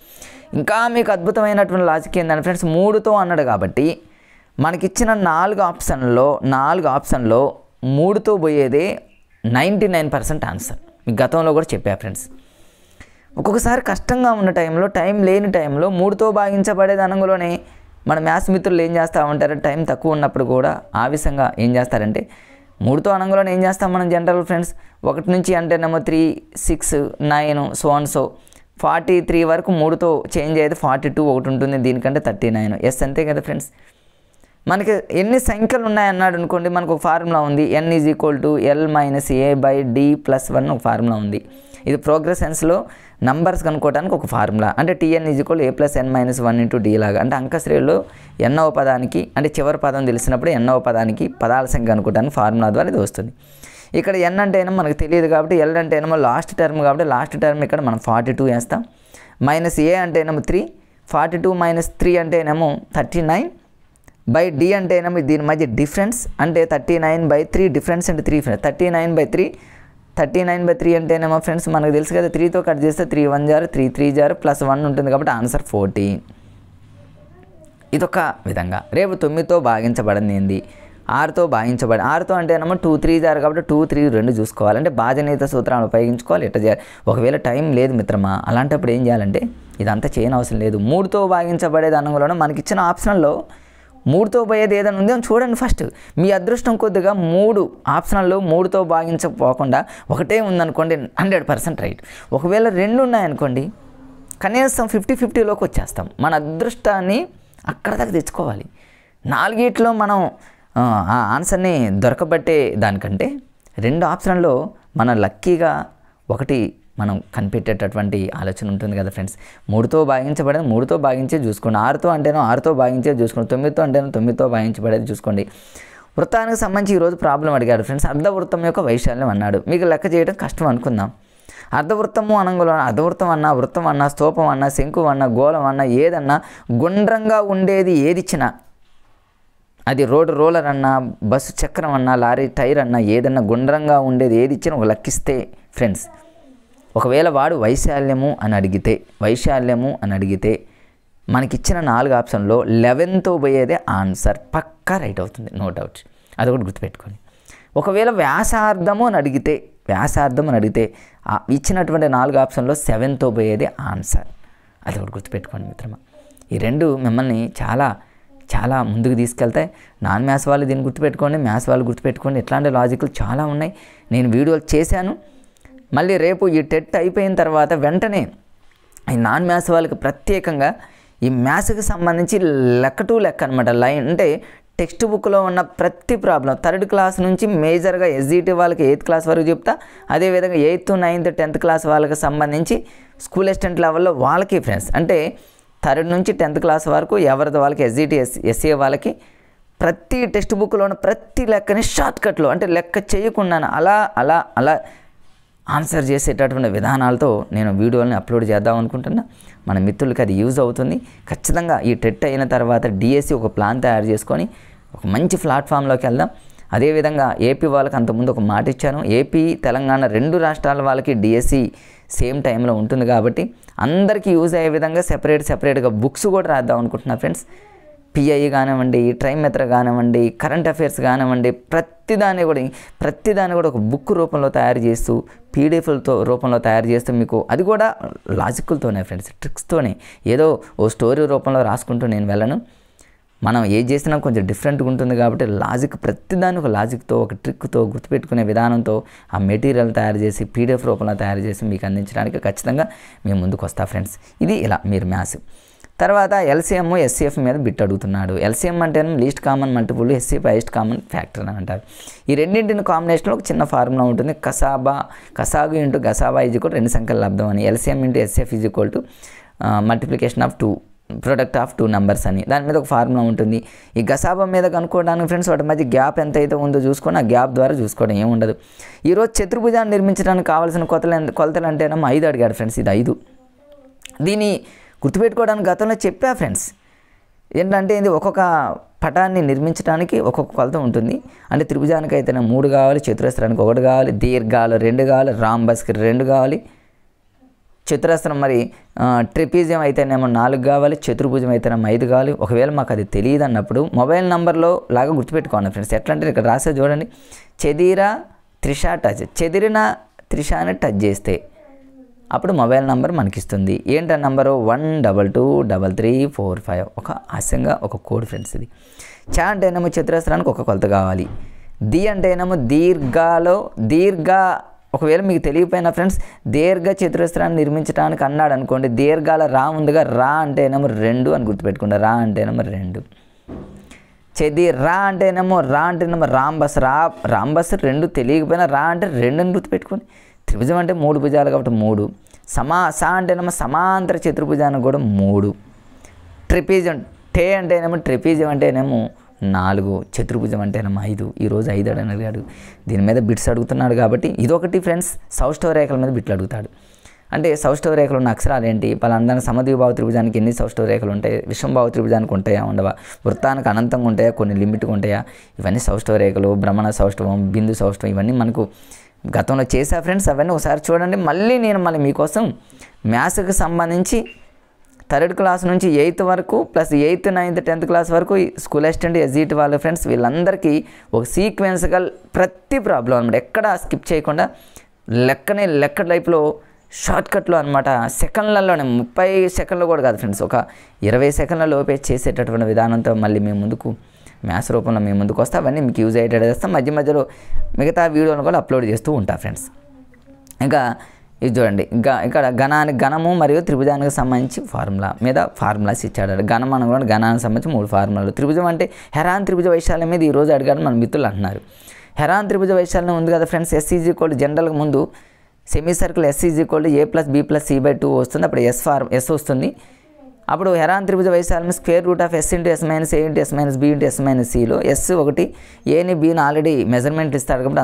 ఇంకా మీకు అద్భుతమైనటువంటి లాజిక్ ఏంటంటే ఫ్రెండ్స్, 3తో అన్నాడు కాబట్టి మనకిచ్చిన 4 ఆప్షన్లో 3తో పోయేదే 99% ఆన్సర్. మీకు గతంలో కూడా చెప్పా ఫ్రెండ్స్. ఒక్కొక్కసారి కష్టంగా ఉన్న టైంలో, టైం లేని టైంలో 3తో భాగించబడేది అనగానే మన మ్యాథ్స్ మిత్రులు ఏం చేస్తూ ఉంటారు, టైం తక్కువ ఉన్నప్పుడు కూడా ఆవేశంగా ఏం చేస్తారంటే 3తో అనగానే ఏం చేస్తాం మనం జనరల్ ఫ్రెండ్స్, 1 నుంచి అంటేనేమో 3, 6, 9 సో అండ్ సో 43 వరకు 3తో చేంజ్ అయితే 42 ఒకటి ఉంటుంది, దీనికంటే 39. ఎస్ అంతే కదా ఫ్రెండ్స్. మనకి ఎన్ని సంఖ్యలు ఉన్నాయన్నాడు అనుకోండి, మనకు ఒక ఫార్ములా ఉంది, n = L-A/D+1 ఒక ఫార్ములా ఉంది. ఇది ప్రోగ్రెస్ సెన్స్లో నంబర్స్ కనుక్కోవడానికి ఒక ఫార్ములా. అంటే Tn = A+n-1 × D లాగా. అంటే అంకశ్రేణిలో ఎన్నవ పదానికి అంటే చివరి పదం తెలిసినప్పుడు ఎన్నవ పదానికి పదాల సంఖ్య కనుక్కోవడానికి ఫార్ములా ద్వారా ఇది వస్తుంది. ఇక్కడ n అంటే ఏమో మనకు తెలియదు కాబట్టి, L అంటే ఏమో లాస్ట్ టర్మ్ కాబట్టి లాస్ట్ టర్మ్ ఇక్కడ మనం 42 వేస్తాం. -A అంటే ఏమో 3, 42 - 3 అంటే ఏమో 39. D అంటే ఏమో దీని మధ్య డిఫరెన్స్, అంటే 39/3 డిఫరెన్స్ అంటే 3 ఫ్రెండ్స్. 39/3 అంటేనేమో ఫ్రెండ్స్ మనకు తెలుసు కదా, 3తో కట్ చేస్తే 3 1 జారు 3 3 జారు +1 ఉంటుంది కాబట్టి ఆన్సర్ 14. ఇదొక విధంగా. రేపు 9తో భాగించబడింది ఏంది, 6తో భాగించబడి 6తో అంటేనేమో 2 3 జారు కాబట్టి 2 3 2 చూసుకోవాలి. అంటే భాజనీయత సూత్రాలను ఉపయోగించుకోవాలి. ఎట్లా చేయాలి, ఒకవేళ టైం లేదు మిత్రమా అలాంటప్పుడు ఏం చేయాలంటే ఇదంతా చేయని అవసరం లేదు. 3తో భాగించబడేది అనగానే మనకి ఇచ్చిన ఆప్షన్లో 3తో పోయేది ఏదైనా ఉందో చూడండి ఫస్ట్. మీ అదృష్టం కొద్దిగా 3 ఆప్షన్లో 3తో భాగించకపోకుండా ఒకటే ఉందనుకోండి 100% రైట్. ఒకవేళ 2 ఉన్నాయనుకోండి కనీసం 50-50లోకి వచ్చేస్తాం. మన అదృష్టాన్ని అక్కడ దాకా తెచ్చుకోవాలి. 4 మనం ఆ ఆన్సర్ని దొరకబట్టే దానికంటే 2 ఆప్షన్లో మన లక్కీగా ఒకటి మనం కనిపెట్టేటటువంటి ఆలోచన ఉంటుంది కదా ఫ్రెండ్స్. 3తో భాగించబడేది 3తో భాగించే చూసుకోండి, 6తో అంటేనో 6తో భాగించే చూసుకోండి, 9తో అంటేనో 9తో భాగించబడేది చూసుకోండి. వృత్తానికి సంబంధించి ఈరోజు ప్రాబ్లం అడిగాడు ఫ్రెండ్స్. అర్ధవృత్తం యొక్క వైశాల్యం అన్నాడు. మీకు లెక్క చేయడం కష్టం అనుకుందాం. అర్ధవృత్తము అనంగులో అర్ధవృత్తం అన్నా, వృత్తం అన్నా, స్తూపం అన్నా, శంకు అన్నా, గోళం అన్నా, ఏదన్నా గుండ్రంగా ఉండేది ఏదిచ్చినా, అది రోడ్ రోలర్ అన్నా, బస్సు చక్రం అన్నా, లారీ టైర్ అన్నా, ఏదన్నా గుండ్రంగా ఉండేది ఏది ఇచ్చినా ఒక లెక్కిస్తే ఫ్రెండ్స్, ఒకవేళ వాడు వైశాల్యము అని అడిగితే మనకిచ్చిన 4 ఆప్షన్లో 11తో పోయేదే ఆన్సర్ పక్కా రైట్ అవుతుంది, నో డౌట్. అది కూడా గుర్తుపెట్టుకోండి. ఒకవేళ వ్యాసార్థం అని అడిగితే ఇచ్చినటువంటి 4 ఆప్షన్లో 7తో పోయేదే ఆన్సర్. అది కూడా గుర్తుపెట్టుకోండి మిత్రమా. ఈ రెండు మిమ్మల్ని చాలా ముందుకు తీసుకెళ్తాయి. నాన్ మ్యాథ్స్ వాళ్ళు దీన్ని గుర్తుపెట్టుకోండి, మ్యాథ్స్ వాళ్ళు గుర్తుపెట్టుకోండి. ఇట్లాంటి లాజిక్లు చాలా ఉన్నాయి, నేను వీడియోలు చేశాను. మళ్ళీ రేపు ఈ టెట్ అయిపోయిన తర్వాత వెంటనే ఈ నాన్ మ్యాథ్స్ వాళ్ళకి ప్రత్యేకంగా ఈ మ్యాథ్స్కి సంబంధించి లెక్క టు లెక్క అనమాట, లైన్ అంటే టెక్స్ట్ బుక్లో ఉన్న ప్రతి ప్రాబ్లం 3rd క్లాస్ నుంచి మేజర్గా ఎస్జిటి వాళ్ళకి 8th క్లాస్ వరకు చెప్తా. అదేవిధంగా 8th, 9th, 10th క్లాస్ వాళ్ళకి సంబంధించి స్కూల్ అసిస్టెంట్ లెవెల్లో వాళ్ళకి ఫ్రెండ్స్, అంటే 3rd నుంచి 10th క్లాస్ వరకు ఎవరిది వాళ్ళకి ఎస్జిటి ఎస్ఏ వాళ్ళకి ప్రతి టెక్స్ట్ బుక్లో ఉన్న ప్రతి లెక్కని షార్ట్కట్లో, అంటే లెక్క చేయకుండా అలా ఆన్సర్ చేసేటటువంటి విధానాలతో నేను వీడియోని అప్లోడ్ చేద్దాం అనుకుంటున్నా. మన మిత్రులకి అది యూజ్ అవుతుంది. ఖచ్చితంగా ఈ టెట్ అయిన తర్వాత డిఎస్సి ఒక ప్లాన్ తయారు చేసుకొని ఒక మంచి ప్లాట్ఫామ్లోకి వెళ్దాం. అదేవిధంగా ఏపీ వాళ్ళకి అంతకుముందు ఒక మాట ఇచ్చాను, ఏపీ తెలంగాణ 2 రాష్ట్రాల వాళ్ళకి డిఎస్సి సేమ్ టైంలో ఉంటుంది కాబట్టి అందరికీ యూజ్ అయ్యే విధంగా సెపరేట్గా బుక్స్ కూడా రాద్దాం అనుకుంటున్నా ఫ్రెండ్స్. పిఐ కానివ్వండి, ట్రైమెత్ర కానివ్వండి, కరెంట్ అఫైర్స్ కానివ్వండి, ప్రతిదాన్ని కూడా ఒక బుక్ రూపంలో తయారు చేస్తూ పీడిఎఫ్లతో రూపంలో తయారు చేస్తూ మీకు అది కూడా లాజిక్లతోనే ఫ్రెండ్స్, ట్రిక్స్తోనే, ఏదో ఓ స్టోరీ రూపంలో రాసుకుంటూ నేను వెళ్ళను. మనం ఏది చేసినా కొంచెం డిఫరెంట్గా ఉంటుంది కాబట్టి ప్రతిదాన్ని ఒక లాజిక్తో, ఒక ట్రిక్తో, గుర్తుపెట్టుకునే విధానంతో ఆ మెటీరియల్ తయారు చేసి పీడిఎఫ్ రూపంలో తయారు చేసి మీకు అందించడానికి ఖచ్చితంగా మేము ముందుకు వస్తా ఫ్రెండ్స్. ఇది ఇలా మీరు మ్యాథ్స్. తర్వాత ఎల్సిఎం, ఎస్సిఎఫ్ మీద బిట్ అడుగుతున్నాడు. ఎల్సిఎం అంటే least common multiple, SCF highest common factor అని అంటారు. ఈ రెండింటిని కాంబినేషన్లో ఒక చిన్న ఫార్ములా ఉంటుంది, కసాగు ఇంటూ గసాబా ఈజ్ ఈక్వల్ 2 సంఖ్యల లబ్ధం అని. LCM into SCF is equal to multiplication of 2 product of 2 numbers అని. దాని మీద ఒక ఫార్ములా ఉంటుంది. ఈ గసాబా మీద కనుక్కోవడానికి ఫ్రెండ్స్ వాటి మధ్య గ్యాప్ ఎంత అయితే ఉందో చూసుకొని ఆ గ్యాప్ ద్వారా చూసుకోవడం ఏముండదు. ఈరోజు చతుర్భుజాన్ని నిర్మించడానికి కావాల్సిన కొలతలు అంటేనేమో 5 అడిగాడు ఫ్రెండ్స్. ఇది 5. దీన్ని గుర్తుపెట్టుకోవడానికి గతంలో చెప్పా ఫ్రెండ్స్. ఏంటంటే ఇది ఒక్కొక్క పటాన్ని నిర్మించడానికి ఒక్కొక్క కొలత ఉంటుంది. అంటే త్రిభుజానికి అయితేనే 3 కావాలి, చతురస్రానికి 1 కావాలి, దీర్ఘాలు 2 కావాలి, రాంబస్కి 2 కావాలి, చతురస్రం మరి ట్రిపీజియం అయితేనేమో 4 కావాలి, చతుర్భుజం అయితేనేమో 5 కావాలి. ఒకవేళ మాకు అది తెలియదు అన్నప్పుడు మొబైల్ నెంబర్లో లాగా గుర్తుపెట్టుకోండి ఫ్రెండ్స్. ఎట్లా అంటే ఇక్కడ రాసే చూడండి, చెదిరిన త్రిషాని టచ్ చేస్తే అప్పుడు మొబైల్ నెంబర్ మనకిస్తుంది. ఏంటి ఆ నెంబరు 1223345. ఒక హాస్యంగా ఒక కోడ్ ఫ్రెండ్స్ ఇది. చ అంటేనేమో చతురస్రానికి ఒక కొలత కావాలి. ది అంటేనేమో ఒకవేళ మీకు తెలియపోయినా ఫ్రెండ్స్ దీర్ఘ చతురస్రాన్ని నిర్మించడానికి అన్నాడు అనుకోండి, దీర్ఘాల రా ఉందిగా, రా అంటేనేమో 2 అని గుర్తుపెట్టుకోండి. రా అంటేనేమో 2. రా అంటేనేమో రాంబస్ 2 తెలియకపోయినా రా అంటే 2 అని గుర్తుపెట్టుకోండి. త్రిభుజం అంటే 3 భుజాలు కాబట్టి 3. అంటేనేమో సమాంతర చతుర్భుజానికి కూడా 3. ట్రెపీజియం అంటేనేమో 4, చతుర్భుజం అంటేనేమో 5. ఈరోజు 5 అని అడిగాడు. దీని మీద బిట్స్ అడుగుతున్నాడు కాబట్టి ఇదొకటి ఫ్రెండ్స్. సౌష్ఠవ రేఖల మీద బిట్లు అడుగుతాడు. అంటే సౌష్ఠవ రేఖలు ఉన్న అక్షరాలు ఏంటి, పలానా సమద్విభావ త్రిభుజానికి ఎన్ని సౌష్ఠవ రేఖలు ఉంటాయి, విషంభావ త్రిభుజానికి ఉంటాయా ఉండవా, వృత్తానికి అనంతంగా ఉంటాయా, కొన్ని లిమిట్గా ఉంటాయా, ఇవన్నీ సౌష్ఠవ రేఖలు, భ్రమణ సౌష్ఠవం, బిందు సౌష్ఠవం, ఇవన్నీ మనకు గతంలో చేసా ఫ్రెండ్స్. అవన్నీ ఒకసారి చూడండి. మళ్ళీ మీకోసం మ్యాథ్స్కి సంబంధించి 3rd క్లాస్ నుంచి 8th వరకు plus 8th, 9th, 10th class వరకు స్కూల్ అసిస్టెంట్, ఎస్జిటి వాళ్ళు ఫ్రెండ్స్ వీళ్ళందరికీ ఒక సీక్వెన్స్గా ప్రతి ప్రాబ్లం అనమాట ఎక్కడ స్కిప్ చేయకుండా లెక్క టైప్లో షార్ట్కట్లో అనమాట, సెకండ్లలోనే 30 సెకండ్లు కూడా కాదు ఫ్రెండ్స్, ఒక 20 సెకండ్ల లోపే చేసేటటువంటి విధానంతో మళ్ళీ మేము ముందుకు మ్యాథ్స్ రూపంలో మేము ముందుకు వస్తాం. అవన్నీ మీకు యూజ్ అయ్యేటట్టు చేస్తాం. మధ్యలో మిగతా వీడియోలను కూడా అప్లోడ్ చేస్తూ ఉంటా ఫ్రెండ్స్. ఇంకా ఇది చూడండి, ఇక్కడ ఘనము మరియు త్రిభుజానికి సంబంధించి ఫార్ములాస్ ఇచ్చాడు. ఘనం అనుకోండి, ఘనానికి సంబంధించి 3 ఫార్ములాలు. త్రిభుజం అంటే హెరాన్ త్రిభుజ వైశాల్యం మీద ఈరోజు అడిగాడు మన మిత్రులు అంటున్నారు. హెరాన్ త్రిభుజ వైశాల్యం ఉంది కదా ఫ్రెండ్స్. ఎస్ ఈజ్ ఈక్వల్ జనరల్గా ముందు semi circle S is equal A + B + C/2 వస్తుంది. అప్పుడు ఎస్ వస్తుంది. అప్పుడు హెరాన్ త్రిభుజ వైశాల్యం square root of S into S minus A into S minus B into S minus సిలో ఎస్ ఒకటి ఏని బిని ఆల్రెడీ మెజర్మెంట్ ఇస్తాడు కాబట్టి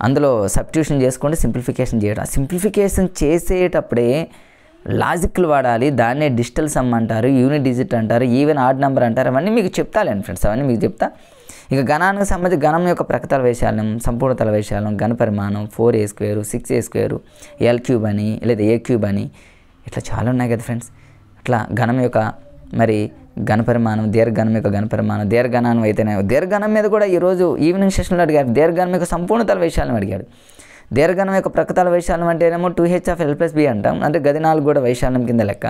అందులో సబ్స్టిట్యూషన్ చేసుకోండి, సింప్లిఫికేషన్ చేయడం. సింప్లిఫికేషన్ చేసేటప్పుడే లాజిక్లు వాడాలి. దాన్నే డిజిటల్ సమ్ అంటారు, యూనిట్ డిజిట్ అంటారు, ఈవెన్ ఆడ్ నెంబర్ అంటారు. అవన్నీ మీకు చెప్తాలేండి ఫ్రెండ్స్, అవన్నీ మీకు చెప్తా. ఇక గణానికి సంబంధించి గణం యొక్క ప్రకతల వైశాల్యం, సంపూర్ణ తల వైశాల్యం, ఘన పరిమాణం 4a², 6a², l³ అని లేదా a³ అని ఇట్లా చాలా ఉన్నాయి కదా ఫ్రెండ్స్. అట్లా ఘనం యొక్క మరి ఘనపరిమాణం, దీర్ఘనం యొక్క ఘనపరిమాణం, దీర్ఘనం అయితేనే దీర్ఘనం మీద కూడా ఈరోజు ఈవినింగ్ సెషన్లో అడిగాడు. దీర్ఘనం యొక్క సంపూర్ణ తల వైశాల్యం అడిగాడు. దీర్ఘనం యొక్క ప్రకతల వైశాల్యం అంటేనేమో 2h ఆఫ్ l+b అంటాం, అంటే గది 4 కూడా వైశాల్యం కింద లెక్క.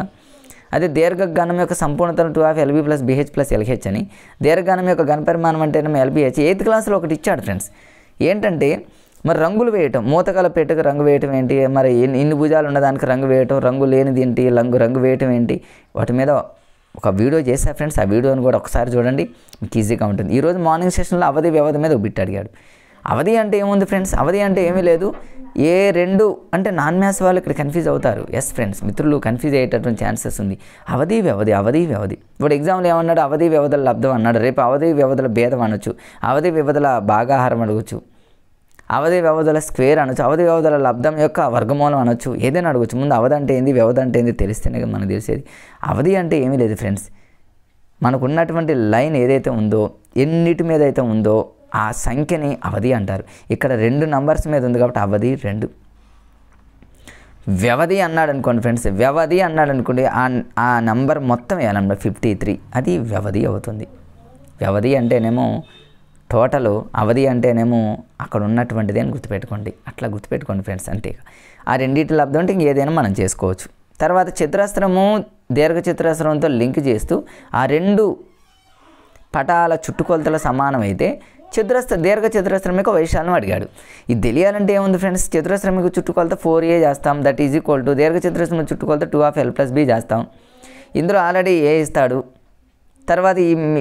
అదే దీర్ఘఘనం యొక్క సంపూర్ణతను 2 ఆఫ్ lb + bh + lh అని. దీర్ఘఘనం యొక్క ఘనపరిమాణం అంటేనేమో lbh. 8th క్లాస్లో ఒకటి ఇచ్చాడు ఫ్రెండ్స్. ఏంటంటే మరి రంగులు వేయటం, మూతకాల పెట్టకు రంగు వేయటం ఏంటి, మరి ఇన్ని భుజాలు ఉన్నదానికి రంగు వేయటం, రంగు లేనిది ఏంటి, రంగు వేయటం ఏంటి, వాటి మీద ఒక వీడియో చేశా ఫ్రెండ్స్. ఆ వీడియోని కూడా ఒకసారి చూడండి, మీకు ఈజీగా ఉంటుంది. ఈరోజు మార్నింగ్ సెషన్లో అవధి వ్యవధి మీద ఒక బిట్ అడిగాడు. అవధి అంటే ఏముంది ఫ్రెండ్స్? అవధి అంటే ఏమీ లేదు. ఏ రెండు అంటే నాన్ మ్యాథ్స్ వాళ్ళు ఇక్కడ కన్ఫ్యూజ్ అవుతారు. ఎస్ ఫ్రెండ్స్, మిత్రులు కన్ఫ్యూజ్ అయ్యేటటువంటి ఛాన్సెస్ ఉంది. అవధి వ్యవధి, అవధి వ్యవధి. ఇప్పుడు ఎగ్జామ్లో ఏమన్నాడు? అవధి వ్యవధుల లబ్ధం అన్నాడు. రేపు అవధి వ్యవధుల భేదం అనొచ్చు, అవధి వ్యవధుల భాగాహారం అడగచ్చు, అవధి వ్యవధుల స్క్వేర్ అనొచ్చు, అవధి వ్యవధుల లబ్ధం యొక్క వర్గమూలం అనొచ్చు, ఏదైనా అడగచ్చు. ముందు అవధి అంటే ఏంది, వ్యవధి అంటే ఏంది తెలిస్తేనే మనకు తెలిసేది. అవధి అంటే ఏమీ లేదు ఫ్రెండ్స్, మనకు ఉన్నటువంటి లైన్ ఏదైతే ఉందో, ఎన్నిటి మీద అయితే ఉందో ఆ సంఖ్యని అవధి అంటారు. ఇక్కడ 2 నంబర్స్ మీద ఉంది కాబట్టి అవధి 2. వ్యవధి అన్నాడు అనుకోండి ఫ్రెండ్స్, వ్యవధి అన్నాడు అనుకోండి, ఆ నంబర్ మొత్తం వేయాలన్నమాట 53, అది వ్యవధి అవుతుంది. వ్యవధి అంటేనేమో టోటలు, అవధి అంటేనేమో అక్కడ ఉన్నటువంటిది అని గుర్తుపెట్టుకోండి. అట్లా గుర్తుపెట్టుకోండి ఫ్రెండ్స్. అంతే, ఆ రెండింటి లబ్ధం అంటే ఇంకేదైనా మనం చేసుకోవచ్చు. తర్వాత చతురస్రము దీర్ఘ చతురస్రంతో లింక్ చేస్తూ ఆ 2 పటాల చుట్టుకొలతల సమానమైతే దీర్ఘ చతురస్రం యొక్క వైశాల్యం అడిగాడు. ఇది తెలియాలంటే ఏముంది ఫ్రెండ్స్, చతురస్రం యొక్క చుట్టుకొలత 4a చేస్తాం, దట్ ఈజ్ ఈక్వల్ టు దీర్ఘ చతురస్రం చుట్టుకొలత 2 ఆఫ్ l+b చేస్తాం. ఇందులో ఆల్రెడీ ఏ ఇస్తాడు. తర్వాత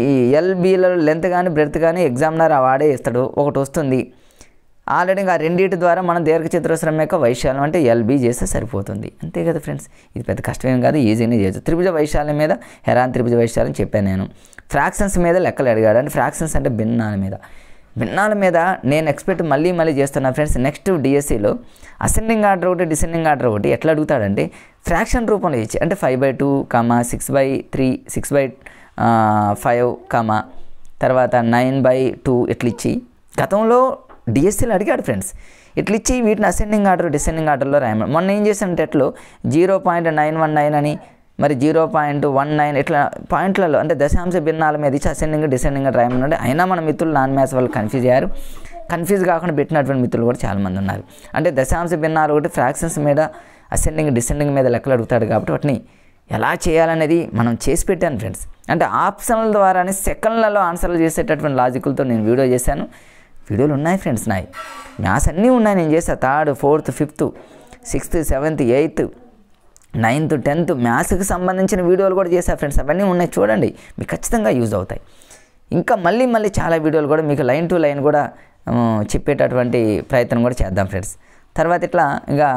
ఈ ఎల్బీల లెంత్ కానీ బ్రెడ్త్ కానీ ఎగ్జామినర్ వాడే ఇస్తాడు, ఒకటి వస్తుంది. ఆల్రెడీ ఆ రెండింటి ద్వారా మనం దీర్ఘ చతురస్రం యొక్క వైశాల్యం అంటే ఎల్బీ చేస్తే సరిపోతుంది. అంతే కదా ఫ్రెండ్స్, ఇది పెద్ద కష్టమేం కాదు, ఈజీనే చేయొచ్చు. త్రిభుజ వైశాల్యం మీద హెరాన్ త్రిభుజ వైశాల్యం చెప్పాను నేను. ఫ్రాక్షన్స్ మీద లెక్కలు అడిగాడు. అంటే ఫ్రాక్షన్స్ అంటే భిన్నాల మీద నేను ఎక్స్పెక్ట్ మళ్ళీ చేస్తున్నాను ఫ్రెండ్స్. నెక్స్ట్ డిఎస్సిలో అసెండింగ్ ఆర్డర్ ఒకటి, డిసెండింగ్ ఆర్డర్ ఒకటి ఎట్లా అడుగుతాడంటే ఫ్రాక్షన్ రూపంలో ఇచ్చి, అంటే 5/2, 6/3, 6/5, తర్వాత 9/2 ఇట్లా ఇచ్చి గతంలో డిఎస్సీలో అడిగాడు ఫ్రెండ్స్. ఇట్లా ఇచ్చి వీటిని అసెండింగ్ ఆర్డర్, డిసెండింగ్ ఆర్డర్లో రాయమని. మొన్న ఏం చేశాను టెట్లో 0.919 అని, మరి 0.19 ఇట్లా పాయింట్లలో అంటే దశాంశ భిన్నాల మీద ఇచ్చి అసెండింగ్ డిసెండింగ్ రాయమన్నాడు. అయినా మన మిత్రులు నాన్ మ్యాథ్స్ వాళ్ళు కన్ఫ్యూజ్ అయ్యారు. కన్ఫ్యూజ్ కాకుండా పెట్టినటువంటి మిత్రులు కూడా చాలామంది ఉన్నారు. అంటే దశాంశ భిన్నాలు ఒకటి ఫ్రాక్షన్స్ మీద అసెండింగ్ డిసెండింగ్ మీద లెక్కలు అడుగుతాడు కాబట్టి వాటిని ఎలా చేయాలనేది మనం చేసి పెట్టాను ఫ్రెండ్స్. అంటే ఆప్షన్ల ద్వారానే సెకండ్లలో ఆన్సర్లు చేసేటటువంటి లాజికల్తో నేను వీడియో చేశాను. వీడియోలు ఉన్నాయి ఫ్రెండ్స్, నాయి మ్యాథ్స్ అన్నీ ఉన్నాయి. నేను చేసా 3rd, 4th, 5th, 6th, 7th, 8th, 9th, 10th మ్యాథ్స్కి సంబంధించిన వీడియోలు కూడా చేసా ఫ్రెండ్స్. అవన్నీ ఉన్నాయి, చూడండి, మీకు ఖచ్చితంగా యూజ్ అవుతాయి. ఇంకా మళ్ళీ చాలా వీడియోలు కూడా మీకు లైన్ టు లైన్ కూడా చెప్పేటటువంటి ప్రయత్నం కూడా చేద్దాం ఫ్రెండ్స్. తర్వాత ఇట్లా ఇంకా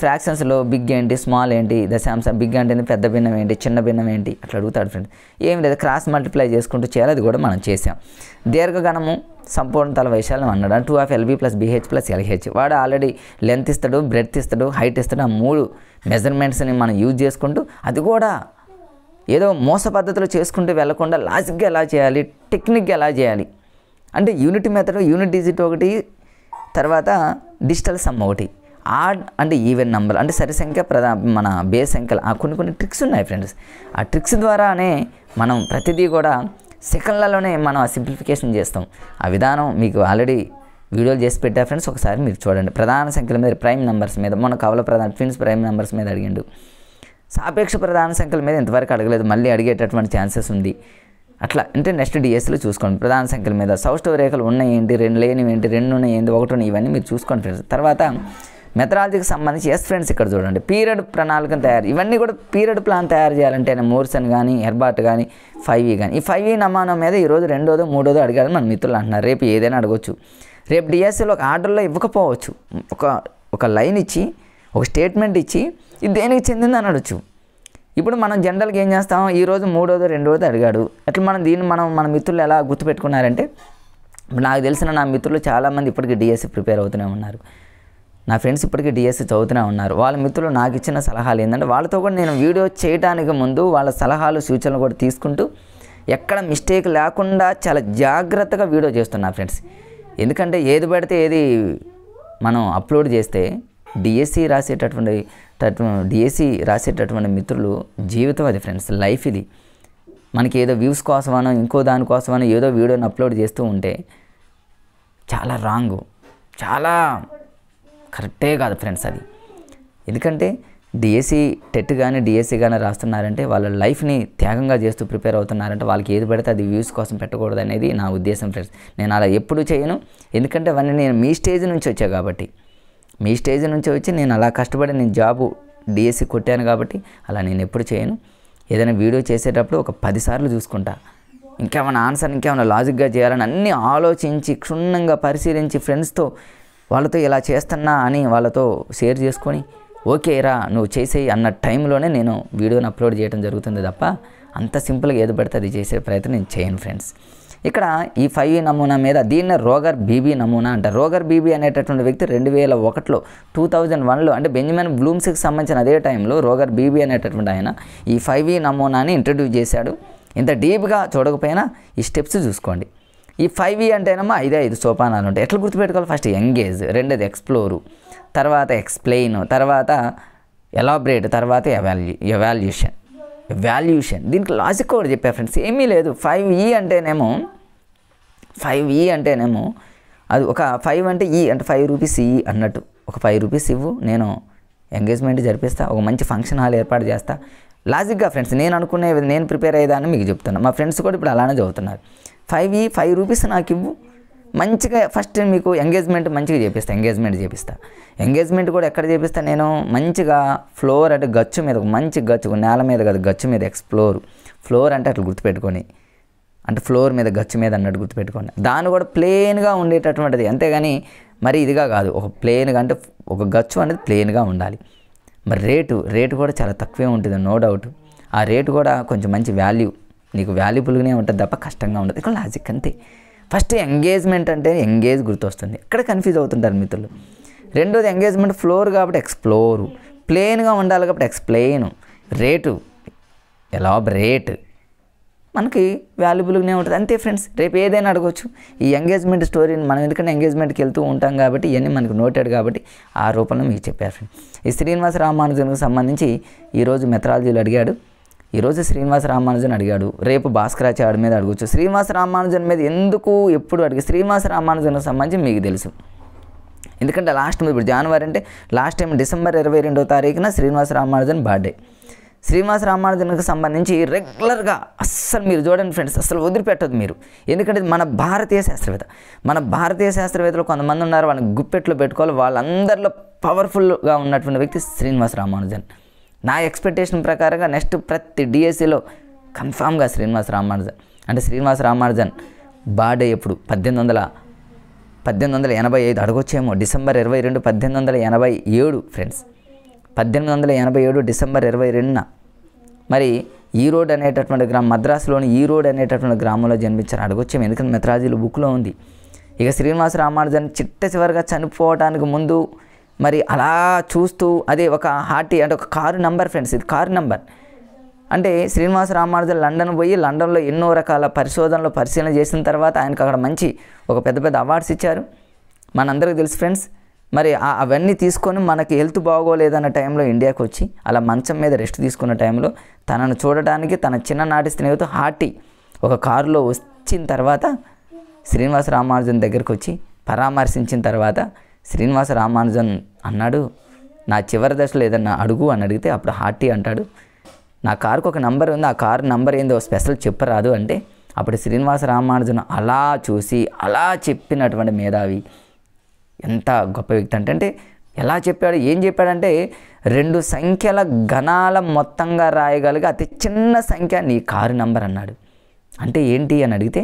ఫ్రాక్షన్స్లో బిగ్ ఏంటి, స్మాల్ ఏంటి, దశాంశ బిగ్ అంటే పెద్ద భిన్నం ఏంటి, చిన్న భిన్నం ఏంటి అట్లా అడుగుతాడు ఫ్రెండ్స్. ఏం లేదు, క్రాస్ మల్టిప్లై చేసుకుంటూ చేయాలి, అది కూడా మనం చేసాం. దీర్ఘగణము సంపూర్ణ తల వైశాల్యం అన్నాడు. 2 ఆఫ్ lb + bh + lh. వాడు ఆల్రెడీ లెంత్ ఇస్తాడు, బ్రెడ్త్ ఇస్తాడు, హైట్ ఇస్తాడు. ఆ 3 మెజర్మెంట్స్ని మనం యూజ్ చేసుకుంటూ, అది కూడా ఏదో మోస పద్ధతిలో చేసుకుంటూ వెళ్లకుండా లాజిక్గా ఎలా చేయాలి, టెక్నిక్గా ఎలా చేయాలి అంటే యూనిట్ మెథడ్, యూనిట్ డిజిట్ ఒకటి, తర్వాత డిజిటల్ సమ్ ఒకటి, ఆడ్ అంటే ఈవెన్ నంబర్ అంటే సరి సంఖ్య మన బేస్ సంఖ్యలు, కొన్ని ట్రిక్స్ ఉన్నాయి ఫ్రెండ్స్. ఆ ట్రిక్స్ ద్వారానే మనం ప్రతిదీ కూడా సెకండ్లలోనే మనం సింప్లిఫికేషన్ చేస్తాం. ఆ విధానం మీకు ఆల్రెడీ వీడియోలు చేసి పెట్టా ఫ్రెండ్స్, ఒకసారి మీరు చూడండి. ప్రధాన సంఖ్యల మీద, ప్రైమ్ నెంబర్స్ మీద, మన కవల ప్రధాన ట్విన్స్ ప్రైమ్ నెంబర్స్ మీద అడిగిండు. సాపేక్ష ప్రధాన సంఖ్యల మీద ఇంతవరకు అడగలేదు, మళ్ళీ అడిగేటటువంటి ఛాన్సెస్ ఉంది. అట్లా అంటే నెక్స్ట్ డిఎస్లో చూసుకోండి. ప్రధాన సంఖ్యల మీద సౌష్ఠవ రేఖలు ఉన్నాయి ఏంటి, 2 లేనివి ఏంటి, 2 ఉన్నాయి ఏంటి, 1 ఉన్నాయి, ఇవన్నీ మీరు చూసుకోండి ఫ్రెండ్స్. తర్వాత మెథడాలజీకి సంబంధించి ఎస్ ఫ్రెండ్స్ ఇక్కడ చూడండి, పీరియడ్ ప్రణాళికను తయారు, ఇవన్నీ కూడా పీరియడ్ ప్లాన్ తయారు చేయాలంటే మోర్సన్ కానీ, హెర్బార్ట్ కానీ, 5e కానీ, ఈ 5e నమానం మీద ఈరోజు 2వ, 3వ అడిగారని మన మిత్రులు అంటున్నారు. రేపు ఏదైనా అడగవచ్చు. రేపు డిఎస్సీలో ఒక ఆర్డర్లో ఇవ్వకపోవచ్చు, ఒక లైన్ ఇచ్చి, ఒక స్టేట్మెంట్ ఇచ్చి ఇది దేనికి చెందింది అని అడగచ్చు. ఇప్పుడు మనం జనరల్గా ఏం చేస్తాం, ఈరోజు 3వదో 2వదో అడిగాడు. అట్లా దీన్ని మన మిత్రులు ఎలా గుర్తుపెట్టుకున్నారంటే, నాకు తెలిసిన నా మిత్రులు చాలామంది ఇప్పటికీ డిఎస్సి ప్రిపేర్ అవుతూనే ఉన్నారు. నా ఫ్రెండ్స్ ఇప్పటికీ డిఎస్సి చదువుతూనే ఉన్నారు. వాళ్ళ మిత్రులు నాకు ఇచ్చిన సలహాలు ఏంటంటే, వాళ్ళతో కూడా నేను వీడియో చేయడానికి ముందు వాళ్ళ సలహాలు సూచనలు కూడా తీసుకుంటూ ఎక్కడ మిస్టేక్ లేకుండా చాలా జాగ్రత్తగా వీడియో చేస్తున్నా ఫ్రెండ్స్. ఎందుకంటే ఏది పడితే ఏది మనం అప్లోడ్ చేస్తే డిఎస్సి రాసేటటువంటి మిత్రులు జీవితం అది ఫ్రెండ్స్, లైఫ్ ఇది. మనకి ఏదో వ్యూస్ కోసమనో ఇంకో దానికోసమనో ఏదో వీడియోని అప్లోడ్ చేస్తూ ఉంటే చాలా రాంగు, చాలా కరెక్టే కాదు ఫ్రెండ్స్ అది. ఎందుకంటే డిఎస్సి టెట్ కానీ డిఎస్సి కానీ రాస్తున్నారంటే వాళ్ళ లైఫ్ని త్యాగంగా చేస్తూ ప్రిపేర్ అవుతున్నారంటే వాళ్ళకి ఏది పడితే అది వ్యూస్ కోసం పెట్టకూడదు అనేది నా ఉద్దేశం ఫ్రెండ్స్. నేను అలా ఎప్పుడూ చేయను. ఎందుకంటే అవన్నీ నేను మీ స్టేజ్ నుంచి వచ్చా కాబట్టి, మీ స్టేజ్ నుంచి వచ్చి నేను అలా కష్టపడి నేను జాబు డిఎస్సి కొట్టాను కాబట్టి అలా నేను ఎప్పుడు చేయను. ఏదైనా వీడియో చేసేటప్పుడు ఒక 10 సార్లు చూసుకుంటా. ఇంకేమైనా ఆన్సర్ ఇంకేమైనా లాజిక్గా చేయాలని అన్నీ ఆలోచించి క్షుణ్ణంగా పరిశీలించి ఫ్రెండ్స్తో వాళ్ళతో ఇలా చేస్తున్నా అని వాళ్ళతో షేర్ చేసుకొని ఓకే రా నువ్వు చేసేయి అన్న టైంలోనే నేను వీడియోని అప్లోడ్ చేయడం జరుగుతుంది తప్ప అంత సింపుల్గా ఏది పడితే అది చేసే ప్రయత్నం నేను చేయను ఫ్రెండ్స్. ఇక్కడ ఈ 5 నమూనా మీద దీన్నే రోగర్ బీబీ నమూనా అంట. రోగర్ బీబీ అనేటటువంటి వ్యక్తి 2001లో 2001లో అంటే బెంజమిన్ బ్లూమ్స్కి సంబంధించిన అదే టైంలో రోగర్ బీబీ అనేటటువంటి ఆయన ఈ 5 నమూనాని ఇంట్రడ్యూస్ చేశాడు. ఇంత డీప్గా చూడకపోయినా ఈ స్టెప్స్ చూసుకోండి. ఈ 5 అంటేనేమో 5 సోపానాలు ఉంటాయి. ఎట్లా గుర్తుపెట్టుకోవాలి? ఫస్ట్ ఎంగేజ్, రెండోది ఎక్స్ప్లోరు, తర్వాత ఎక్స్ప్లెయిన్, తర్వాత ఎలాబరేట్, తర్వాత వాల్యుయేషన్. దీనికి లాజిక్ కూడా చెప్పా ఫ్రెండ్స్, ఏమీ లేదు. 5E అంటేనేమో అది ఒక 5 అంటే ఈ అంటే 5 రూపీస్ ఈ అన్నట్టు. ఒక 5 రూపీస్ ఇవ్వు, నేను ఎంగేజ్మెంట్ జరిపిస్తా, ఒక మంచి ఫంక్షన్ హాల్ ఏర్పాటు చేస్తా. లాజిక్గా ఫ్రెండ్స్ నేను అనుకునే నేను ప్రిపేర్ అయ్యేదాన్ని మీకు చెప్తున్నా. మా ఫ్రెండ్స్ కూడా ఇప్పుడు అలానే చదువుతున్నారు. 5 రూపీస్ నాకు ఇవ్వు, మంచిగా ఫస్ట్ మీకు ఎంగేజ్మెంట్ మంచిగా చేపిస్తా. ఎంగేజ్మెంట్ కూడా ఎక్కడ చేపిస్తా నేను? మంచిగా ఫ్లోర్ అంటే గచ్చు మీద, ఒక మంచి గచ్చు, నేల మీద కాదు గచ్చు మీద. ఫ్లోర్ అంటే అట్లా గుర్తుపెట్టుకొని, అంటే ఫ్లోర్ మీద గచ్చు మీద అన్నట్టు గుర్తుపెట్టుకోండి. దాన్ని కూడా ప్లెయిన్గా ఉండేటటువంటిది, అంతేగాని మరి ఇదిగా కాదు. ఒక ప్లెయిన్గా అంటే ఒక గచ్చు అనేది ప్లెయిన్గా ఉండాలి. మరి రేటు కూడా చాలా తక్కువే ఉంటుంది, నో డౌట్. ఆ రేటు కూడా కొంచెం మంచి వాల్యూ, నీకు వాల్యుబుల్గానే ఉంటుంది తప్ప కష్టంగా ఉండదు. ఇక్కడ లాజిక్ అంతే. ఫస్ట్ ఎంగేజ్మెంట్ అంటే ఎంగేజ్ గుర్తొస్తుంది, ఎక్కడ కన్ఫ్యూజ్ అవుతుంటారు మిత్రులు. రెండోది ఎంగేజ్మెంట్ ఫ్లోర్ కాబట్టి ఎక్స్ప్లోరు, ప్లెయిన్గా ఉండాలి కాబట్టి ఎక్స్ప్లెయిన్, రేటు ఎలాబరేట్, మనకి వాల్యుబుల్గానే ఉంటుంది అంతే ఫ్రెండ్స్. రేపు ఏదైనా అడగవచ్చు ఈ ఎంగేజ్మెంట్ స్టోరీని మనం, ఎందుకంటే ఎంగేజ్మెంట్కి వెళ్తూ ఉంటాం కాబట్టి ఇవన్నీ మనకు నోటెడ్ కాబట్టి ఆ రూపంలో మీకు చెప్పారు ఫ్రెండ్స్. ఈ శ్రీనివాస రామానుజన్కి సంబంధించి ఈరోజు మెథడాలజీలో అడిగాడు, ఈరోజు శ్రీనివాస రామానుజన్ అడిగాడు, రేపు భాస్కరాచార్య మీద అడగచ్చు. శ్రీనివాస రామానుజన్ మీద ఎందుకు ఎప్పుడు అడిగి, శ్రీనివాస రామానుజన్కి సంబంధించి మీకు తెలుసు. ఎందుకంటే ఇప్పుడు జనవరి అంటే లాస్ట్ టైం డిసెంబర్ 22వ తారీఖున శ్రీనివాస రామానుజన్ బర్త్డే. శ్రీనివాస రామానుజన్కి సంబంధించి రెగ్యులర్గా అస్సలు మీరు చూడండి ఫ్రెండ్స్, అసలు వదిలిపెట్టదు మీరు. ఎందుకంటే మన భారతీయ శాస్త్రవేత్తలు కొంతమంది ఉన్నారు, వాళ్ళని గుప్పెట్లో పెట్టుకోవాలి. వాళ్ళందరిలో పవర్ఫుల్గా ఉన్నటువంటి వ్యక్తి శ్రీనివాస రామానుజన్. నా ఎక్స్పెక్టేషన్ ప్రకారంగా నెక్స్ట్ ప్రతి డిఎస్సిలో కన్ఫామ్గా శ్రీనివాస రామానుజన్ బర్త్డే ఎప్పుడు 1885 అడగొచ్చేమో. December 22, 1887 friends. 1887 డిసెంబర్ 22న మరి ఈరోడ్ అనేటటువంటి గ్రామం, మద్రాసులోని ఈరోడ్ అనేటటువంటి గ్రామంలో జన్మించారు. అడగొచ్చేమో, ఎందుకంటే మెథడాలజీలో బుక్లో ఉంది. ఇక శ్రీనివాస రామానుజన్ చివరిగా చనిపోవడానికి ముందు మరి అలా చూస్తూ అదే ఒక హార్టీ అంటే ఒక కారు నంబర్ ఫ్రెండ్స్, ఇది కారు నంబర్. అంటే శ్రీనివాస రామానుజన్ లండన్ పోయి లండన్లో ఎన్నో రకాల పరిశీలన చేసిన తర్వాత ఆయనకు అక్కడ మంచి ఒక పెద్ద అవార్డ్స్ ఇచ్చారు, మనందరికీ తెలుసు ఫ్రెండ్స్. మరి అవన్నీ తీసుకొని మనకి హెల్త్ బాగోలేదన్న టైంలో ఇండియాకి వచ్చి అలా మంచం మీద రెస్ట్ తీసుకున్న టైంలో తనను చూడడానికి తన చిన్ననాటి స్నేహితుడు హార్టీ ఒక కారులో వచ్చిన తర్వాత శ్రీనివాస రామానుజన్ దగ్గరికి వచ్చి పరామర్శించిన తర్వాత శ్రీనివాస రామానుజన్ అన్నాడు, నా చివరి దశలో ఏదన్నా అడుగు అని అడిగితే అప్పుడు హార్టీ అంటాడు, నా కారుకు ఒక నంబర్ ఉంది, ఆ కారు నంబర్ ఏందో స్పెషల్ చెప్పరాదు అంటే అప్పుడు శ్రీనివాస రామానుజన్ అలా చూసి అలా చెప్పినటువంటి మేధావి. ఎంత గొప్ప వ్యక్తి అంటే ఎలా చెప్పాడు, ఏం చెప్పాడంటే 2 సంఖ్యల గణాల మొత్తంగా రాయగలిగే అతి చిన్న సంఖ్య నీ కారు నంబర్ అన్నాడు. అంటే ఏంటి అని అడిగితే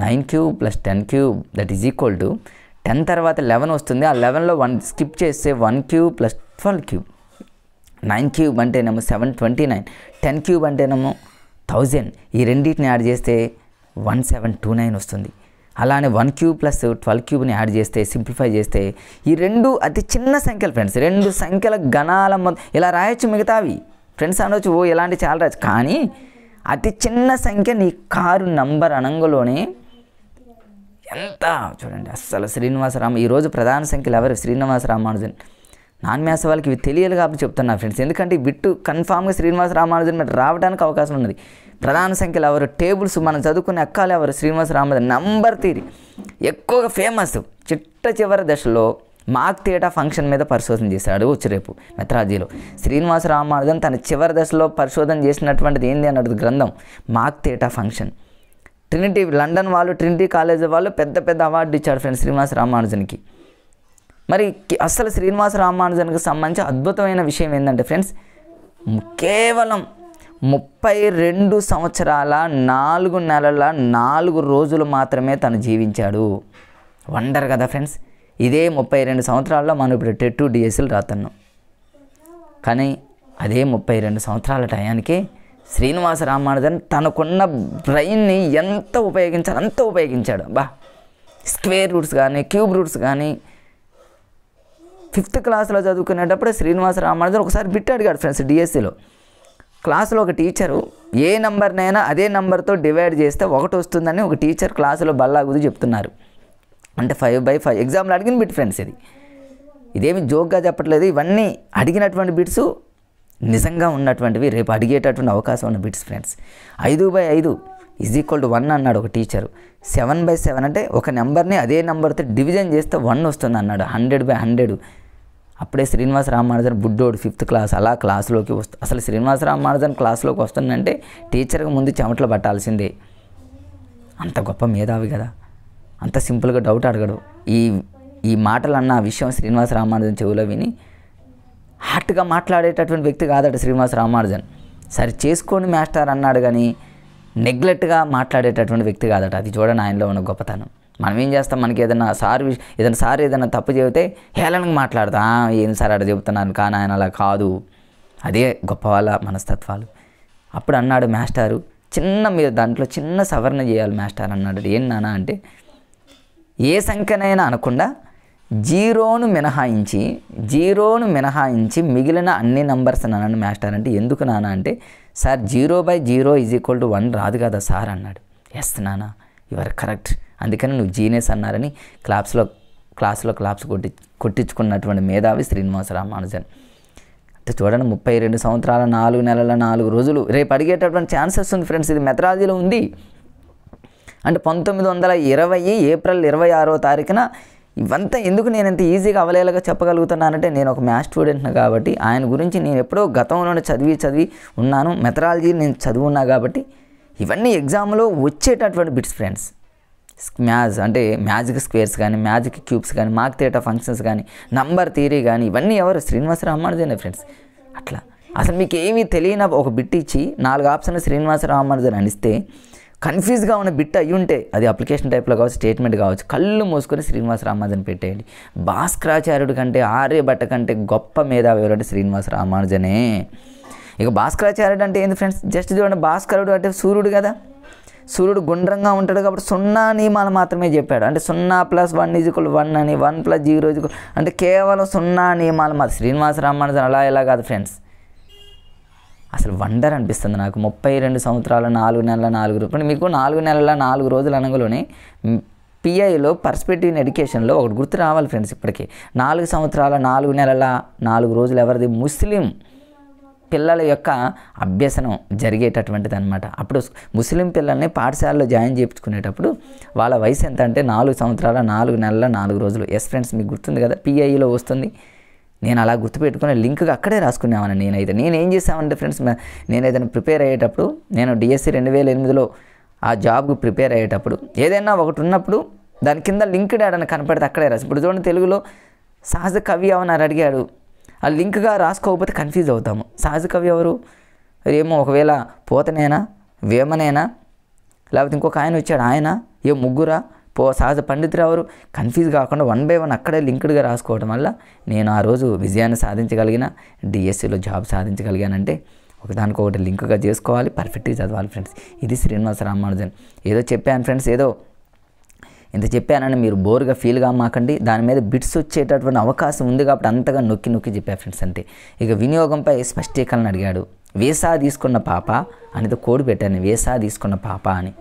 9³ + 10³ దట్ ఈజ్ ఈక్వల్ టు 10 తర్వాత 11 వస్తుంది, ఆ 11లో 1 స్కిప్ చేస్తే 1³ + 12³ 9 క్యూబ్ అంటేనేమో 729, 10 క్యూబ్ అంటేనేమో 1000. ఈ రెండింటిని యాడ్ చేస్తే 1729 వస్తుంది. అలానే 1 క్యూబ్ ప్లస్ 12 క్యూబ్ని యాడ్ చేస్తే, సింప్లిఫై చేస్తే, ఈ రెండు అతి చిన్న సంఖ్యలు ఫ్రెండ్స్. రెండు సంఖ్యల గణాల ఇలా రాయొచ్చు. మిగతావి ఫ్రెండ్స్ అనొచ్చు, ఓ ఇలాంటి చాలా రాయొచ్చు. కానీ అతి చిన్న సంఖ్య నీ కారు నంబర్ అనంగలోనే ఎంత చూడండి. అస్సలు ఈరోజు ప్రధాన సంఖ్యలు ఎవరు? శ్రీనివాస రామానుజన్. నాన్ మ్యాథ్స్ వాళ్ళకి ఇవి తెలియాలి కాబట్టి చెప్తున్నా ఫ్రెండ్స్. ఎందుకంటే ఈ బిట్టు కన్ఫామ్గా శ్రీనివాస రామానుజన్ మీద రావడానికి అవకాశం ఉన్నది. ప్రధాన సంఖ్యలు ఎవరు? టేబుల్స్ మనం చదువుకునే అక్కాలు ఎవరు? శ్రీనివాస రామానుజన్. నంబర్ థియరీ ఎక్కువగా ఫేమస్. చివరి దశలో మాక్ థీటా ఫంక్షన్ మీద పరిశోధన చేశాడు. వచ్చి రేపు మెథడాలజీలో శ్రీనివాస రామానుజన్ తన చివరి దశలో పరిశోధన చేసినటువంటిది ఏంది అన్నది గ్రంథం మాక్ థీటా ఫంక్షన్. ట్రినిటీ లండన్ వాళ్ళు, ట్రినిటీ కాలేజ్ వాళ్ళు పెద్ద అవార్డు ఇచ్చాడు ఫ్రెండ్స్ శ్రీనివాస రామానుజన్కి. మరి అసలు శ్రీనివాస రామానుజన్కి సంబంధించి అద్భుతమైన విషయం ఏంటంటే ఫ్రెండ్స్, కేవలం 32 సంవత్సరాల 4 నెలల 4 రోజులు మాత్రమే తను జీవించాడు. వండర్ కదా ఫ్రెండ్స్. ఇదే 32 సంవత్సరాల్లో మనం ఇప్పుడు టెట్ డిఎస్సీలు రాస్తున్నాం. కానీ అదే 32 సంవత్సరాల టయానికి శ్రీనివాస రామానుజన్ తనకున్న బ్రెయిన్ని ఎంత ఉపయోగించాలి అంత ఉపయోగించాడు. స్క్వేర్ రూట్స్ కానీ, క్యూబ్ రూట్స్ కానీ 5th క్లాస్లో చదువుకునేటప్పుడు శ్రీనివాస రామానుజన్ ఒకసారి బిట్ అడిగాడు ఫ్రెండ్స్. డిఎస్సీలో క్లాసులో ఒక టీచరు ఏ నెంబర్నైనా అదే నెంబర్తో డివైడ్ చేస్తే 1 వస్తుందని ఒక టీచర్ క్లాసులో బల్లాగుది చెప్తున్నారు. అంటే 5/5 ఎగ్జామ్లో అడిగిన బిట్ ఫ్రెండ్స్. ఇదేమి జోక్గా చెప్పట్లేదు. ఇవన్నీ అడిగినటువంటి బిట్స్ నిజంగా ఉన్నటువంటివి, రేపు అడిగేటటువంటి అవకాశం ఉన్న బిట్స్ ఫ్రెండ్స్. 5/5 = 1 అన్నాడు ఒక టీచరు. 7/7 అంటే ఒక నెంబర్ని అదే నెంబర్తో డివిజన్ చేస్తే 1 వస్తుంది అన్నాడు. 100/100. అప్పుడే శ్రీనివాస రామానుజన్ బుడ్డోడు 5th క్లాస్ అలా క్లాసులోకి అసలు శ్రీనివాస రామానుజన్ క్లాసులోకి వస్తుందంటే టీచర్కి ముందు చెమటలు పట్టాల్సిందే. అంత గొప్ప మేధావి కదా, అంత సింపుల్గా డౌట్ అడగడు. ఈ మాటలు అన్న విషయం శ్రీనివాస రామానుజన్ చెవులో విని హార్ట్గా మాట్లాడేటటువంటి వ్యక్తి కాదట శ్రీనివాస రామానుజన్. సరే చేసుకోండి మాస్టర్ అన్నాడు కానీ నెగ్లెక్ట్గా మాట్లాడేటటువంటి వ్యక్తి కాదట. అది చూడండి ఆయనలో ఉన్న గొప్పతనం. మనం ఏం చేస్తాం, మనకి ఏదైనా సార్ ఏదైనా తప్పు చెబితే హేళనగా మాట్లాడతా, ఏం సార్ అక్కడ చెబుతున్నాను, కానీ ఆయన అలా కాదు. అదే గొప్ప వాళ్ళ మనస్తత్వాలు. అప్పుడు అన్నాడు మాస్టారు, మీరు దాంట్లో చిన్న సవరణ చేయాలి మాస్టర్ అన్నాడు. ఏం నానా అంటే, ఏ సంఖ్యనైనా అనకుండా జీరోను మినహాయించి మిగిలిన అన్ని నంబర్స్ అన్నాను మాస్టర్. అంటే ఎందుకు నాన్న అంటే, సార్ 0/0 = 1 రాదు కదా సార్ అన్నాడు. ఎస్ నాన్న, యు ఆర్ కరెక్ట్, అందుకని నువ్వు జీనియస్ అన్నారని క్లాస్లో క్లాప్స్ కొట్టించుకున్నటువంటి మేధావి శ్రీనివాస రామానుజన్. అంటే చూడండి, 32 సంవత్సరాల 4 నెలల 4 రోజులు. రేపు అడిగేటటువంటి ఛాన్సెస్ ఉంది ఫ్రెండ్స్. ఇది మెథడాలజీలో ఉంది. అంటే 1920 ఏప్రిల్ 26వ తారీఖున. ఇవంతా ఎందుకు నేను ఇంత ఈజీగా అవలేలాగా చెప్పగలుగుతున్నానంటే, నేను ఒక మ్యాథ్స్ స్టూడెంట్ని కాబట్టి ఆయన గురించి నేను ఎప్పుడో గతంలోనే చదివి ఉన్నాను. మెథడాలజీ నేను చదువున్నా కాబట్టి ఇవన్నీ ఎగ్జామ్లో వచ్చేటటువంటి బిట్స్ ఫ్రెండ్స్. మ్యాథ్స్ అంటే మ్యాజిక్ స్క్వేర్స్ కానీ, మ్యాజిక్ క్యూబ్స్ కానీ, మాక్ థీటా ఫంక్షన్స్ కానీ, నంబర్ థియరీ కానీ, ఇవన్నీ ఎవరు? శ్రీనివాస రామానుజన్ ఫ్రెండ్స్. అట్లా అసలు మీకు ఏమీ తెలియని ఒక బిట్ ఇచ్చి 4 ఆప్షన్లు శ్రీనివాస రామానుజన్ అనిస్తే కన్ఫ్యూజ్గా ఉన్న బిట్ అయ్యి ఉంటే, అది అప్లికేషన్ టైప్లో కావచ్చు, స్టేట్మెంట్ కావచ్చు, కళ్ళు మూసుకొని శ్రీనివాస రామానుజన్ పెట్టేయండి. భాస్కరాచార్యుడి కంటే, ఆర్యభట్ట కంటే గొప్ప మేధావి ఎవరంటే శ్రీనివాస రామానుజనే. ఇక భాస్కరాచార్యుడు అంటే ఏంది ఫ్రెండ్స్? జస్ట్ చూడండి, భాస్కరుడు అంటే సూర్యుడు కదా. సూర్యుడు గుండ్రంగా ఉంటాడు కాబట్టి 0 నియమాలు మాత్రమే చెప్పాడు. అంటే 0 + 1 = 1 అని, 1 + 0 అంటే కేవలం 0 నియమాలు మాత్రం. శ్రీనివాస రామానుజన్ అలా ఎలా కాదు ఫ్రెండ్స్. అసలు వండర్ అనిపిస్తుంది నాకు. 32 సంవత్సరాల 4 నెలల 4 రోజులు. మీకు 4 నెలల 4 రోజులు అనగానే పిఐలో పర్స్పెక్టివ్ ఇన్ ఎడ్యుకేషన్లో ఒకటి గుర్తు రావాలి ఫ్రెండ్స్. ఇప్పటికీ 4 సంవత్సరాల 4 నెలల 4 రోజులు ఎవరిది? ముస్లిం పిల్లల యొక్క అభ్యసనం జరిగేటటువంటిది అనమాట. అప్పుడు ముస్లిం పిల్లల్ని పాఠశాలలో జాయిన్ చేయించుకునేటప్పుడు వాళ్ళ వయసు ఎంత అంటే 4 సంవత్సరాల 4 నెలల 4 రోజులు. ఎస్ ఫ్రెండ్స్, మీకు గుర్తుంది కదా, పిఐలో వస్తుంది. నేను అలా గుర్తుపెట్టుకుని లింక్గా అక్కడే రాసుకునేవాను. నేనేం చేసామంటే ఫ్రెండ్స్, నేను ఏదైనా ప్రిపేర్ అయ్యేటప్పుడు, నేను డిఎస్సి 2008లో ఆ జాబ్కు ప్రిపేర్ అయ్యేటప్పుడు ఏదైనా ఒకటి ఉన్నప్పుడు దాని కింద లింక్డ్ యాడ్ కనపడితే అక్కడే రాసి. ఇప్పుడు చూడండి, తెలుగులో సహజ కవి ఎవరు అడిగాడు, ఆ లింక్గా రాసుకోకపోతే కన్ఫ్యూజ్ అవుతాము. సహజ కవి ఎవరు? ఏమో ఒకవేళ పోతనేనా, వేమనేనా, లేకపోతే ఇంకొక ఆయన వచ్చాడు ఆయన, ముగ్గురా, సహజ పండితులు ఎవరు కన్ఫ్యూజ్ కాకుండా 1 by 1 అక్కడే లింక్డ్గా రాసుకోవడం వల్ల నేను ఆ రోజు విజయాన్ని సాధించగలిగిన, డిఎస్సిలో జాబ్ సాధించగలిగానంటే ఒకదానికొకటి లింక్గా చేసుకోవాలి, పర్ఫెక్ట్గా చదవాలి ఫ్రెండ్స్. ఇది శ్రీనివాస రామానుజన్. ఏదో చెప్పాను ఫ్రెండ్స్, ఏదో ఇంత చెప్పానని మీరు బోర్గా ఫీల్గా మాకండి. దాని మీద బిట్స్ వచ్చేటటువంటి అవకాశం ఉంది కాబట్టి అంతగా నొక్కి చెప్పా ఫ్రెండ్స్ అంతే. ఇక వినియోగంపై స్పష్టీకరణ అడిగాడు. వీసా తీసుకున్న పాప అనేది కోడ్ పెట్టాను, వీసా తీసుకున్న పాప అని.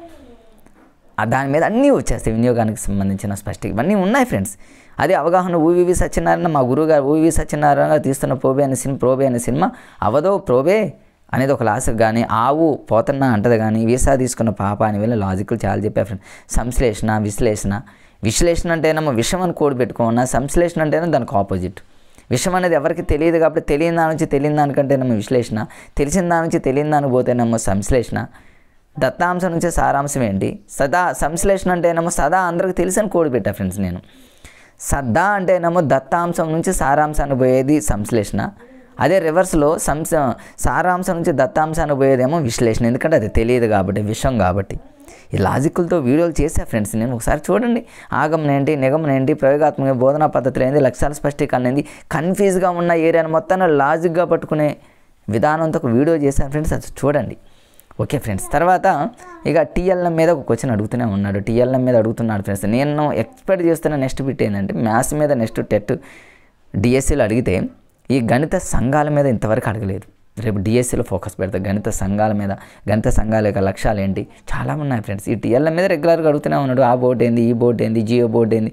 దాని మీద అన్నీ వచ్చేస్తాయి వినియోగానికి సంబంధించిన స్పష్టీకరణ ఇవన్నీ ఉన్నాయి ఫ్రెండ్స్. అదే అవగాహన ఊవివి సత్యనారాయణ మా గురువు గారు ఊవివి సత్యనారాయణ తీస్తున్న ప్రోబే అనే సినిమా అవదో ప్రోబే అనేది ఒక లాజిక్ కానీ ఆవు పోతున్నా అంటది కానీ వీసా తీసుకున్న పాప అని వెళ్ళి లాజిక్లు చాలా చెప్పారు ఫ్రెండ్స్. సంశ్లేషణ విశ్లేషణ అంటేనేమో విషం అని కోడ్ పెట్టుకున్నా, సంశ్లేషణ అంటేనే దానికి ఆపోజిట్. విషం అనేది ఎవరికి తెలియదు కాబట్టి తెలియని దాని నుంచి తెలియని దానికంటేనేమో విశ్లేషణ, తెలిసిన దాని నుంచి తెలియని దానికి పోతేనేమో సంశ్లేషణ. దత్తాంశం నుంచి సారాంశం ఏంటి? సంశ్లేషణ అంటేనేమో సదా అందరికి తెలిసిన కోడ్ పెట్టా ఫ్రెండ్స్ నేను. సదా అంటేనేమో దత్తాంశం నుంచి సారాంశానికి పోయేది సంశ్లేషణ. అదే రివర్స్లో సారాంశం నుంచి దత్తాంశానికి పోయేదేమో విశ్లేషణ, ఎందుకంటే అది తెలియదు కాబట్టి, విషయం కాబట్టి. ఈ లాజిక్లతో వీడియోలు చేసా ఫ్రెండ్స్ నేను. ఒకసారి చూడండి. ఆగమనం ఏంటి, నిగమనం ఏంటి, ప్రయోగాత్మక బోధనా పద్ధతులు ఏంటి, లక్ష్యాల స్పష్టీకరణ ఏంటి, కన్ఫ్యూజ్గా ఉన్న ఏరియాని మొత్తాన్ని లాజిక్గా పట్టుకునే విధానంతో ఒక వీడియో చేశాను ఫ్రెండ్స్, అది చూడండి. Okay friends. తర్వాత ఇక టీఎల్ఎం మీద ఒక క్వశ్చన్ అడుగుతూనే ఉన్నాడు. టీఎల్ఎం మీద అడుగుతున్నాడు ఫ్రెండ్స్. నేను ఎక్స్పెక్ట్ చేస్తున్న నెక్స్ట్ బిట్ ఏంటంటే మ్యాథ్స్ మీద నెక్స్ట్ టెట్ డిఎస్సీలో అడిగితే ఈ గణిత సంఘాల మీద ఇంతవరకు అడగలేదు. రేపు డిఎస్సీలో ఫోకస్ పెడతా గణిత సంఘాల మీద. గణిత సంఘాల యొక్క లక్ష్యాలు ఏంటి చాలా ఉన్నాయి ఫ్రెండ్స్. ఈ టీఎల్ఎం మీద రెగ్యులర్గా అడుగుతూనే ఉన్నాడు. ఆ బోర్డు ఏంది, ఈ బోర్డు ఏంది, జియో బోర్డు ఏంది,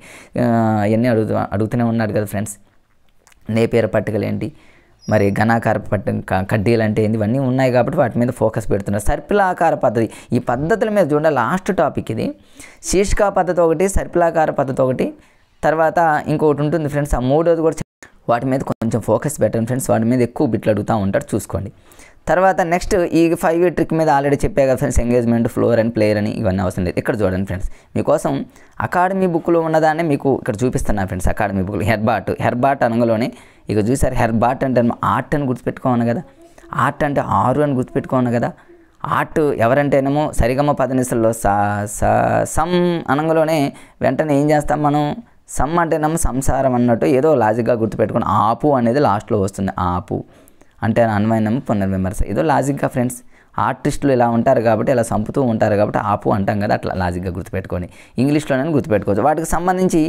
ఇవన్నీ అడుగుతూనే ఉన్నాడు కదా ఫ్రెండ్స్. నేపియర్ పట్టికలు ఏంటి, మరి ఘనాకార కడ్డీలు అంటే ఏంది, ఇవన్నీ ఉన్నాయి కాబట్టి వాటి మీద ఫోకస్ పెడుతున్నారు. సర్పిలాకార పద్ధతి, ఈ పద్ధతుల మీద చూడండి. లాస్ట్ టాపిక్ ఇది. శీర్షికా పద్ధతి ఒకటి, సర్పిలాకార పద్ధతి ఒకటి, తర్వాత ఇంకొకటి ఉంటుంది ఫ్రెండ్స్. ఆ మూడోది కూడా వాటి మీద కొంచెం ఫోకస్ పెట్టండి ఫ్రెండ్స్. వాటి మీద ఎక్కువ బిట్లు అడుగుతూ ఉంటారు, చూసుకోండి. తర్వాత నెక్స్ట్ ఈ 5 ట్రిక్ మీద ఆల్రెడీ చెప్పే కదా friends. Engagement, floor and player అని ఇవన్నీ అవసరం లేదు. ఇక్కడ చూడండి ఫ్రెండ్స్, మీకోసం అకాడమీ బుక్లో ఉన్నదాన్ని మీకు ఇక్కడ చూపిస్తున్నాను ఫ్రెండ్స్. అకాడమీ బుక్లో హెర్బాట్ అనగలోనే ఇక చూసారు. హెర్బాట్ అంటే ఆర్ట్ అని గుర్తుపెట్టుకోవాలి కదా, ఆర్ట్ అంటే 6 అని గుర్తుపెట్టుకోవాలి కదా. ఆర్ట్ ఎవరంటేనేమో సరిగమ పదనిసల్లో సమ్ అనగలోనే వెంటనే ఏం చేస్తాం మనం, సమ్ అంటేనేమో సంసారం అన్నట్టు ఏదో లాజిక్గా గుర్తుపెట్టుకుని ఆపు అనేది లాస్ట్లో వస్తుంది. ఆపు అంటే అన్వయనం పునర్విమర్శ, ఏదో లాజిక్గా ఫ్రెండ్స్. ఆర్టిస్టులు ఇలా ఉంటారు కాబట్టి ఇలా చంపుతూ ఉంటారు కాబట్టి ఆపు అంటాం కదా, అట్లా లాజిక్గా గుర్తుపెట్టుకొని ఇంగ్లీష్లోనే గుర్తుపెట్టుకోవచ్చు. వాటికి సంబంధించి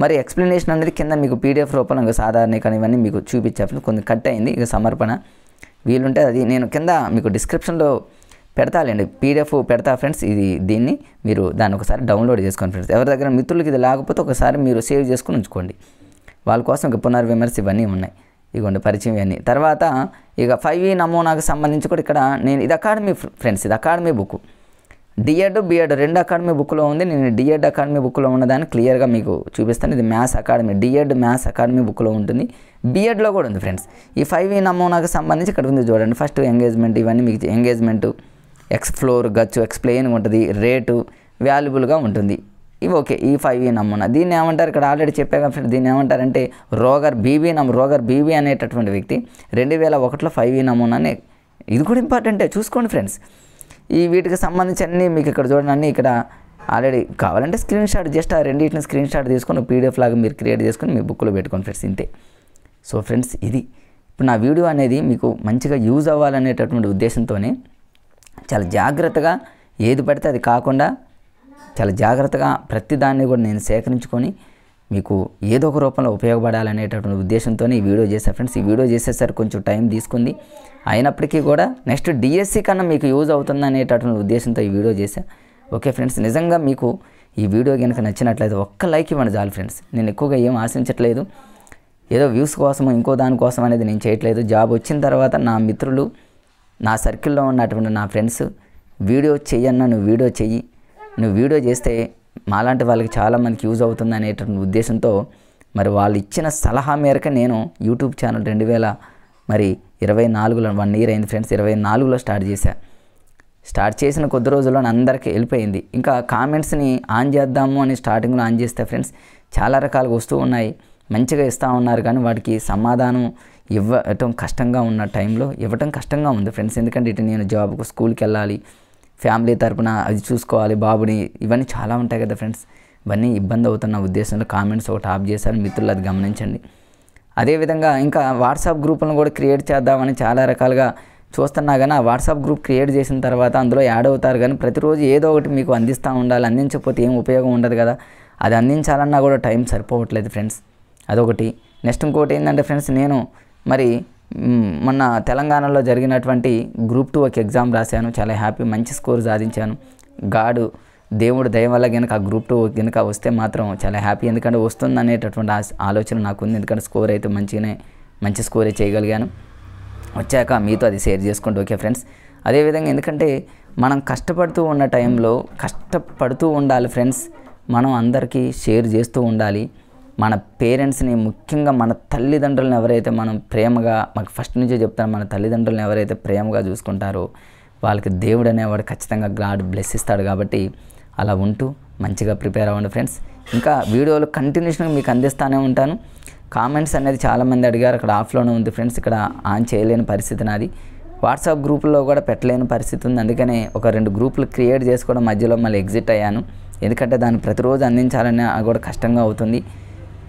మరి ఎక్స్ప్లెనేషన్ అనేది కింద మీకు పీడిఎఫ్ రూపంలో సాధారణీకరణ ఇవన్నీ మీకు చూపించాను. కొంచెం కట్ అయింది. ఇక సమర్పణ వీలుంటే అది నేను కింద మీకు డిస్క్రిప్షన్లో పెడతాలేండి, పీడిఎఫ్ పెడతా ఫ్రెండ్స్. దీన్ని మీరు దాన్ని ఒకసారి డౌన్లోడ్ చేసుకోండి ఫ్రెండ్స్. ఎవరి దగ్గర మిత్రులకి ఇది లేకపోతే ఒకసారి మీరు సేవ్ చేసుకుని ఉంచుకోండి. వాళ్ళ కోసం ఇక పునర్విమర్శ ఇవన్నీ ఉన్నాయి. ఇదిగోండి పరిచయం ఇవన్నీ. తర్వాత ఇక 5E నమూనాకు సంబంధించి కూడా ఇక్కడ నేను ఇది అకాడమీ ఫ్రెండ్స్, ఇది academy book. D Ed B Ed 2 academy బుక్లో ఉంది. నేను డిఎడ్ అకాడమీ బుక్లో ఉన్నదాన్ని క్లియర్గా మీకు చూపిస్తాను. ఇది maths academy, D Ed maths academy బుక్లో ఉంటుంది. బిఎడ్లో కూడా ఉంది ఫ్రెండ్స్. ఈ 5E నమూనాకు సంబంధించి ఇక్కడ ఉంది చూడండి. ఫస్ట్ ఎంగేజ్మెంట్, ఇవన్నీ మీకు ఎంగేజ్మెంట్, ఎక్స్ప్లోర్, గచ్చు, ఎక్స్ప్లెయిన్ ఉంటుంది, రేటు, వాల్యుబుల్గా ఉంటుంది. ఇవి ఓకే. ఈ 5E నమూనా దీన్ని ఏమంటారు, ఇక్కడ ఆల్రెడీ చెప్పాక ఫ్రెండ్స్, దీన్ని ఏమంటారంటే రోగర్ బీబీ అనేటటువంటి వ్యక్తి 2001లో 5E నమూనాని, ఇది కూడా ఇంపార్టెంటే చూసుకోండి ఫ్రెండ్స్. ఈ వీటికి సంబంధించి అన్నీ మీకు ఇక్కడ చూడండి. అన్నీ ఇక్కడ ఆల్రెడీ కావాలంటే స్క్రీన్ షాట్, జస్ట్ ఆ రెండింటిని స్క్రీన్ షాట్ తీసుకొని పీడిఎఫ్ లాగా మీరు క్రియేట్ చేసుకొని మీ బుక్లో పెట్టుకోండి ఫ్రెండ్స్, ఇంతే. సో ఫ్రెండ్స్ ఇది ఇప్పుడు నా వీడియో అనేది మీకు మంచిగా యూజ్ అవ్వాలనేటటువంటి ఉద్దేశంతోనే చాలా జాగ్రత్తగా ఏది పడితే అది కాకుండా చాలా జాగ్రత్తగా ప్రతిదాన్ని కూడా నేను సేకరించుకొని మీకు ఏదో ఒక రూపంలో ఉపయోగపడాలనేటటువంటి ఉద్దేశంతో ఈ వీడియో చేశాను ఫ్రెండ్స్. ఈ వీడియో చేసేసరికి కొంచెం టైం తీసుకుంది, అయినప్పటికీ కూడా నెక్స్ట్ డిఎస్సి కన్నా మీకు యూజ్ అవుతుంది అనేటటువంటి ఉద్దేశంతో ఈ వీడియో చేశాను. ఓకే ఫ్రెండ్స్, నిజంగా మీకు ఈ వీడియో కనుక నచ్చినట్లయితే ఒక్క లైక్ ఇవ్వండి చాలు ఫ్రెండ్స్. నేను ఎక్కువగా ఏం ఆశించట్లేదు, ఏదో వ్యూస్ కోసం ఇంకో దానికోసం అనేది నేను చేయట్లేదు. జాబ్ వచ్చిన తర్వాత నా మిత్రులు, నా సర్కిల్లో ఉన్నటువంటి నా ఫ్రెండ్స్ వీడియో చెయ్యన్నా, నువ్వు వీడియో చెయ్యి, నువ్వు వీడియో చేస్తే మాలాంటి వాళ్ళకి చాలామందికి యూజ్ అవుతుంది అనేటువంటి ఉద్దేశంతో మరి వాళ్ళు ఇచ్చిన సలహా మేరకు నేను యూట్యూబ్ ఛానల్ 2024లో 1 ఇయర్ అయింది ఫ్రెండ్స్. 24లో స్టార్ట్ చేసిన కొద్ది రోజుల్లో అందరికీ వెళ్ళిపోయింది. ఇంకా కామెంట్స్ని ఆన్ చేద్దాము అని స్టార్టింగ్లో ఆన్ చేస్తే ఫ్రెండ్స్ చాలా రకాలుగా వస్తూ ఉన్నాయి, మంచిగా ఇస్తూ ఉన్నారు, కానీ వాటికి సమాధానం ఇవ్వటం కష్టంగా ఉన్న టైంలో ఇవ్వటం కష్టంగా ఉంది ఫ్రెండ్స్. ఎందుకంటే ఇటు నేను జాబ్కు, స్కూల్కి వెళ్ళాలి, ఫ్యామిలీ తరపున అది చూసుకోవాలి, బాబుని, ఇవన్నీ చాలా ఉంటాయి కదా ఫ్రెండ్స్. ఇవన్నీ ఇబ్బంది అవుతున్న ఉద్దేశంలో కామెంట్స్ ఒకటి ఆఫ్ చేశారు మిత్రులు, అది గమనించండి. అదేవిధంగా ఇంకా వాట్సాప్ గ్రూపులను కూడా క్రియేట్ చేద్దామని చాలా రకాలుగా చూస్తున్నా కానీ ఆ వాట్సాప్ గ్రూప్ క్రియేట్ చేసిన తర్వాత అందులో యాడ్ అవుతారు, కానీ ప్రతిరోజు ఏదో ఒకటి మీకు అందిస్తూ ఉండాలి. అందించకపోతే ఏం ఉపయోగం ఉండదు కదా, అది అందించాలన్నా కూడా టైం సరిపోవట్లేదు ఫ్రెండ్స్, అదొకటి. నెక్స్ట్ ఇంకోటి ఏంటంటే ఫ్రెండ్స్, నేను మరి మొన్న తెలంగాణలో జరిగినటువంటి గ్రూప్ 2 ఒక ఎగ్జామ్ రాశాను, చాలా హ్యాపీ, మంచి స్కోర్ సాధించాను. దేవుడు దయ వల్ల కనుక ఆ గ్రూప్ 2 కనుక వస్తే మాత్రం చాలా హ్యాపీ, ఎందుకంటే వస్తుంది అనేటటువంటి ఆలోచన నాకుంది. ఎందుకంటే స్కోర్ అయితే మంచి స్కోరే చేయగలిగాను. వచ్చాక మీతో అది షేర్ చేసుకోండి, ఓకే ఫ్రెండ్స్. అదేవిధంగా ఎందుకంటే మనం కష్టపడుతూ ఉన్న టైంలో కష్టపడుతూ ఉండాలి ఫ్రెండ్స్, మనం అందరికీ షేర్ చేస్తూ ఉండాలి. మన పేరెంట్స్ని, ముఖ్యంగా మన తల్లిదండ్రులను ఎవరైతే మనం ప్రేమగా, మాకు ఫస్ట్ నుంచే చెప్తాను, మన తల్లిదండ్రులను ఎవరైతే ప్రేమగా చూసుకుంటారో వాళ్ళకి దేవుడు అనేవాడు ఖచ్చితంగా గాడ్ బ్లెస్ ఇస్తాడు. కాబట్టి అలా ఉంటూ మంచిగా ప్రిపేర్ అవ్వండి ఫ్రెండ్స్. ఇంకా వీడియోలు కంటిన్యూషన్గా మీకు అందిస్తూనే ఉంటాను. కామెంట్స్ అనేది చాలామంది అడిగారు, అక్కడ ఆఫ్లోనే ఉంది ఫ్రెండ్స్, ఇక్కడ ఆన్ చేయలేని పరిస్థితి నాది. వాట్సాప్ గ్రూపుల్లో కూడా పెట్టలేని పరిస్థితి ఉంది, అందుకనే ఒక 2 గ్రూపులు క్రియేట్ చేసుకోవడం మధ్యలో మళ్ళీ ఎగ్జిట్ అయ్యాను. ఎందుకంటే దాన్ని ప్రతిరోజు అందించాలని కూడా కష్టంగా అవుతుంది.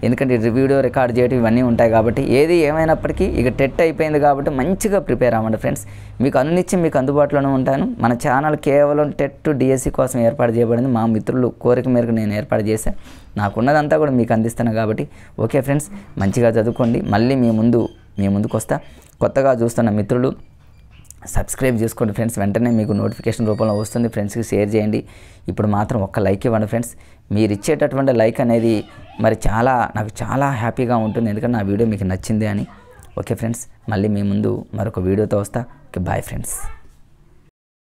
ఎందుకంటే వీడియో రికార్డ్ చేయడం ఇవన్నీ ఉంటాయి కాబట్టి, ఏది ఏమైనప్పటికీ ఇక టెట్ అయిపోయింది కాబట్టి మంచిగా ప్రిపేర్ అవ్వండి ఫ్రెండ్స్. మీకు అనునిత్యం మీకు అందుబాటులోనే ఉంటాను. మన ఛానల్ కేవలం టెట్ డిఎస్సి కోసం ఏర్పాటు చేయబడింది. మా మిత్రులు కోరిక మేరకు నేను ఏర్పాటు చేశాను. నాకున్నదంతా కూడా మీకు అందిస్తాను కాబట్టి ఓకే ఫ్రెండ్స్, మంచిగా చదువుకోండి. మళ్ళీ మీ ముందుకు వస్తా. కొత్తగా చూస్తున్న మిత్రులు సబ్స్క్రైబ్ చేసుకోండి ఫ్రెండ్స్, వెంటనే మీకు నోటిఫికేషన్ రూపంలో వస్తుంది. ఫ్రెండ్స్కి షేర్ చేయండి. ఇప్పుడు మాత్రం ఒక్క లైక్ ఇవ్వండి ఫ్రెండ్స్. మీరు ఇచ్చేటటువంటి లైక్ అనేది మరి నాకు చాలా హ్యాపీగా ఉంటుంది, ఎందుకంటే నా వీడియో మీకు నచ్చింది అని. ఓకే ఫ్రెండ్స్, మళ్ళీ మీ ముందు మరొక వీడియోతో వస్తా. Okay, bye friends.